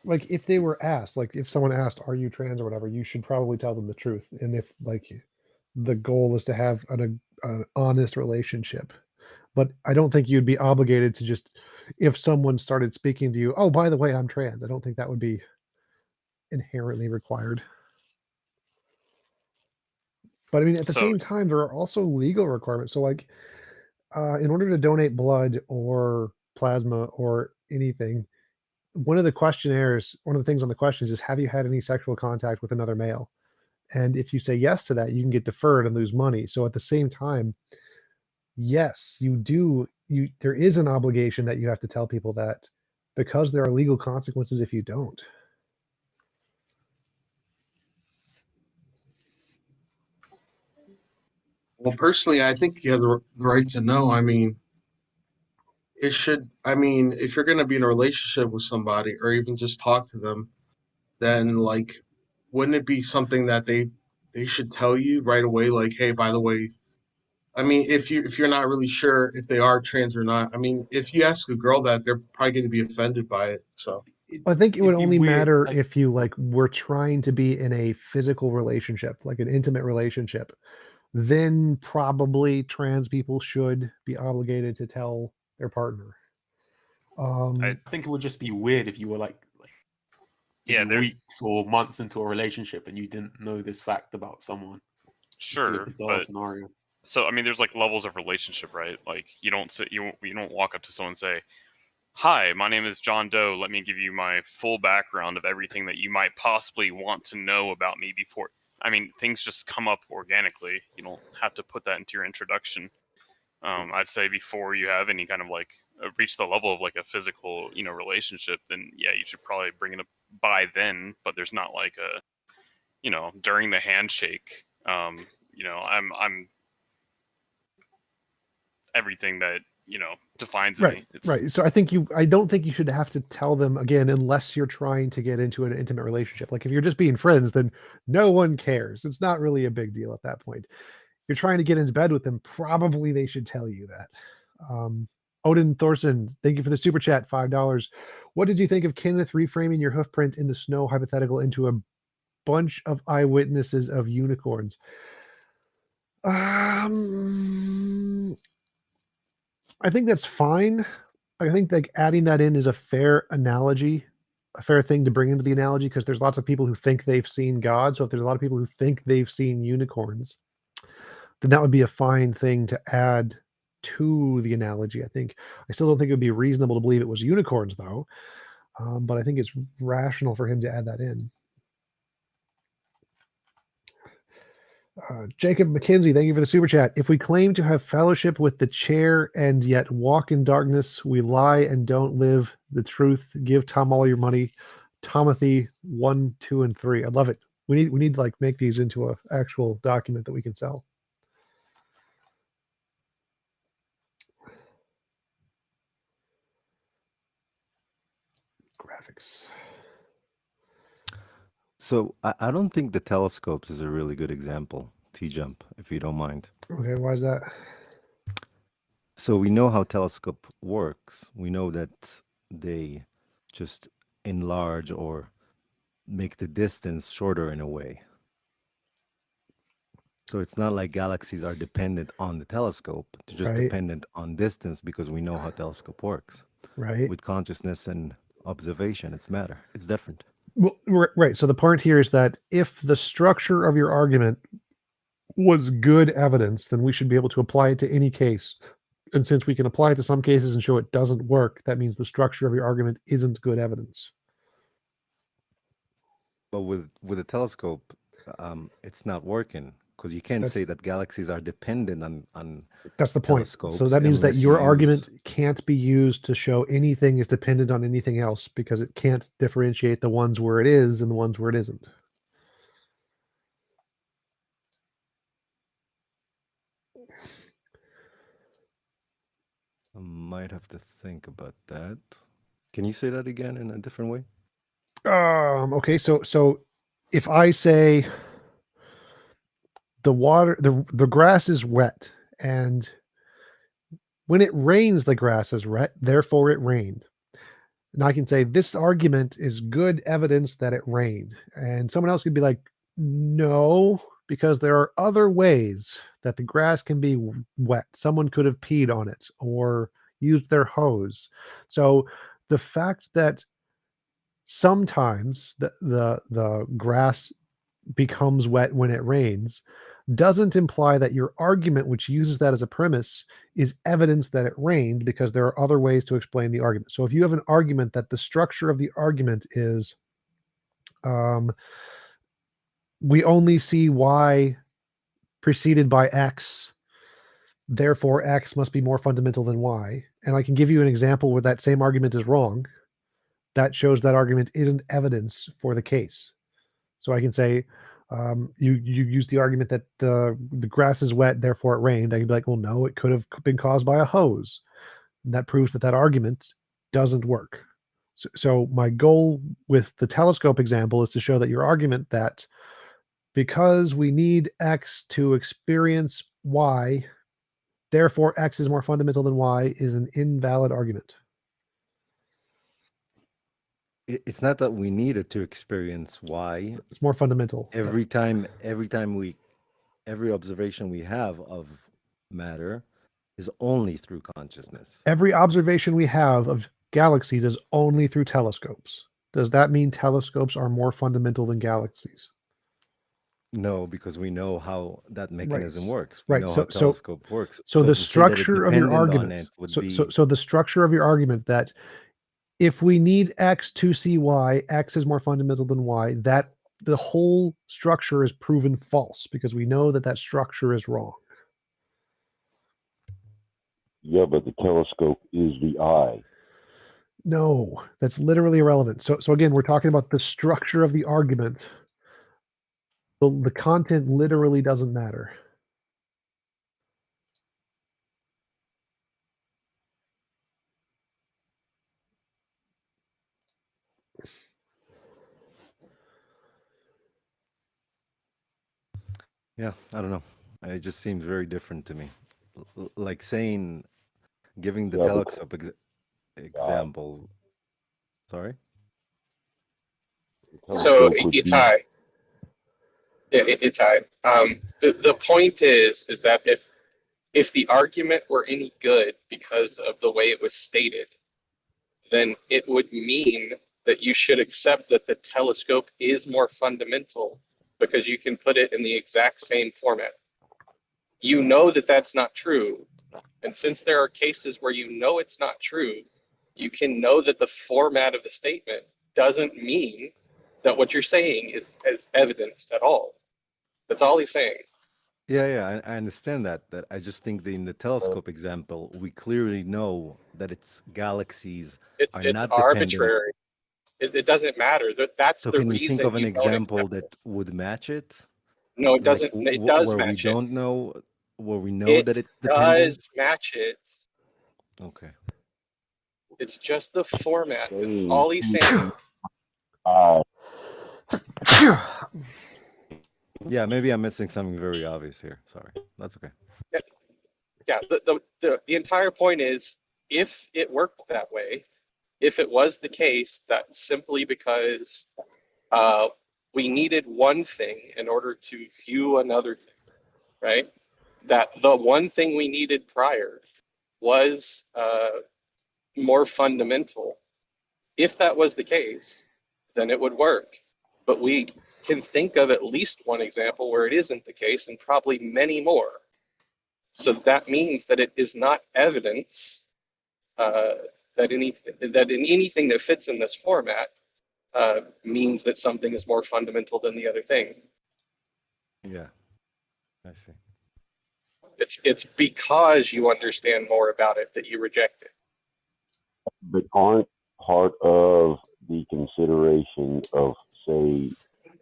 Speaker 1: like if they were asked, like if someone asked, "Are you trans?" or whatever, you should probably tell them the truth. And if like the goal is to have an honest relationship, but I don't think you'd be obligated to just if someone started speaking to you, "Oh, by the way, I'm trans." I don't think that would be inherently required. But I mean, at the same time, there are also legal requirements. So, like, in order to donate blood or plasma or anything, one of the things on the questions is, have you had any sexual contact with another male? And if you say yes to that, you can get deferred and lose money. So at the same time, yes, you do. There is an obligation that you have to tell people that because there are legal consequences if you don't.
Speaker 10: Well, personally, I think you have the right to know. I mean, if you're going to be in a relationship with somebody or even just talk to them, then like, wouldn't it be something that they should tell you right away? Like, hey, by the way, I mean, if you're not really sure if they are trans or not, I mean, if you ask a girl that, they're probably going to be offended by it. So
Speaker 1: I think it would
Speaker 12: It'd be
Speaker 1: only
Speaker 12: weird,
Speaker 1: matter
Speaker 12: like-
Speaker 1: if you like were trying to be in a physical relationship, like an intimate relationship. Then probably trans people should be obligated to tell their partner.
Speaker 12: I think it would just be weird if you were like
Speaker 5: Yeah,
Speaker 12: maybe weeks or months into a relationship and you didn't know this fact about someone.
Speaker 5: Sure,
Speaker 12: a bizarre
Speaker 5: but
Speaker 12: scenario.
Speaker 5: so I mean, there's like levels of relationship, right? Like you don't walk up to someone and say, "Hi, my name is John Doe. Let me give you my full background of everything that you might possibly want to know about me before." I mean, things just come up organically. You don't have to put that into your introduction. I'd say before you have any kind of like reach the level of like a physical, relationship, then yeah, you should probably bring it up by then. But there's not like a, during the handshake. I'm everything that defines me.
Speaker 1: Right. So I don't think you should have to tell them again unless you're trying to get into an intimate relationship. Like if you're just being friends, then no one cares. It's not really a big deal at that point. You're trying to get into bed with them, probably they should tell you that. Odin Thorson, thank you for the super chat, $5. What did you think of Kenneth reframing your hoof print in the snow hypothetical into a bunch of eyewitnesses of unicorns. I think that's fine. I think like adding that in is a fair analogy, a fair thing to bring into the analogy, because there's lots of people who think they've seen God. So if there's a lot of people who think they've seen unicorns, then that would be a fine thing to add to the analogy. I still don't think it would be reasonable to believe it was unicorns, though. But I think it's rational for him to add that in. Jacob McKenzie, thank you for the super chat. If we claim to have fellowship with the chair and yet walk in darkness, we lie and don't live the truth. Give Tom all your money. Timothy 1, 2, and 3. I love it. We need to like make these into an actual document that we can sell. Graphics.
Speaker 9: So I don't think the telescopes is a really good example, TJump, if you don't mind.
Speaker 1: Okay, why is that?
Speaker 9: So we know how telescope works. We know that they just enlarge or make the distance shorter in a way. So it's not like galaxies are dependent on the telescope. They're just
Speaker 1: Right.
Speaker 9: dependent on distance because we know how telescope works.
Speaker 1: Right.
Speaker 9: With consciousness and observation, it's matter. It's different.
Speaker 1: Well, right. So the point here is that if the structure of your argument was good evidence, then we should be able to apply it to any case. And since we can apply it to some cases and show it doesn't work, that means the structure of your argument isn't good evidence.
Speaker 9: But with a telescope, it's not working because you can't say that galaxies are dependent on
Speaker 1: That's the point.
Speaker 9: telescopes
Speaker 1: So that means that
Speaker 9: unless
Speaker 1: your
Speaker 9: you
Speaker 1: argument
Speaker 9: use-
Speaker 1: can't be used to show anything is dependent on anything else, because it can't differentiate the ones where it is and the ones where it isn't.
Speaker 9: I might have to think about that. Can you say that again in a different way?
Speaker 1: Okay, so if I say the grass is wet, and when it rains, the grass is wet, therefore it rained. And I can say this argument is good evidence that it rained. And someone else could be like, no, because there are other ways that the grass can be wet. Someone could have peed on it or used their hose. So the fact that sometimes the grass becomes wet when it rains doesn't imply that your argument, which uses that as a premise, is evidence that it rained, because there are other ways to explain the argument. So if you have an argument that the structure of the argument is we only see Y preceded by X, therefore X must be more fundamental than Y, and I can give you an example where that same argument is wrong, that shows that argument isn't evidence for the case. So I can say, you use the argument that the grass is wet, therefore it rained. I can be like, well, no, it could have been caused by a hose. And that proves that that argument doesn't work. So my goal with the telescope example is to show that your argument that because we need X to experience Y, therefore X is more fundamental than Y, is an invalid argument.
Speaker 9: It's not that we need it to experience Y.
Speaker 1: It's more fundamental.
Speaker 9: Every observation we have of matter is only through consciousness.
Speaker 1: Every observation we have of galaxies is only through telescopes. Does that mean telescopes are more fundamental than galaxies?
Speaker 9: No, because we know how that mechanism works. We
Speaker 1: Right.
Speaker 9: know how telescope works.
Speaker 1: So the
Speaker 9: to say that it's
Speaker 1: structure of your
Speaker 9: dependent on
Speaker 1: argument.
Speaker 9: it would
Speaker 1: So,
Speaker 9: be
Speaker 1: so the structure of your argument that if we need X to see Y, X is more fundamental than Y, that the whole structure is proven false, because we know that that structure is wrong.
Speaker 11: Yeah, but the telescope is the eye.
Speaker 1: No, that's literally irrelevant. So again, we're talking about the structure of the argument. The content literally doesn't matter.
Speaker 9: Yeah, I don't know. It just seems very different to me. Like saying, giving the telescope example. Sorry?
Speaker 11: So, Itai,
Speaker 13: It's the point is that if the argument were any good because of the way it was stated, then it would mean that you should accept that the telescope is more fundamental because you can put it in the exact same format. You know that that's not true. And since there are cases where you know it's not true, you can know that the format of the statement doesn't mean that what you're saying is evidenced at all. That's all he's saying.
Speaker 9: Yeah, I understand that. That I just think that in the telescope example, we clearly know that its galaxies are
Speaker 13: It's
Speaker 9: not dependent.
Speaker 13: arbitrary. It doesn't matter. That's
Speaker 9: So
Speaker 13: the
Speaker 9: can you think
Speaker 13: reason
Speaker 9: of an
Speaker 13: you don't
Speaker 9: example
Speaker 13: accept it.
Speaker 9: that would match it?
Speaker 13: No, it
Speaker 9: Like
Speaker 13: doesn't. It does
Speaker 9: where we
Speaker 13: match it.
Speaker 9: don't know, where we know
Speaker 13: It
Speaker 9: that it's
Speaker 13: does
Speaker 9: dependent?
Speaker 13: match it.
Speaker 9: Okay.
Speaker 13: It's just the format. That's
Speaker 11: Saying
Speaker 13: all he's saying.
Speaker 9: Yeah, maybe I'm missing something very obvious here. Sorry. That's okay.
Speaker 13: Yeah. The entire point is, if it worked that way, if it was the case that simply because we needed one thing in order to view another thing, right? That the one thing we needed prior was more fundamental. If that was the case, then it would work. But we can think of at least one example where it isn't the case, and probably many more. So that means that it is not evidence that in anything that fits in this format means that something is more fundamental than the other thing.
Speaker 9: Yeah, I see.
Speaker 13: It's because you understand more about it that you reject it.
Speaker 11: But aren't part of the consideration of, say,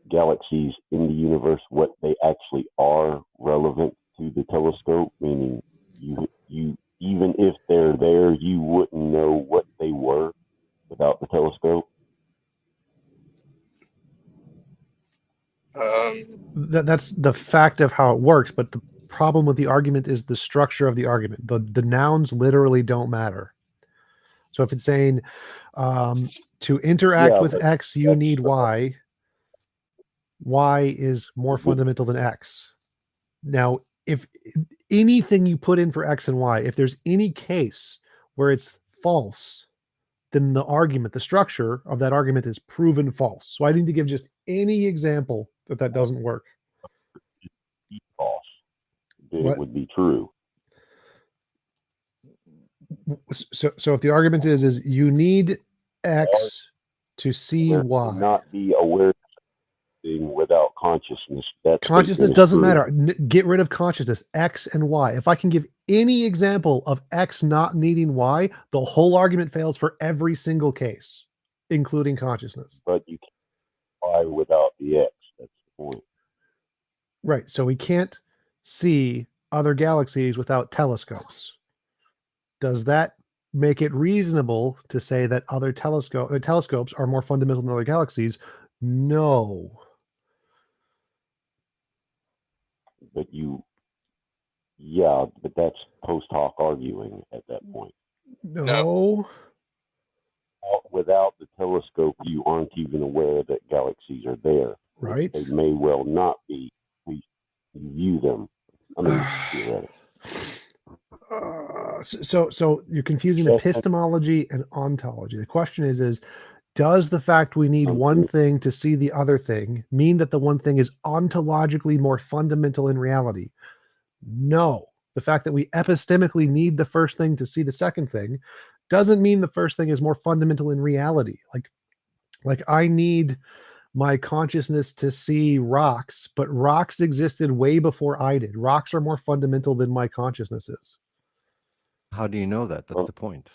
Speaker 11: galaxies in the universe what they actually are relevant to the telescope? Meaning, you even if they're there, you wouldn't know what they were without the telescope.
Speaker 1: That's the fact of how it works, but the problem with the argument is the structure of the argument. The nouns literally don't matter. So if it's saying to interact with X, you need Y. Y is more fundamental than X. Now, if anything you put in for X and Y, if there's any case where it's false, then the argument, the structure of that argument is proven false. So I need to give just any example that doesn't work.
Speaker 11: False. It would be true.
Speaker 1: So if the argument is you need X to see Y.
Speaker 11: Not be aware of something without consciousness. That
Speaker 1: consciousness doesn't matter. Get rid of consciousness. X and Y. If I can give any example of X not needing Y, the whole argument fails for every single case, including consciousness.
Speaker 11: But you can't Y without the X. That's the point.
Speaker 1: Right. So we can't see other galaxies without telescopes. Does that make it reasonable to say that other telescopes are more fundamental than other galaxies? No.
Speaker 11: But but that's post hoc arguing at that point.
Speaker 1: No.
Speaker 11: Without the telescope, you aren't even aware that galaxies are there.
Speaker 1: Right.
Speaker 11: They may well not be. You view them. I mean, theoretically.
Speaker 1: So you're confusing epistemology and ontology. The question is does the fact we need one thing to see the other thing mean that the one thing is ontologically more fundamental in reality? No. The fact that we epistemically need the first thing to see the second thing doesn't mean the first thing is more fundamental in reality. Like I need my consciousness to see rocks, but rocks existed way before I did. Rocks are more fundamental than my consciousness is.
Speaker 9: How do you know that? That's the point.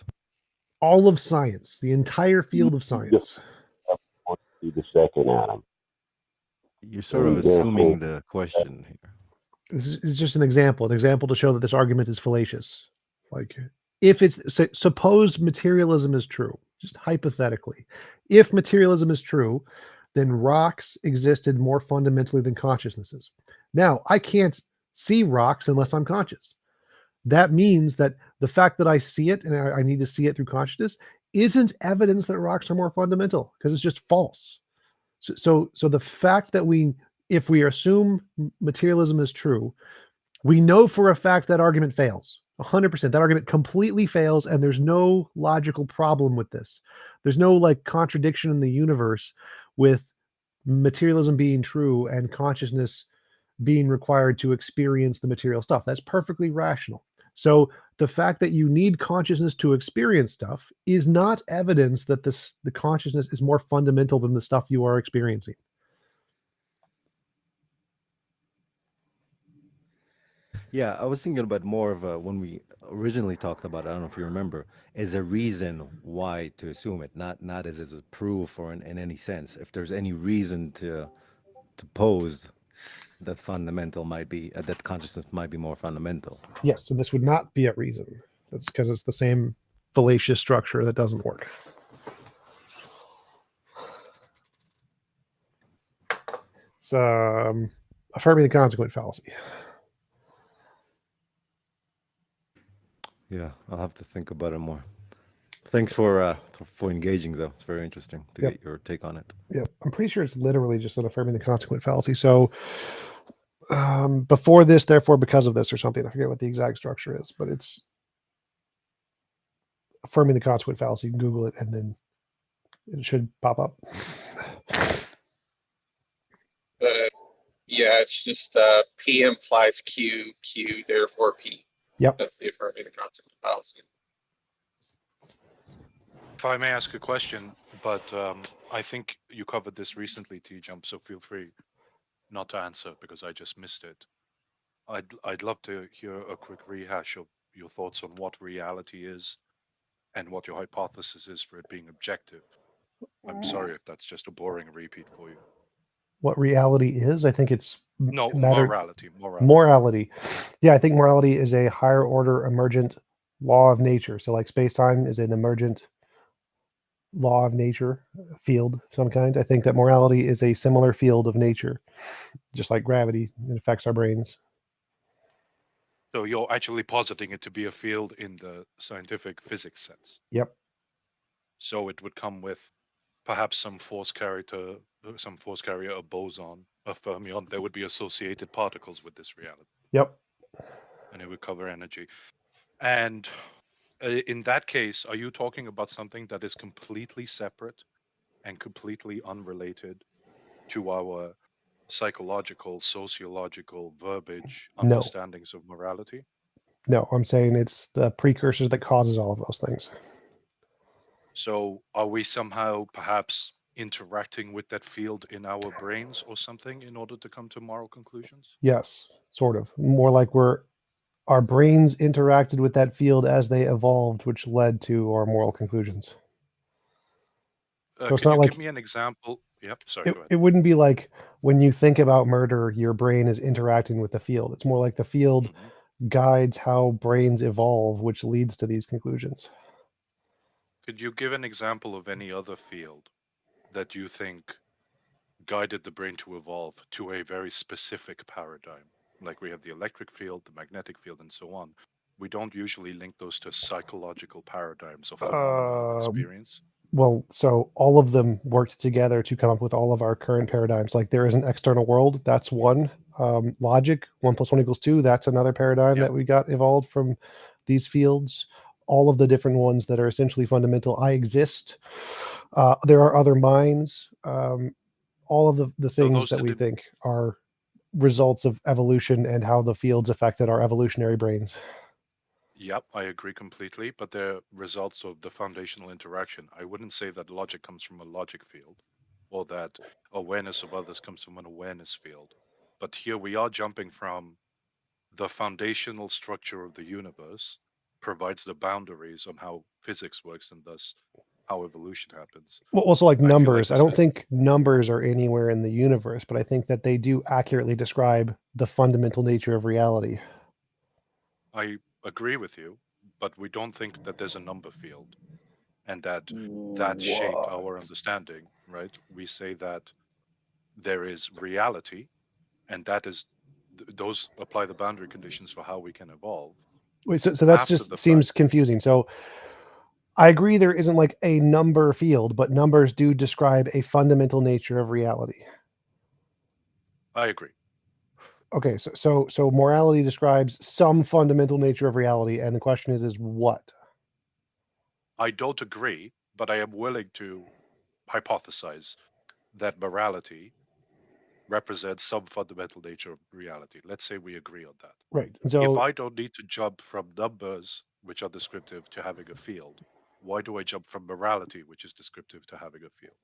Speaker 1: All of science, the entire field of science.
Speaker 11: See the second atom.
Speaker 9: You're sort of assuming the question here.
Speaker 1: This is just an example to show that this argument is fallacious. Like, if it's suppose materialism is true, just hypothetically, if materialism is true, then rocks existed more fundamentally than consciousnesses. Now, I can't see rocks unless I'm conscious. That means that the fact that I see it and I need to see it through consciousness isn't evidence that rocks are more fundamental, because it's just false. So the fact that we if we assume materialism is true, we know for a fact that argument fails. 100%. That argument completely fails, and there's no logical problem with this. There's no like contradiction in the universe with materialism being true and consciousness being required to experience the material stuff. That's perfectly rational. So the fact that you need consciousness to experience stuff is not evidence that the consciousness is more fundamental than the stuff you are experiencing.
Speaker 9: Yeah, I was thinking about more of when we originally talked about it, I don't know if you remember, as a reason why to assume it, not as a proof or in any sense. If there's any reason to pose that fundamental might be that consciousness might be more fundamental.
Speaker 1: Yes, so this would not be a reason. That's because it's the same fallacious structure that doesn't work. It's affirming the consequent fallacy.
Speaker 9: Yeah, I'll have to think about it more. Thanks for engaging, though. It's very interesting to get your take on it.
Speaker 1: Yep, I'm pretty sure it's literally just an affirming the consequent fallacy. So before this, therefore, because of this, or something. I forget what the exact structure is, but it's affirming the consequent fallacy. Google it, and then it should pop up.
Speaker 13: Yeah, it's just P implies Q, Q therefore P.
Speaker 1: Yep.
Speaker 13: That's the affirming the consequent fallacy.
Speaker 14: If I may ask a question, but I think you covered this recently, TJump, so feel free not to answer because I just missed it. I'd love to hear a quick rehash of your thoughts on what reality is and what your hypothesis is for it being objective. I'm sorry if that's just a boring repeat for you.
Speaker 1: What reality is? I think it's
Speaker 14: morality.
Speaker 1: Morality. Yeah, I think morality is a higher order emergent law of nature. So like space-time is an emergent law of nature, field of some kind. I think that morality is a similar field of nature, just like gravity. It affects our brains.
Speaker 14: So you're actually positing it to be a field in the scientific physics sense.
Speaker 1: Yep.
Speaker 14: So it would come with perhaps some force carrier, a boson, a fermion. There would be associated particles with this reality.
Speaker 1: Yep.
Speaker 14: And it would cover energy. And in that case, are you talking about something that is completely separate and completely unrelated to our psychological, sociological verbiage understandings of morality?
Speaker 1: No, I'm saying it's the precursors that causes all of those things.
Speaker 14: So are we somehow perhaps interacting with that field in our brains or something in order to come to moral conclusions?
Speaker 1: Yes, sort of. More like our brains interacted with that field as they evolved, which led to our moral conclusions. So it's
Speaker 14: can
Speaker 1: not
Speaker 14: you
Speaker 1: like,
Speaker 14: give me an example? Yep, sorry, go ahead.
Speaker 1: it wouldn't be like when you think about murder, your brain is interacting with the field. It's more like the field guides how brains evolve, which leads to these conclusions.
Speaker 14: Could you give an example of any other field that you think guided the brain to evolve to a very specific paradigm? Like we have the electric field, the magnetic field, and so on. We don't usually link those to psychological paradigms of phenomenal experience.
Speaker 1: Well, so all of them worked together to come up with all of our current paradigms. Like there is an external world, that's one. Logic, 1 + 1 = 2, that's another paradigm that we got evolved from these fields. All of the different ones that are essentially fundamental. I exist. There are other minds. All of the things that we think are results of evolution and how the fields affected our evolutionary brains.
Speaker 14: Yep, I agree completely, but they're results of the foundational interaction. I wouldn't say that logic comes from a logic field or that awareness of others comes from an awareness field. But here we are jumping from the foundational structure of the universe provides the boundaries on how physics works and thus how evolution happens.
Speaker 1: Well, also like numbers. I don't think numbers are anywhere in the universe, but I think that they do accurately describe the fundamental nature of reality.
Speaker 14: I agree with you, but we don't think that there's a number field and that shaped our understanding, right? We say that there is reality and that is those apply the boundary conditions for how we can evolve.
Speaker 1: Wait, so that's just seems confusing. So I agree there isn't like a number field, but numbers do describe a fundamental nature of reality.
Speaker 14: I agree.
Speaker 1: Okay, so morality describes some fundamental nature of reality, and the question is what?
Speaker 14: I don't agree, but I am willing to hypothesize that morality represents some fundamental nature of reality. Let's say we agree on that.
Speaker 1: Right.
Speaker 14: If
Speaker 1: So
Speaker 14: I don't need to jump from numbers, which are descriptive, to having a field, why do I jump from morality, which is descriptive, to having a field?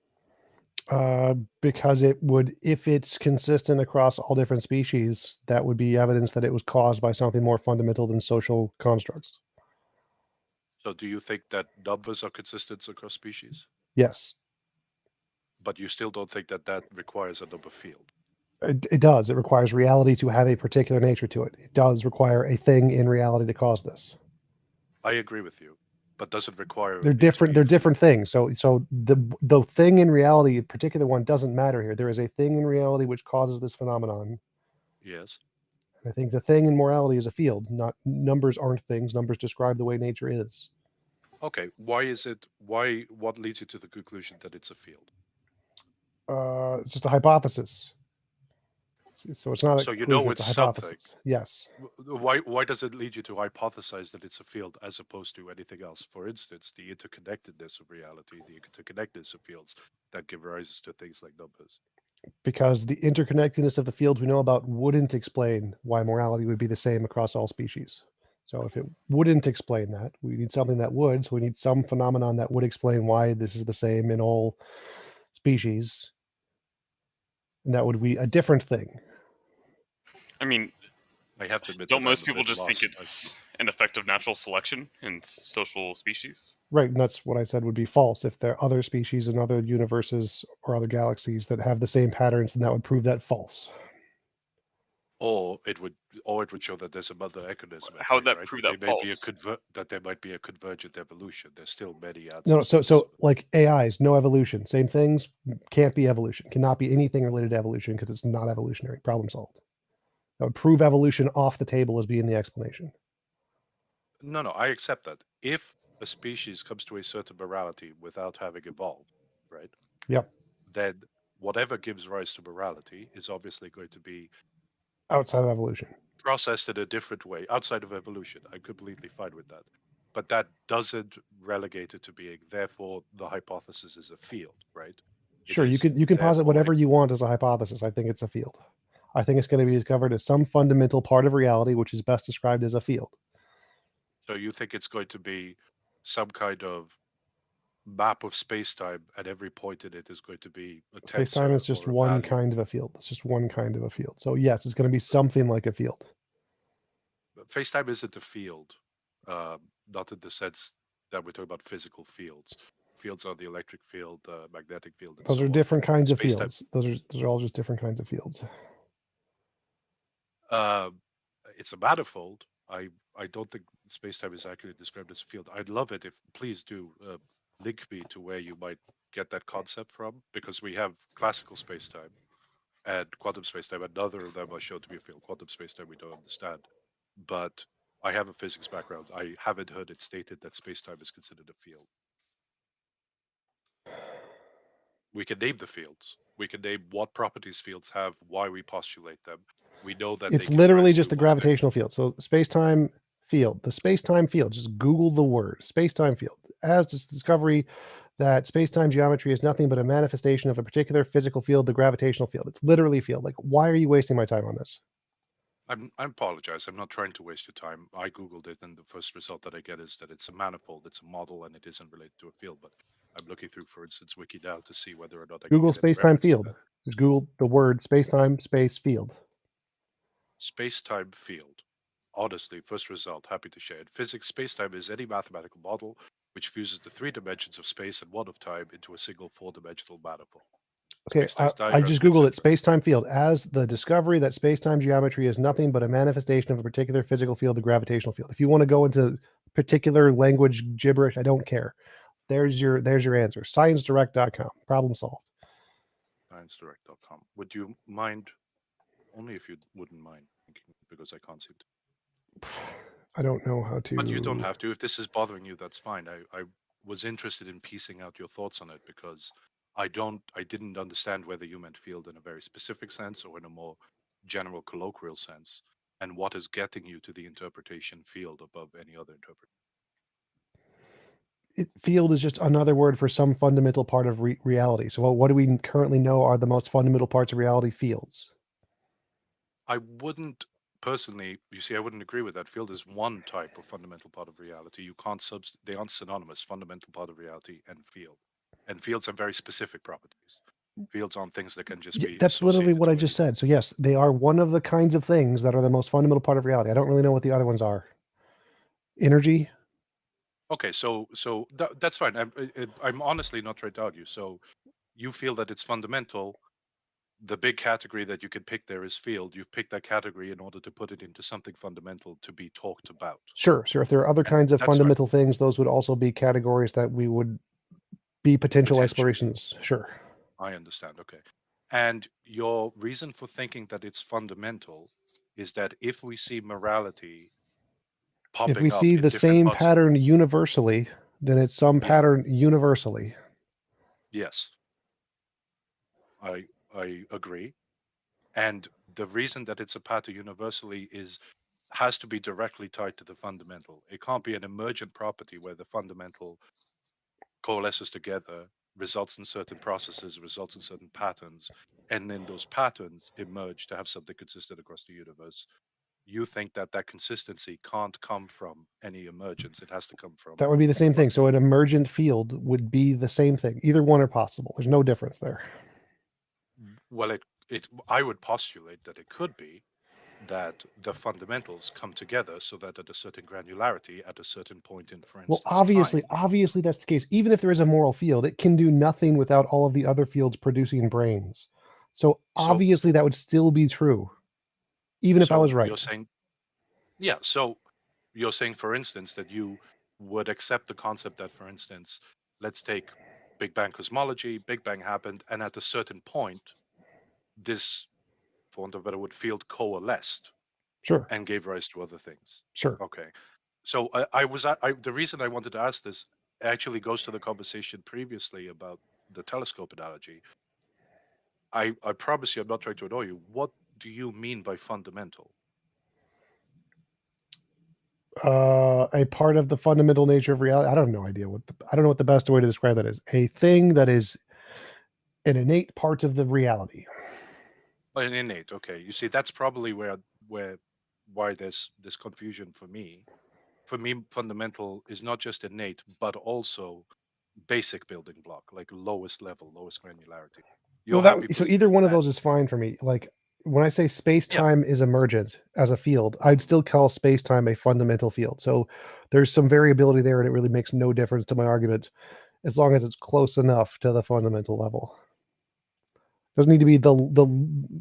Speaker 1: because it would, if it's consistent across all different species, that would be evidence that it was caused by something more fundamental than social constructs.
Speaker 14: So do you think that numbers are consistent across species?
Speaker 1: Yes,
Speaker 14: But you still don't think that that requires a number field?
Speaker 1: it does. It requires reality to have a particular nature to it. It does require a thing in reality to cause this.
Speaker 14: I agree with you, but does it require
Speaker 1: They're
Speaker 14: it to
Speaker 1: different.
Speaker 14: be
Speaker 1: They're
Speaker 14: a
Speaker 1: different
Speaker 14: field?
Speaker 1: things. So the thing in reality, a particular one, doesn't matter here. There is a thing in reality which causes this phenomenon.
Speaker 14: Yes.
Speaker 1: I think the thing in morality is a field. Not numbers aren't things. Numbers describe the way nature is.
Speaker 14: Okay. Why is it? Why? What leads you to the conclusion that it's a field?
Speaker 1: It's just a hypothesis. So it's not a
Speaker 14: So you
Speaker 1: conclusion.
Speaker 14: know
Speaker 1: It's a
Speaker 14: it's something.
Speaker 1: hypothesis. Yes.
Speaker 14: Why does it lead you to hypothesize that it's a field as opposed to anything else? For instance, the interconnectedness of reality, the interconnectedness of fields that give rise to things like numbers.
Speaker 1: Because the interconnectedness of the fields we know about wouldn't explain why morality would be the same across all species. So if it wouldn't explain that, we need something that would. So we need some phenomenon that would explain why this is the same in all species. And that would be a different thing.
Speaker 5: I mean,
Speaker 14: I have to admit
Speaker 5: don't
Speaker 14: that
Speaker 5: most
Speaker 14: I'm a
Speaker 5: people
Speaker 14: bit
Speaker 5: just think
Speaker 14: lost.
Speaker 5: it's an effect of natural selection in social species?
Speaker 1: Right. And that's what I said would be false. If there are other species in other universes or other galaxies that have the same patterns, then that would prove that false.
Speaker 14: Or it would show that there's another mechanism.
Speaker 5: How would that
Speaker 14: right?
Speaker 5: prove
Speaker 14: That
Speaker 5: that
Speaker 14: they may be
Speaker 5: false?
Speaker 14: that there might be a convergent evolution. There's still many answers.
Speaker 1: No,
Speaker 14: to
Speaker 1: so like AIs, no evolution. Same things, can't be evolution. Cannot be anything related to evolution because it's not evolutionary. Problem solved. That would prove evolution off the table as being the explanation.
Speaker 14: No, I accept that. If a species comes to a certain morality without having evolved, right?
Speaker 1: Yep.
Speaker 14: Then whatever gives rise to morality is obviously going to be
Speaker 1: Outside of evolution.
Speaker 14: processed in a different way, outside of evolution. I'm completely fine with that. But that doesn't relegate it to being, therefore, the hypothesis is a field, right?
Speaker 1: Sure, you can posit whatever you want as a hypothesis. I think it's a field. I think it's going to be discovered as some fundamental part of reality, which is best described as a field.
Speaker 14: So you think it's going to be some kind of map of space-time, and every point in it is going to be a
Speaker 1: Space-time
Speaker 14: tensor
Speaker 1: is just
Speaker 14: or a
Speaker 1: one
Speaker 14: value?
Speaker 1: kind of a field. It's just one kind of a field. So yes, it's going to be something like a field.
Speaker 14: Space-time isn't a field, not in the sense that we're talking about physical fields. Fields are the electric field, magnetic field, and
Speaker 1: Those
Speaker 14: so
Speaker 1: are
Speaker 14: on.
Speaker 1: different kinds of
Speaker 14: Space-time-
Speaker 1: fields. Those are all just different kinds of fields.
Speaker 14: It's a manifold. I don't think space-time is accurately described as a field. I'd love it if, please do, link me to where you might get that concept from, because we have classical space-time and quantum space-time, and neither of them are shown to be a field. Quantum space-time we don't understand. But I have a physics background. I haven't heard it stated that space-time is considered a field. We can name the fields. We can name what properties fields have, why we postulate them. We know that
Speaker 1: It's
Speaker 14: they give
Speaker 1: literally
Speaker 14: rise
Speaker 1: just
Speaker 14: to
Speaker 1: a gravitational field. So space-time field, the space-time field, just Google the word space-time field. As this discovery that space-time geometry is nothing but a manifestation of a particular physical field, the gravitational field. It's literally field. Like, why are you wasting my time on this?
Speaker 14: I apologize. I'm not trying to waste your time. I Googled it, and the first result that I get is that it's a manifold, it's a model, and it isn't related to a field. But I'm looking through, for instance, Wiki now to see whether or not I
Speaker 1: Google
Speaker 14: can get any
Speaker 1: space-time
Speaker 14: reference to
Speaker 1: field.
Speaker 14: that.
Speaker 1: Just Google the word space-time space field.
Speaker 14: Space-time field. Honestly, first result, happy to share it. Physics, space-time is any mathematical model which fuses the 3 dimensions of space and 1 of time into a single 4-dimensional manifold.
Speaker 1: Okay, I just Googled it. Space-time field as the discovery that space-time geometry is nothing but a manifestation of a particular physical field, the gravitational field. If you want to go into particular language gibberish, I don't care. There's your answer. ScienceDirect.com. Problem solved.
Speaker 14: ScienceDirect.com. Would you mind? Only if you wouldn't mind, because I can't seem to.
Speaker 1: I don't know how to.
Speaker 14: But you don't have to. If this is bothering you, that's fine. I was interested in piecing out your thoughts on it because I didn't understand whether you meant field in a very specific sense or in a more general colloquial sense, and what is getting you to the interpretation field above any other interpretation.
Speaker 1: Field is just another word for some fundamental part of reality. So what do we currently know are the most fundamental parts of reality? Fields.
Speaker 14: I wouldn't personally, you see, I wouldn't agree with that. Field is one type of fundamental part of reality. You can't they aren't synonymous, fundamental part of reality and field. And fields have very specific properties. Fields aren't things that can just be
Speaker 1: That's literally
Speaker 14: associated
Speaker 1: what I
Speaker 14: with
Speaker 1: just
Speaker 14: you.
Speaker 1: said. So yes, they are one of the kinds of things that are the most fundamental part of reality. I don't really know what the other ones are. Energy.
Speaker 14: Okay, so that's fine. I'm honestly not trying to argue. So you feel that it's fundamental. The big category that you could pick there is field. You've picked that category in order to put it into something fundamental to be talked about.
Speaker 1: Sure. If there are other
Speaker 14: And
Speaker 1: kinds of
Speaker 14: that's fine.
Speaker 1: fundamental things, those would also be categories that we would be potential explorations. Sure.
Speaker 14: I understand. Okay. And your reason for thinking that it's fundamental is that if we see morality
Speaker 1: If we
Speaker 14: popping up
Speaker 1: see
Speaker 14: in
Speaker 1: the
Speaker 14: different
Speaker 1: same
Speaker 14: parts of
Speaker 1: pattern universally, then it's some pattern universally.
Speaker 14: yes, I agree. And the reason that it's a pattern universally has to be directly tied to the fundamental. It can't be an emergent property where the fundamental coalesces together, results in certain processes, results in certain patterns, and then those patterns emerge to have something consistent across the universe. You think that consistency can't come from any emergence. It has to come from
Speaker 1: That would be the same thing. So an emergent field would be the same thing. Either one are possible. There's no difference there.
Speaker 14: well, I would postulate that it could be that the fundamentals come together so that at a certain granularity, at a certain point in, for
Speaker 1: Well,
Speaker 14: instance, time.
Speaker 1: obviously that's the case. Even if there is a moral field, it can do nothing without all of the other fields producing brains. So obviously that would still be true, even if I was right.
Speaker 14: You're saying, yeah. So you're saying, for instance, that you would accept the concept that, for instance, let's take Big Bang cosmology. Big Bang happened, and at a certain point, this, for want of a better word, field coalesced.
Speaker 1: Sure.
Speaker 14: And gave rise to other things.
Speaker 1: Sure.
Speaker 14: Okay. So the reason I wanted to ask this actually goes to the conversation previously about the telescope analogy. I promise you, I'm not trying to annoy you. What do you mean by fundamental?
Speaker 1: A part of the fundamental nature of reality. I don't know what the best way to describe that is. A thing that is an innate part of the reality.
Speaker 14: An innate. Okay. You see, that's probably why there's this confusion for me. For me, fundamental is not just innate, but also basic building block, like lowest level, lowest granularity.
Speaker 1: So either one of those is fine for me. Like when I say space-time is emergent as a field, I'd still call space-time a fundamental field. So there's some variability there, and it really makes no difference to my argument as long as it's close enough to the fundamental level. Doesn't need to be the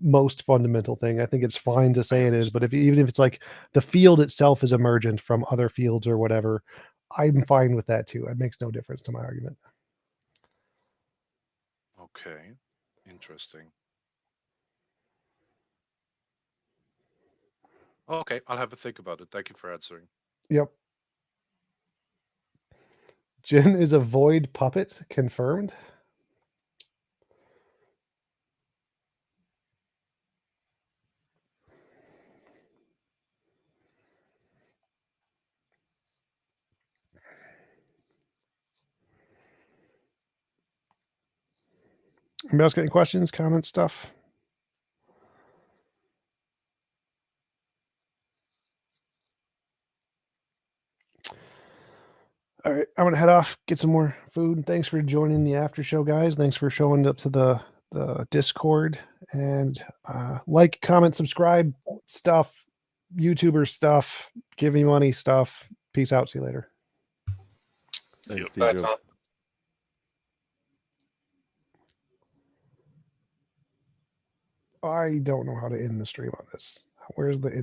Speaker 1: most fundamental thing. I think it's fine to say it is, but even if it's like the field itself is emergent from other fields or whatever, I'm fine with that too. It makes no difference to my argument.
Speaker 14: Okay, interesting. Okay, I'll have a think about it. Thank you for answering.
Speaker 1: Yep. Jin is a void puppet, confirmed. Anybody else got any questions, comments, stuff? All right, I'm gonna head off, get some more food. Thanks for joining the after show, guys. Thanks for showing up to the Discord, and like, comment, subscribe, stuff, YouTuber stuff, give me money stuff. Peace out. See you later.
Speaker 9: Thanks,
Speaker 13: Bye,
Speaker 9: TJump.
Speaker 13: Tom.
Speaker 1: I don't know how to end the stream on this. Where's the